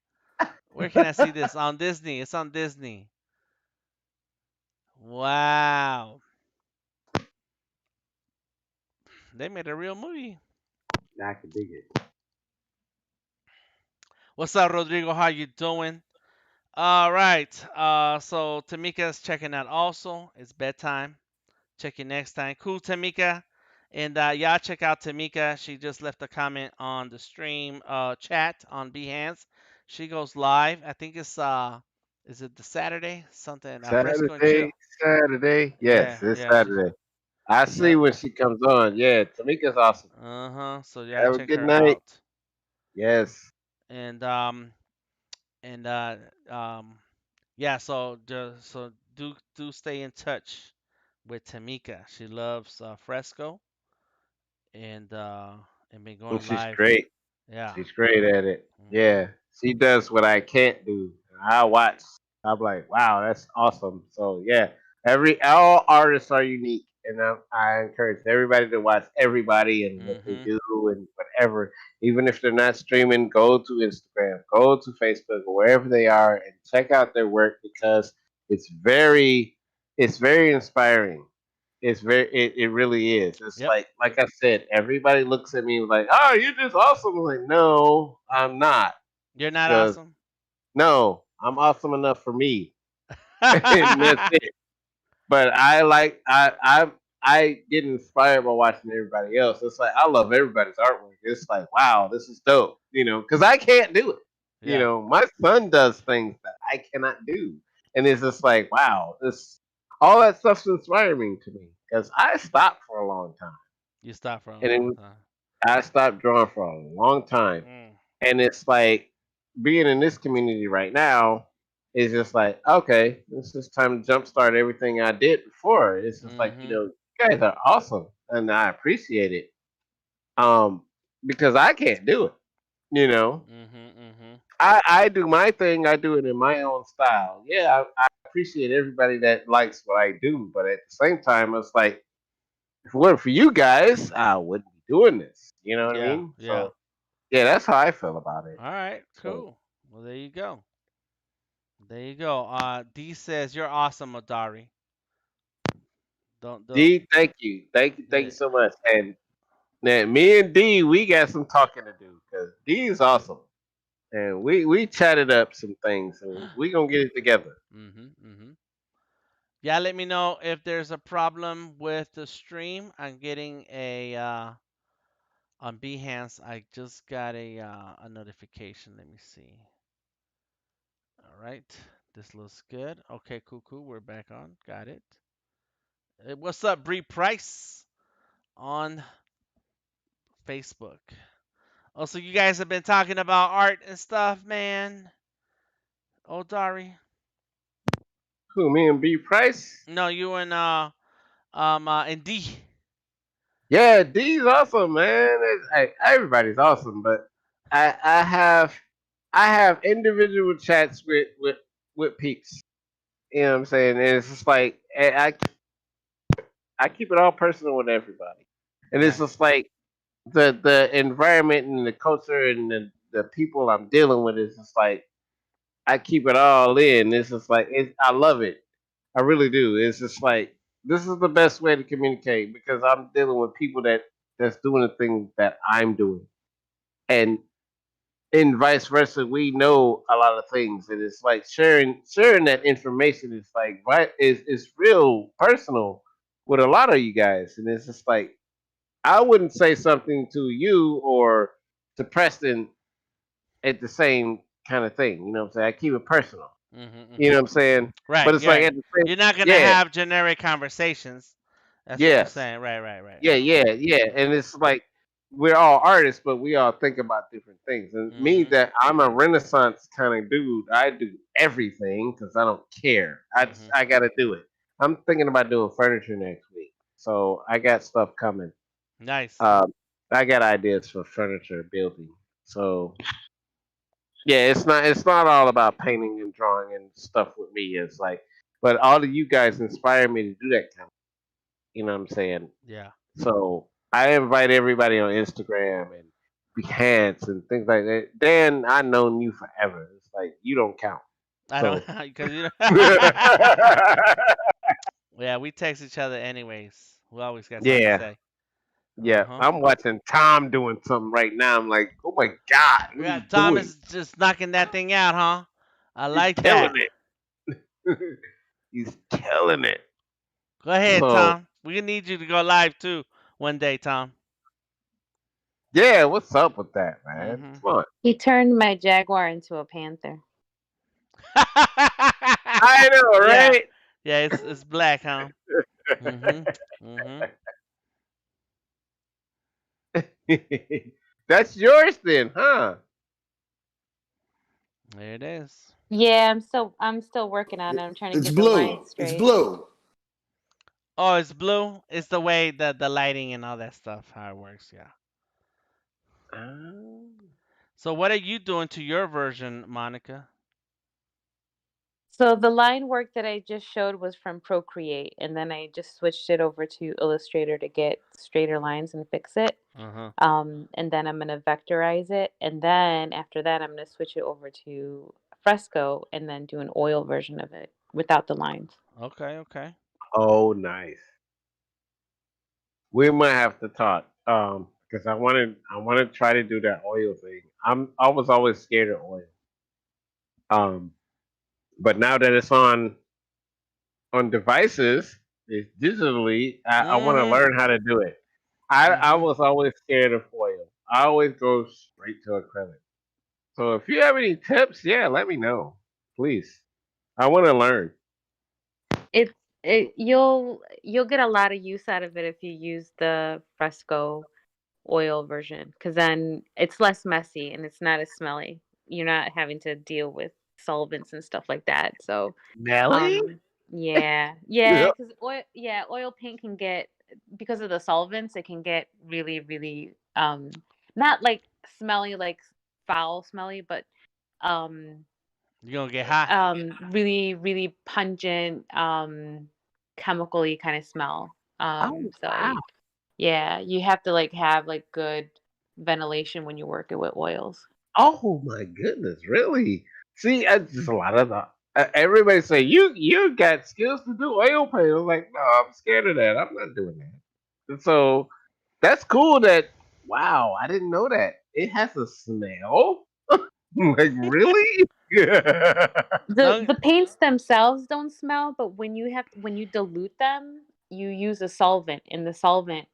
Where can I see this? On Disney. It's on Disney. Wow. They made a real movie. I can dig it. What's up, Rodrigo? How you doing? All right. So Tamika's checking out also. It's bedtime. Check you next time. Cool, Tamika. And y'all check out Tamika. She just left a comment on the stream chat on Behance. She goes live. I think it's is it the Saturday? Something Fresco and Saturday, Chill. Saturday. Yeah, Yes, it's yeah. She's Saturday. I see yep. when she comes on. Yeah, Tamika's awesome. Uh-huh. So yeah, Have a check good her night. out. Yes. And and yeah, so do stay in touch with Tamika. She loves Fresco and been And going she's live. great. Yeah. She's great at it. Mhm. Yeah. She does what I can't do. I watch. I'm like, wow, that's awesome. So yeah, all artists are unique, and I encourage everybody to watch everybody and what they Mhm. do and whatever. Even if they're not streaming, go to Instagram, go to Facebook, or wherever they are, and check out their work because it's very, it's very inspiring. It really is. It's Yep. like I said, everybody looks at me like, "Oh, you're just awesome." I'm like, no, I'm not, You're not because awesome. no, I'm awesome enough for me, and that's it. But I get inspired by watching everybody else. It's like I love everybody's artwork. It's like, wow, this is dope. Because I can't do it. Yeah. My son does things that I cannot do, and it's just like, wow, this all that stuff's inspiring to me because I stopped for a long time, You stopped for a and long time. I stopped drawing for a long time, Mm. and it's like being in this community right now is just like, okay, this is time to jumpstart everything I did before. It's just like, Mhm. you guys are awesome and I appreciate it. Um, because I can't do it, you know. Mhm. Mhm. I do my thing, I do it in my own style. Yeah, I appreciate everybody that likes what I do, but at the same time it's like if it weren't for you guys, I wouldn't be doing this. You know what I Yeah. mean? Yeah. So yeah, that's how I feel about it. All right. So Cool. Well, there you go. There you go. D says you're awesome, Adari. Don't. D, thank you Yeah. so much. And now, me and D, we got some talking to do because D is awesome, and we chatted up some things, and we gonna get it together. Mhm. Mhm. Yeah. Let me know if there's a problem with the stream. I'm getting a on Behance. I just got a notification. Let me see. All right. This looks good. Okay. Cool. Cool. We're back on. Got it. Hey, what's up, Bree Price on Facebook? Also, you guys have been talking about art and stuff, man. Oh, Dari. Who, me and B Price? No, you and D. Yeah, D's awesome, man. Everybody's awesome, but I have individual chats with peeps. You know what I'm saying? And it's just like I keep it all personal with everybody, and it's Nice. just like the environment and the culture and the people I'm dealing with is just like I keep it all in. It's just like I love it. I really do. It's just like this is the best way to communicate because I'm dealing with people that's doing the things that I'm doing, and vice versa. We know a lot of things, and it's like sharing that information is like right is real personal with a lot of you guys, and it's just like I wouldn't say something to you or to Preston at the same kind of thing. You know what I'm saying? I keep it personal. Mhm. You know Mhm. what I'm saying? But Right. it's Yeah. like at the same, You're not gonna yeah, have generic conversations. That's what you're yes, saying. Right. Right. Right. yeah, yeah, yeah. And it's like we're all artists, but we all think about different things. And me, Mhm. that I'm a Renaissance kind of dude. I do everything because I don't care. Mhm. I gotta do it. I'm thinking about doing furniture next week, so I got stuff coming. Nice. Um, I got ideas for furniture building. So yeah, it's not all about painting and drawing and stuff with me. It's like, but all of you guys inspire me to do that kind of. You know what I'm saying? Yeah. So I invite everybody on Instagram and Behance and things like that. Dan, I've known you forever. It's like you don't count. I don't So because you know. Yeah, we text each other anyways. We always got something to yeah, say. Uh yeah. huh. I'm watching Tom doing something right now. I'm like, oh my god, what are Yeah, you doing? Thomas just knocking that thing out, huh? I He's like killing that. it. He's killing it. Go ahead, So Tom. We need you to go live too one day, Tom. yeah, what's up with that, man? Mhm. Come on. He turned my Jaguar into a Panther. I know, Yeah, right? yeah. It's black, huh? Mhm. Mhm. That's yours then, huh? There it is. Yeah, I'm still working on it. I'm trying to It's get the lines blue. It's straight. blue. Oh, it's blue. It's the way the lighting and all that stuff how it works. Yeah. Ah. So what are you doing to your version, Monica? So the line work that I just showed was from Procreate, and then I just switched it over to Illustrator to get straighter lines and fix it. Uh huh. And then I'm gonna vectorize it, and then after that, I'm gonna switch it over to Fresco, and then do an oil version of it without the lines. Okay. Okay. Oh, nice. We might have to talk. Because I want to try to do that oil thing. I was always scared of oil. Um, but now that it's on devices, it's digitally. I want to Mhm. learn how to do it. I Mhm. was always scared of oil. I always go straight to acrylic. So if you have any tips, yeah, let me know, please. I want to learn. It's you'll get a lot of use out of it if you use the Fresco oil version, because then it's less messy and it's not as smelly. You're not having to deal with solvents and stuff like that. So, Nelly? um, yeah, because oil paint can get, because of the solvents, it can get really, really not like smelly, like foul smelly, but um You're gonna get high. really, really pungent, chemically kind of smell. Oh So wow. yeah, you have to like have like good ventilation when you're working with oils. Oh my goodness, really? See, just a lot of the. Everybody say you got skills to do oil paint. I'm like, no, I'm scared of that. I'm not doing that. And so that's cool. That wow, I didn't know that it has a smell. Like really? The Don't. the paints themselves don't smell, but when you dilute them, you use a solvent, and the solvent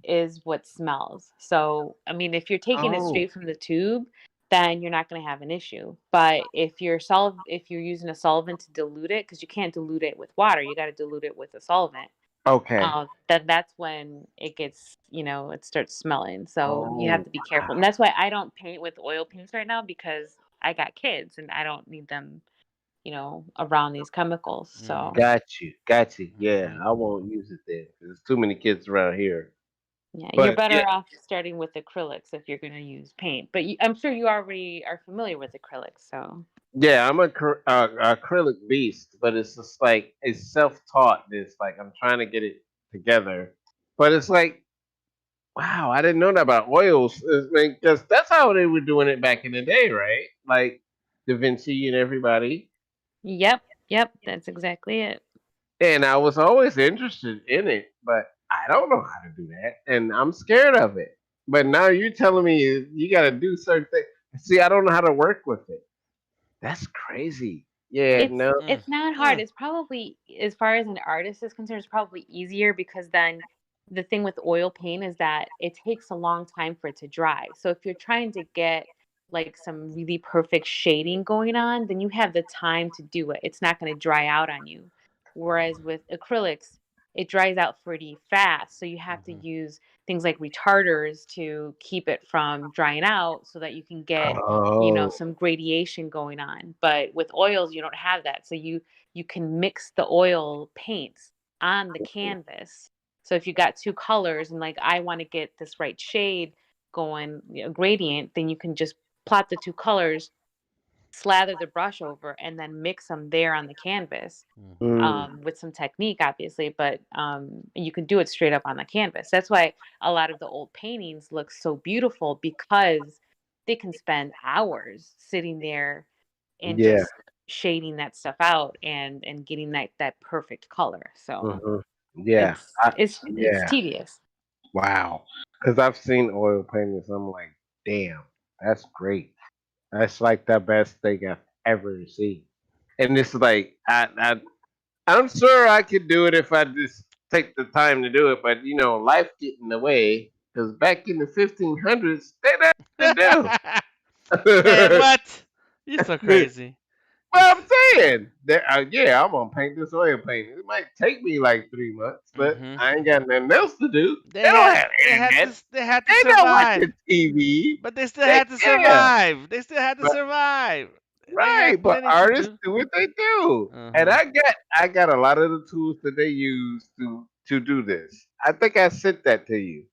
is what smells. So, I mean, if you're taking it Oh, straight from the tube, then you're not going to have an issue. But if you're using a solvent to dilute it, because you can't dilute it with water, you got to dilute it with a solvent. okay. Then that's when it gets, it starts smelling. So you have Oh to be careful. And that's why I don't paint with oil paints right now, because I got kids and I don't need them, around these chemicals. So Mhm. got you. Yeah, Mhm. I won't use it then. There's too many kids around here. yeah, you're But yeah, better off starting with acrylics if you're going to use paint. But I'm sure you already are familiar with acrylics. So yeah, I'm a acrylic beast, but it's just like it's self-taught. It's like I'm trying to get it together, but it's like wow, I didn't know that about oils. Because that's how they were doing it back in the day, right? Like Da Vinci and everybody. yep, yep, that's exactly it. And I was always interested in it, but I don't know how to do that, and I'm scared of it. But now you're telling me you got to do certain things. See, I don't know how to work with it. That's crazy. Yeah, It's no. Mm. it's not hard. Mm. It's probably, as far as an artist is concerned, it's probably easier, because then the thing with oil paint is that it takes a long time for it to dry. So if you're trying to get like some really perfect shading going on, then you have the time to do it. It's not going to dry out on you. Whereas with acrylics, it dries out pretty fast. So you have to Mhm. use things like retarders to keep it from drying out, so that you can get, Oh, some gradation going on. But with oils, you don't have that. So you can mix the oil paints on the canvas, So if you got two colors and like I want to get this right shade going, gradient, then you can just plot the two colors, slather the brush over, and then mix them there on the canvas. With some technique, obviously, but you can do it straight up on the canvas. That's why a lot of the old paintings look so beautiful, because they can spend hours sitting there and Yeah. just shading that stuff out and getting that perfect color. So hmm Yeah. it's Yeah. tedious. Wow. Because I've seen oil paintings. I'm like, damn, that's great. That's like the best thing I've ever seen. And it's like, I'm sure I could do it if I just take the time to do it. But, life get in the way. Because back in the 1500s, they didn't Man, do. what? You're so crazy. Well, I'm saying that, yeah, I'm gonna paint this oil painting. It might take me like 3 months, but Hmm. I ain't got nothing else to do. They They don't had have they had internet. to they had to They not survive, watching TV. but they still They had to yeah, survive. They still had to but survive. They right. had But plenty to artists do. do what they do, and Uh-huh. I got a lot of the tools that they use to do this. I think I sent that to you.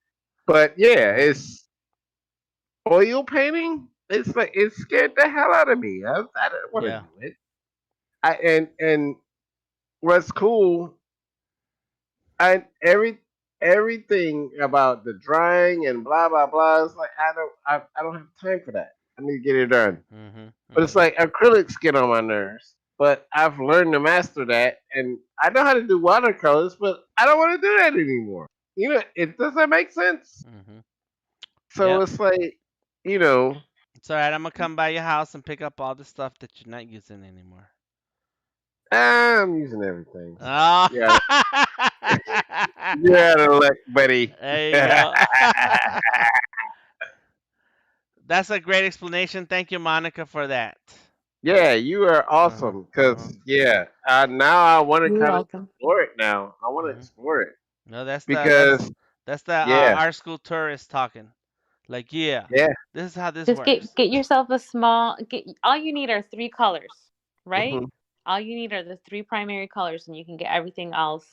But yeah, it's oil painting. It's like it scared the hell out of me. I didn't want to Yeah. do it. And what's cool, and everything about the drying and blah blah blah. It's like I don't have time for that. I need to get it done. Mhm. But it's Mhm. like acrylics get on my nerves. But I've learned to master that, and I know how to do watercolors, but I don't want to do that anymore. It does that make sense? Mhm. So Yep. it's like, you know, It's all right. I'm gonna come by your house and pick up all the stuff that you're not using anymore. I'm using everything. So Oh. yeah, you're out of luck, buddy. There you go. That's a great explanation. Thank you, Monica, for that. Yeah, you are Uh-huh. awesome. Uh-huh. Cause yeah, now I want to You're kind of welcome. explore it. Now I want to Mhm. explore it No, that's the because yeah, art school tourist talking. Like, yeah, yeah, this is how this Just works. get yourself a small. All you need are three colors, right? hmm All you need are the three primary colors, and you can get everything else.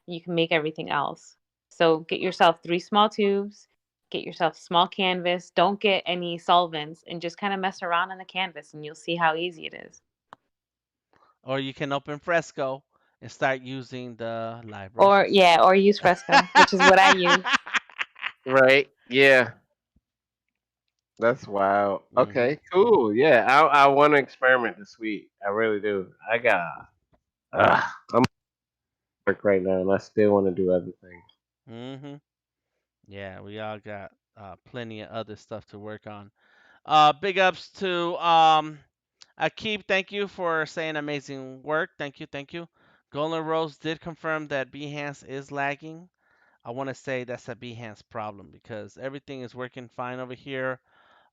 You can make everything else. So get yourself three small tubes. Get yourself small canvas. Don't get any solvents, and just kind of mess around on the canvas, and you'll see how easy it is. Or you can open Fresco and start using the live Or brushes. yeah, or use Fresco, which is what I use. right, yeah, that's wild. Mhm. Okay, cool. Yeah, I want to experiment this week. I really do. I'm at work right now, and I still want to do other things. Mhm. Yeah, we all got plenty of other stuff to work on. Big ups to Akib. Thank you for saying amazing work. Thank you. Thank you. Golden Rose did confirm that Behance is lagging. I want to say that's a Behance problem because everything is working fine over here.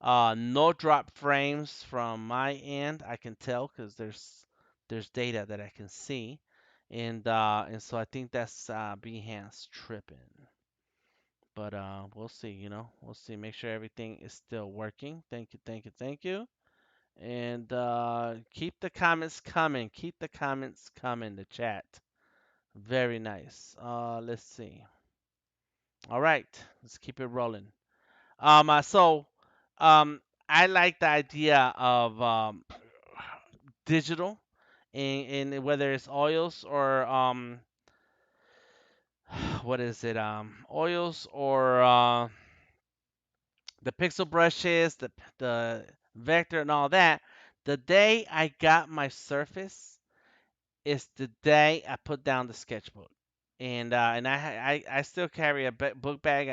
No drop frames from my end. I can tell because there's data that I can see, and so I think that's Behance tripping. But we'll see. We'll see. Make sure everything is still working. Thank you. Thank you. Thank you. And keep the comments coming. Keep the comments coming. The chat. Very nice. Let's see. All right. Let's keep it rolling. So um, I like the idea of digital, in whether it's oils or what is it? Oils or the pixel brushes, the vector and all that. The day I got my Surface is the day I put down the sketchbook. And I still carry a book bag.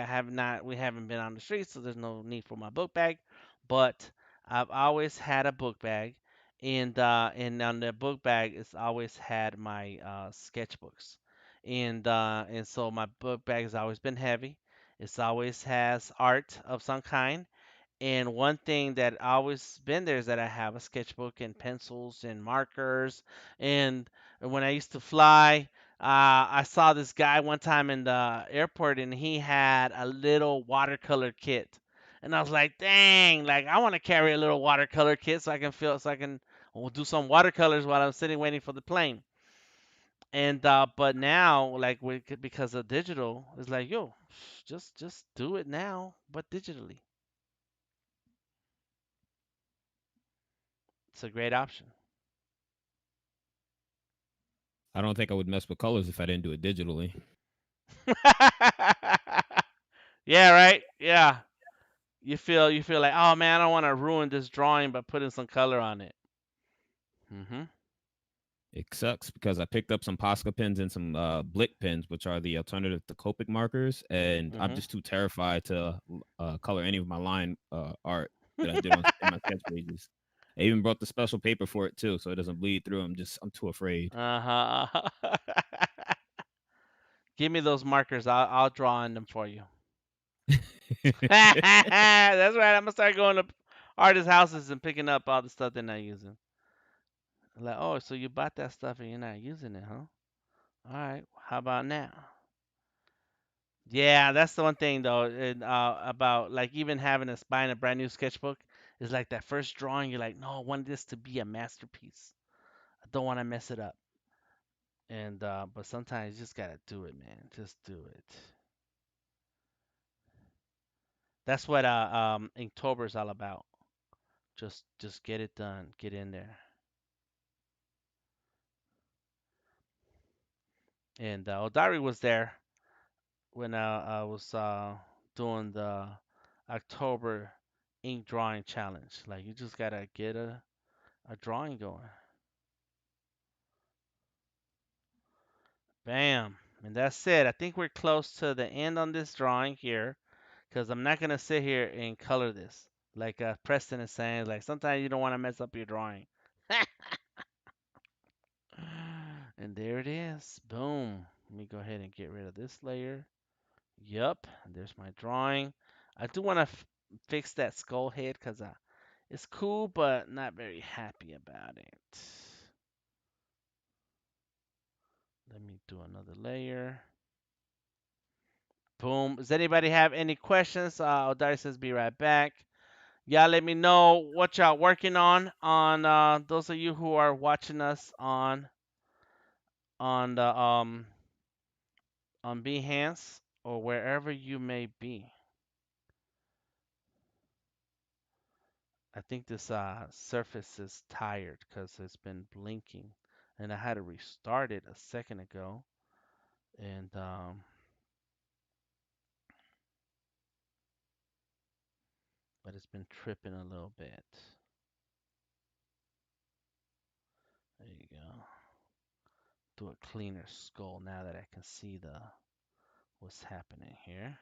We haven't been on the street, so there's no need for my book bag. But I've always had a book bag, and on the book bag it's always had my sketchbooks, and so my book bag has always been heavy. It's always has art of some kind, and one thing that always been there is that I have a sketchbook and pencils and markers. And when I used to fly, I saw this guy one time in the airport, and he had a little watercolor kit. And I was like, dang, like I want to carry a little watercolor kit so I can do some watercolors while I'm sitting waiting for the plane. And but now, like because of digital, it's like, yo, just do it now, but digitally. It's a great option. I don't think I would mess with colors if I didn't do it digitally. Yeah, right. Yeah, you feel like, oh man, I don't want to ruin this drawing by putting some color on it. Mhm. It sucks because I picked up some Posca pens and some Blick pens, which are the alternative to Copic markers, and I'm Mhm. just too terrified to color any of my line art that I did on in my sketch pages. I even brought the special paper for it too, so it doesn't bleed through. I'm too afraid. Uh-huh. Give me those markers. I'll draw on them for you. That's right. I'm gonna start going to artists' houses and picking up all the stuff they're not using. Like, oh, so you bought that stuff and you're not using it, huh? All right. How about now? Yeah, that's the one thing though, about like even having buying a brand new sketchbook is like that first drawing. You're like, no, I want this to be a masterpiece. I don't want to mess it up. And but sometimes you just gotta do it, man. Just do it. That's what Inktober's all about. Just get it done. Get in there. And Odari was there when I was doing the October ink drawing challenge. Like you just gotta get a drawing going. Bam. And that's it. I think we're close to the end on this drawing here because I'm not gonna sit here and color this. Like Preston is saying, like sometimes you don't want to mess up your drawing. And there it is. Boom. Let me go ahead and get rid of this layer. Yup. And there's my drawing. I do want to fix that skull head because it's cool, but not very happy about it. Let me do another layer. Boom. Does anybody have any questions? Odari says be right back. Y'all let me know what y'all working on those of you who are watching us on the on Behance or wherever you may be. I think this surface is tired because it's been blinking, and I had to restart it a second ago, and but it's been tripping a little bit. There you go. Do a cleaner skull now that I can see the what's happening here.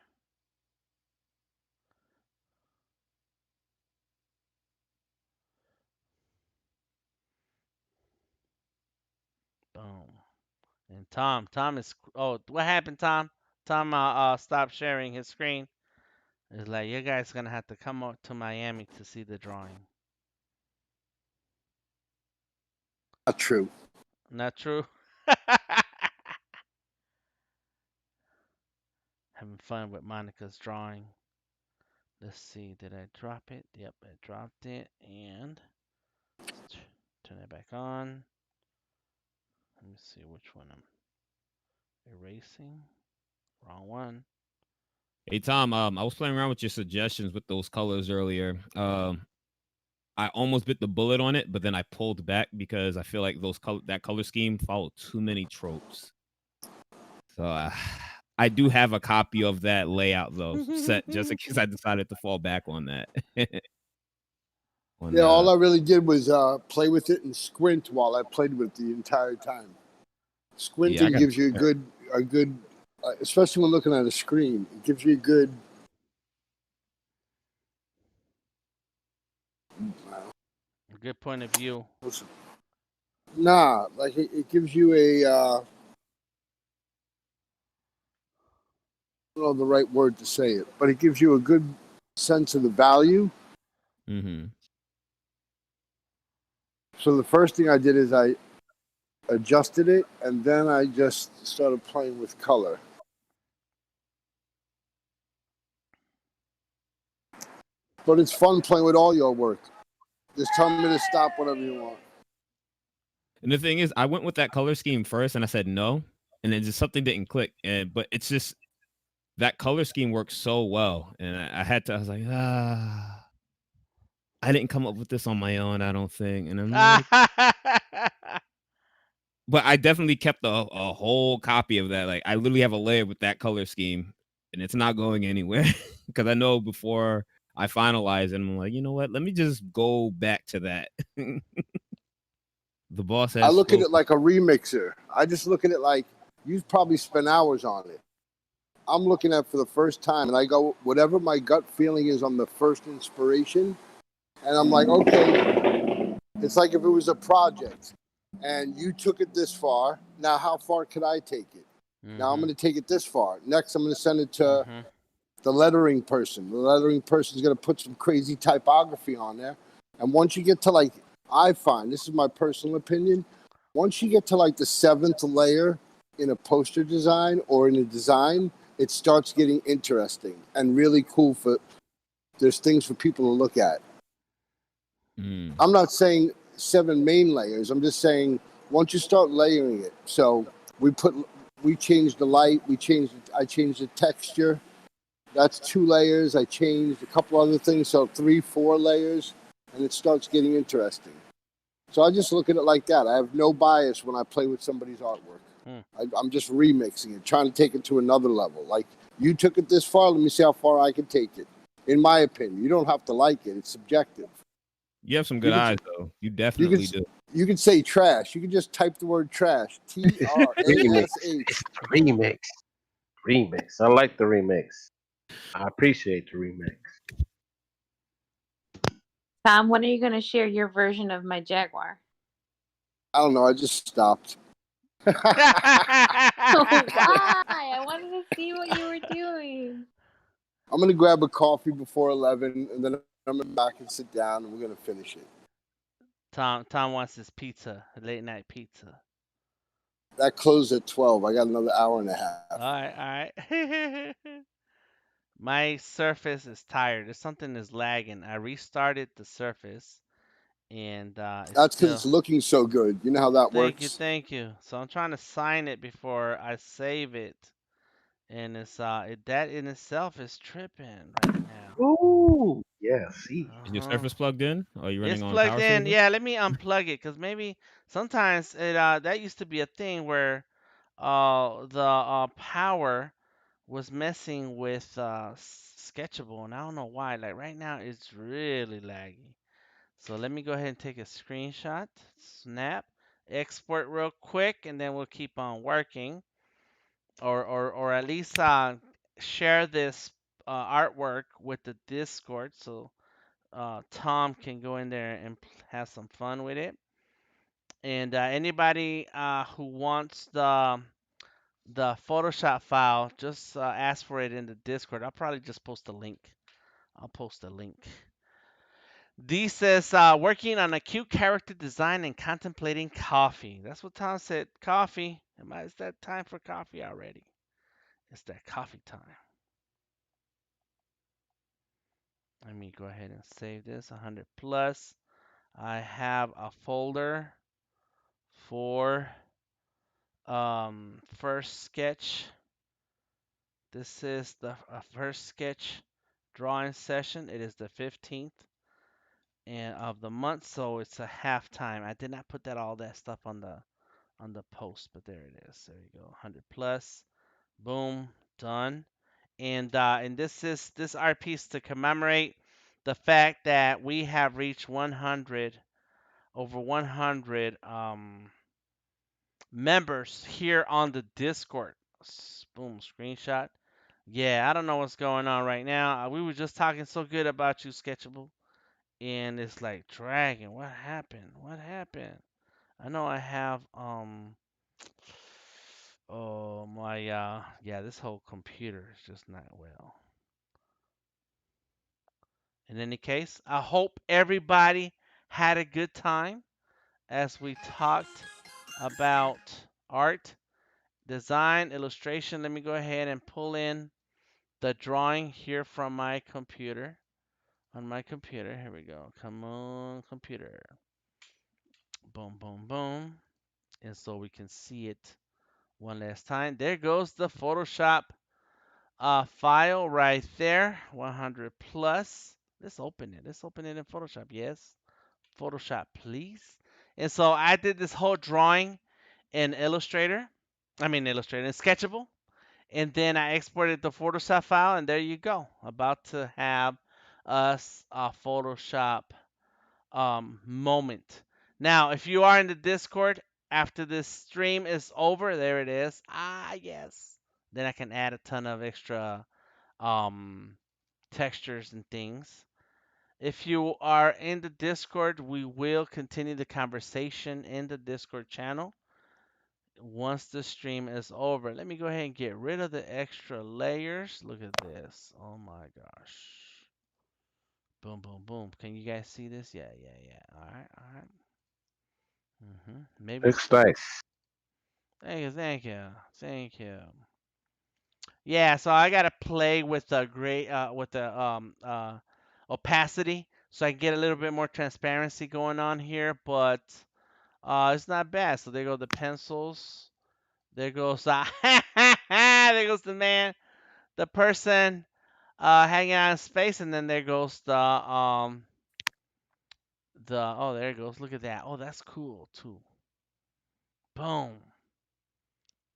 Boom. And Tom is. Oh, what happened, Tom? Tom stopped sharing his screen. It's like you guys gonna have to come up to Miami to see the drawing. Not true. Not true. Having fun with Monica's drawing. Let's see, did I drop it? Yep, I dropped it. And let's turn it back on. Let me see which one I'm erasing. Wrong one. Hey Tom, I was playing around with your suggestions with those colors earlier. I almost bit the bullet on it, but then I pulled back because I feel like that color scheme followed too many tropes. So I do have a copy of that layout though, set just in case I decided to fall back on that. Yeah, all I really did was play with it and squint while I played with it the entire time. Squinting gives you a good, especially when looking at a screen, it gives you a good. A good point of view. Nah, like it gives you a. I don't know the right word to say it, but it gives you a good sense of the value. Mm-hmm. So the first thing I did is I adjusted it, and then I just started playing with color. But it's fun playing with all your work. Just tell me to stop whenever you want. And the thing is, I went with that color scheme first, and I said no, and then just something didn't click. And but it's just that color scheme works so well, and I had to. I was like, I didn't come up with this on my own. I don't think, and I'm like, but I definitely kept a whole copy of that. Like I literally have a layer with that color scheme, and it's not going anywhere because I know before I finalize it, I'm like, you know what? Let me just go back to that. The boss I has look at it spoken. like a remixer. I just look at it like you've probably spent hours on it. I'm looking at it for the first time, and I go whatever my gut feeling is on the first inspiration, and I'm like, okay, it's like if it was a project, and you took it this far. Now, how far could I take it? Now I'm going to take it this far. Next, I'm going to send it to the lettering person. The lettering person is going to put some crazy typography on there, and once you get to like, I find this is my personal opinion. Once you get to like the 7th layer in a poster design or in a design, it starts getting interesting and really cool. There's things for people to look at. I'm not saying 7 main layers. I'm just saying once you start layering it. So we changed the light. I changed the texture. That's 2 layers. I changed a couple other things. So 3, 4 layers, and it starts getting interesting. So I just look at it like that. I have no bias when I play with somebody's artwork. I'm just remixing it, trying to take it to another level. Like, you took it this far, let me see how far I can take it. In my opinion, you don't have to like it. It's subjective. You have some good eyes, though. You definitely do. You can say trash. You can just type the word trash. TRASH. Remix. I like the remix. I appreciate the remix. Tom, when are you going to share your version of my Jaguar? I don't know. I just stopped. Why? I wanted to see what you were doing. I'm going to grab a coffee before 11, and then I'm going to back and sit down, and we're going to finish it. Tom wants his pizza, late night pizza. That closed at 12. I got another hour and a half. All right. My Surface is tired. There's something is lagging. I restarted the Surface, and it's That's because still. it's looking so good. You know how that works? Thank you. So I'm trying to sign it before I save it, and it's that in itself is tripping right now. Ooh, yeah. See, Is your Surface plugged in? Or are you running It's on plugged power in. saver? Yeah, let me unplug it because maybe sometimes it that used to be a thing where the power was messing with Sketchable, and I don't know why. Like right now, it's really laggy. So let me go ahead and take a screenshot, snap, export real quick, and then we'll keep on working, or at least share this artwork with the Discord so Tom can go in there and have some fun with it. And anybody who wants the Photoshop file, just ask for it in the Discord. I'll probably just post a link. I'll post a link. D says, working on a cute character design and contemplating coffee. That's what Tom said. Coffee. Is that time for coffee already? It's that coffee time. Let me go ahead and save this. 100 plus. I have a folder for first sketch. This is the first sketch drawing session. It is the 15th and of the month, so it's a half time. I did not put all that stuff on the post, but there it is. There you go. 100 plus. Boom, done. And this art piece to commemorate the fact that we have reached 100 over 100 members here on the Discord. Boom, screenshot. Yeah, I don't know what's going on right now. We were just talking so good about you, Sketchable, and it's like dragging. What happened? What happened? I know I have oh my yeah, this whole computer is just not well. In any case, I hope everybody had a good time as we talked about art, design, illustration. Let me go ahead and pull in the drawing here from my computer. On my computer, here we go. Come on, computer. Boom, boom, boom. And so we can see it one last time. There goes the Photoshop file right there, 100 plus. Let's open it. Let's open it in Photoshop. Yes, Photoshop, please. And so I did this whole drawing in Illustrator. I mean Illustrator in Sketchable, and then I exported the Photoshop file, and there you go. About to have us a Photoshop moment. Now, if you are in the Discord after this stream is over, there it is. Ah, yes. Then I can add a ton of extra um, textures and things. If you are in the Discord, we will continue the conversation in the Discord channel once the stream is over. Let me go ahead and get rid of the extra layers. Look at this. Oh my gosh. Boom, boom, boom. Can you guys see this? Yeah, yeah, yeah. All right, all right. Maybe. Looks nice. Thank you, thank you, thank you. Yeah, so I gotta play with the opacity, so I can get a little bit more transparency going on here, but it's not bad. So there go the pencils. There goes there goes the man, the person hanging out in space, and then there goes the oh, there it goes. Look at that. Oh, that's cool too. Boom.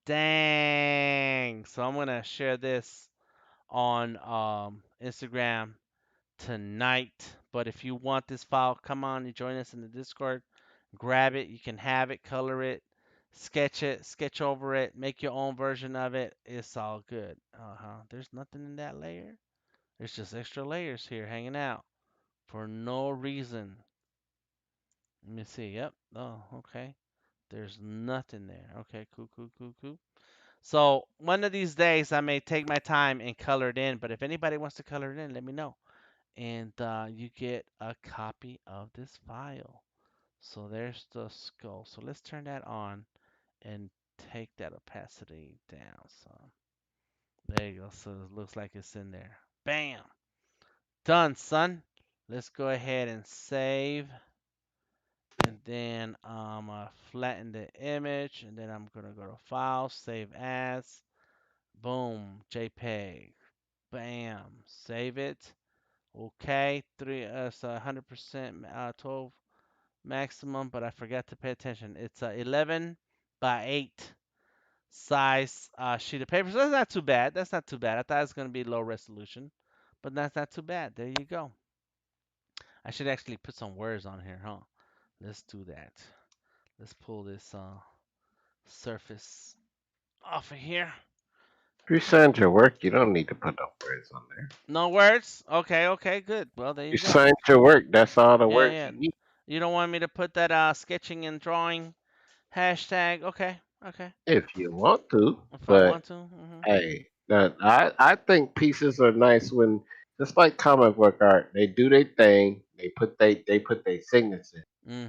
Dang. So I'm gonna share this on Instagram tonight. But if you want this file, come on and join us in the Discord. Grab it. You can have it, color it, sketch over it, make your own version of it. It's all good. There's nothing in that layer. There's just extra layers here hanging out for no reason. Let me see. Yep. Oh, okay. There's nothing there. Okay, cool, cool, cool, cool. So one of these days I may take my time and color it in, but if anybody wants to color it in, let me know. And you get a copy of this file. So there's the skull. So let's turn that on and take that opacity down. So there you go. So it looks like it's in there. Bam! Done, son. Let's go ahead and save. And then flatten the image. And then I'm going to go to File, Save As. Boom, JPEG. Bam, save it. Okay, it's 100% 12 maximum, but I forgot to pay attention. It's a 11 by 8 size sheet of paper, so that's not too bad. That's not too bad. I thought it was gonna be low resolution, but that's not too bad. There you go. I should actually put some words on here, huh? Let's do that. Let's pull this surface off of here. If you signed your work, you don't need to put no words on there. No words? Okay, okay, good. Well, there You you go. signed your work. That's all the Yeah, words yeah. you need. You don't want me to put that sketching and drawing hashtag? Okay, okay. If you want to, If I but want to. hey, I think pieces are nice when just like comic book art. They do their thing. They put their signature,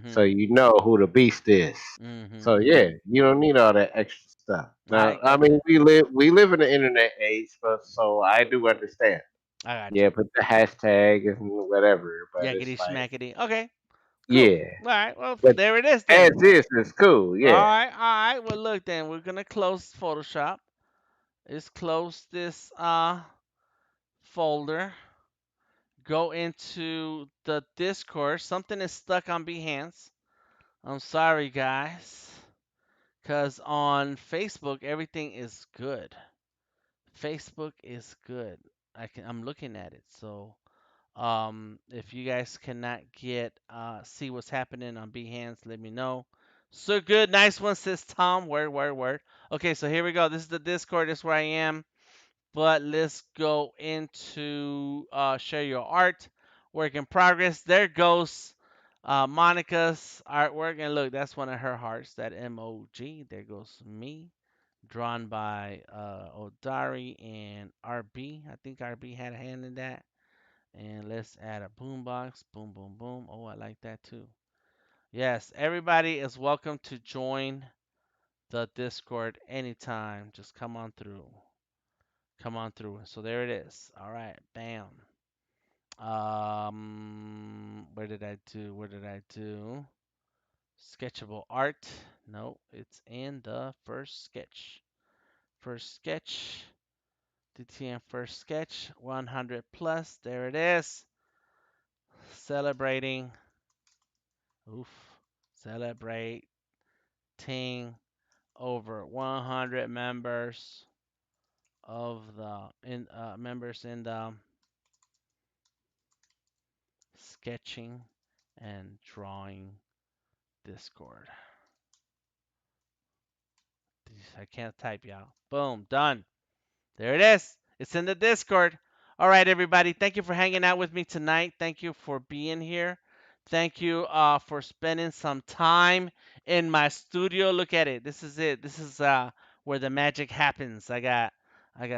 so Mm-hmm. you know who the beast is. Mm-hmm. So yeah, you don't need all that extra stuff. Now, I I got mean, you. we live in the internet age, but so I do understand. I got Yeah, you. put the hashtag and whatever, but it's Yakety like schmackety. Okay, cool. yeah, All right. Well, but there it is as then. is cool. All Yeah. right. All right. Well, look then. We're gonna close Photoshop. Let's close this folder. Go into the Discord. Something is stuck on Behance. I'm sorry, guys. Because on Facebook, everything is good. Facebook is good. I'm looking at it. So if you guys cannot see what's happening on Behance, let me know. So good, nice one, says Tom. Word, word, word. Okay, so here we go. This is the Discord. This is where I am. But let's go into share your art, work in progress. There goes Monica's artwork, and look, that's one of her hearts. That emoji. There goes me, drawn by Odari and RB. I think RB had a hand in that. And let's add a boombox. Boom, boom, boom. Oh, I like that too. Yes, everybody is welcome to join the Discord anytime. Just come on through. Come on through. So there it is. All right, bam. Where did I do? Where did I do? Sketchable art. No, it's in the first sketch. First sketch. DTM first sketch. 100 plus. There it is. Celebrating. Oof. Celebrating over 100 members of the members in the sketching and drawing Discord. I can't type, y'all. Boom, done. There it is. It's in the Discord. All right, everybody. Thank you for hanging out with me tonight. Thank you for being here. Thank you for spending some time in my studio. Look at it. This is it. This is where the magic happens. I got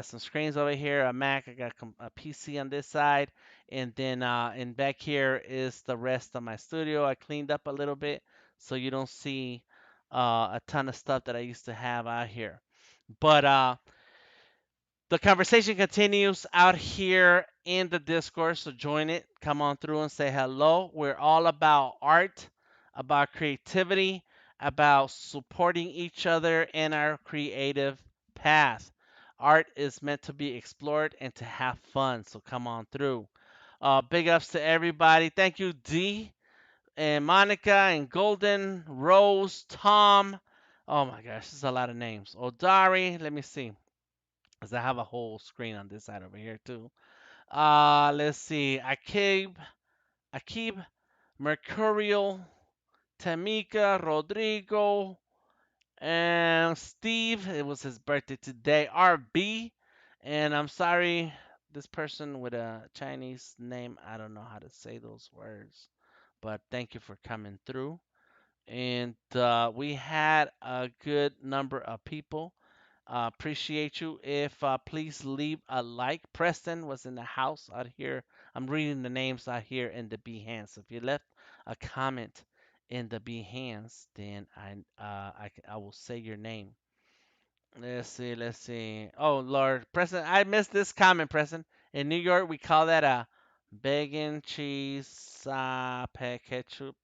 some screens over here, a Mac. I got a PC on this side, and then and back here is the rest of my studio. I cleaned up a little bit so you don't see a ton of stuff that I used to have out here. But the conversation continues out here in the Discord, so join it. Come on through and say hello. We're all about art, about creativity, about supporting each in our creative path. Art is meant to be explored and to have fun, so come on through. Big ups to everybody. Thank you, D and Monica and Golden, Rose, Tom. Oh my gosh, this is a lot of names. Odari, let me see. Because I have a whole screen on this side over here too. Let's see. Akib, Mercurial, Tamika, Rodrigo, and Steve. It was his birthday today. RB. And I'm sorry, this person with a Chinese name, I don't know how to say those words. But thank you for coming through. And we had a good number of people. Appreciate you. If please leave a like. Preston was in the house out here. I'm reading the names out here in the Behance. If you left a comment in the Behance, then I will say your name. Let's see. Let's see. Oh Lord, Preston, I missed this comment, Preston. In New York, we call that a bacon cheese ketchup.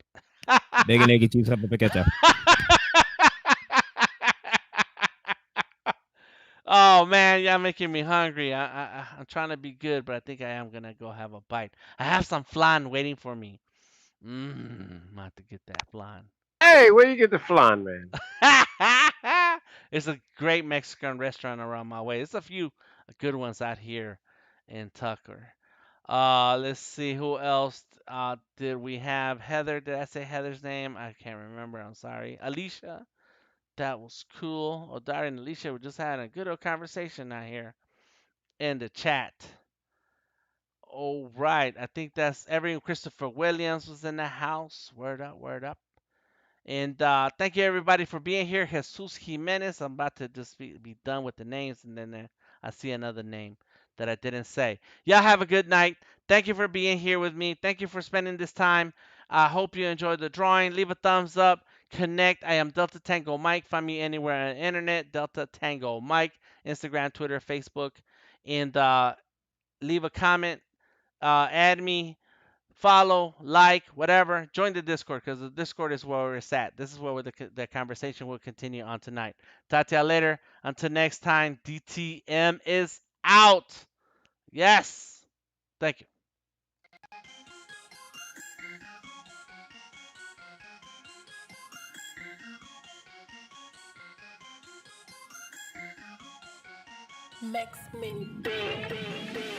Bacon, egg, and cheese, ketchup. Oh man, y'all making me hungry. I'm trying to be good, but I think I am gonna go have a bite. I have some flan waiting for me. I'm about to get that flan. Hey, where you get the flan, man? It's a great Mexican restaurant around my way. There's a few good ones out here in Tucker. Let's see who else did we have. Heather, did I say Heather's name? I can't remember. I'm sorry. Alicia, that was cool. Odari and Alicia were just having a good old conversation out here in the chat. All right, I think that's everyone. Christopher Williams was in the house. Word up, word up. And thank you everybody for being here. Jesus Jimenez. I'm about to just be done with the names, and then I see another name that I didn't say. Y'all have a good night. Thank you for being here with me. Thank you for spending this time. I hope you enjoyed the drawing. Leave a thumbs up. Connect. I am Delta Tango Mike. Find me anywhere on the internet. Delta Tango Mike. Instagram, Twitter, Facebook. And leave a comment. Add me, follow, like, whatever. Join the Discord because the Discord is where we're at. This is where the conversation will continue on tonight. Talk to y'all later. Until next time, DTM is out. Yes. Thank you. Makes me big.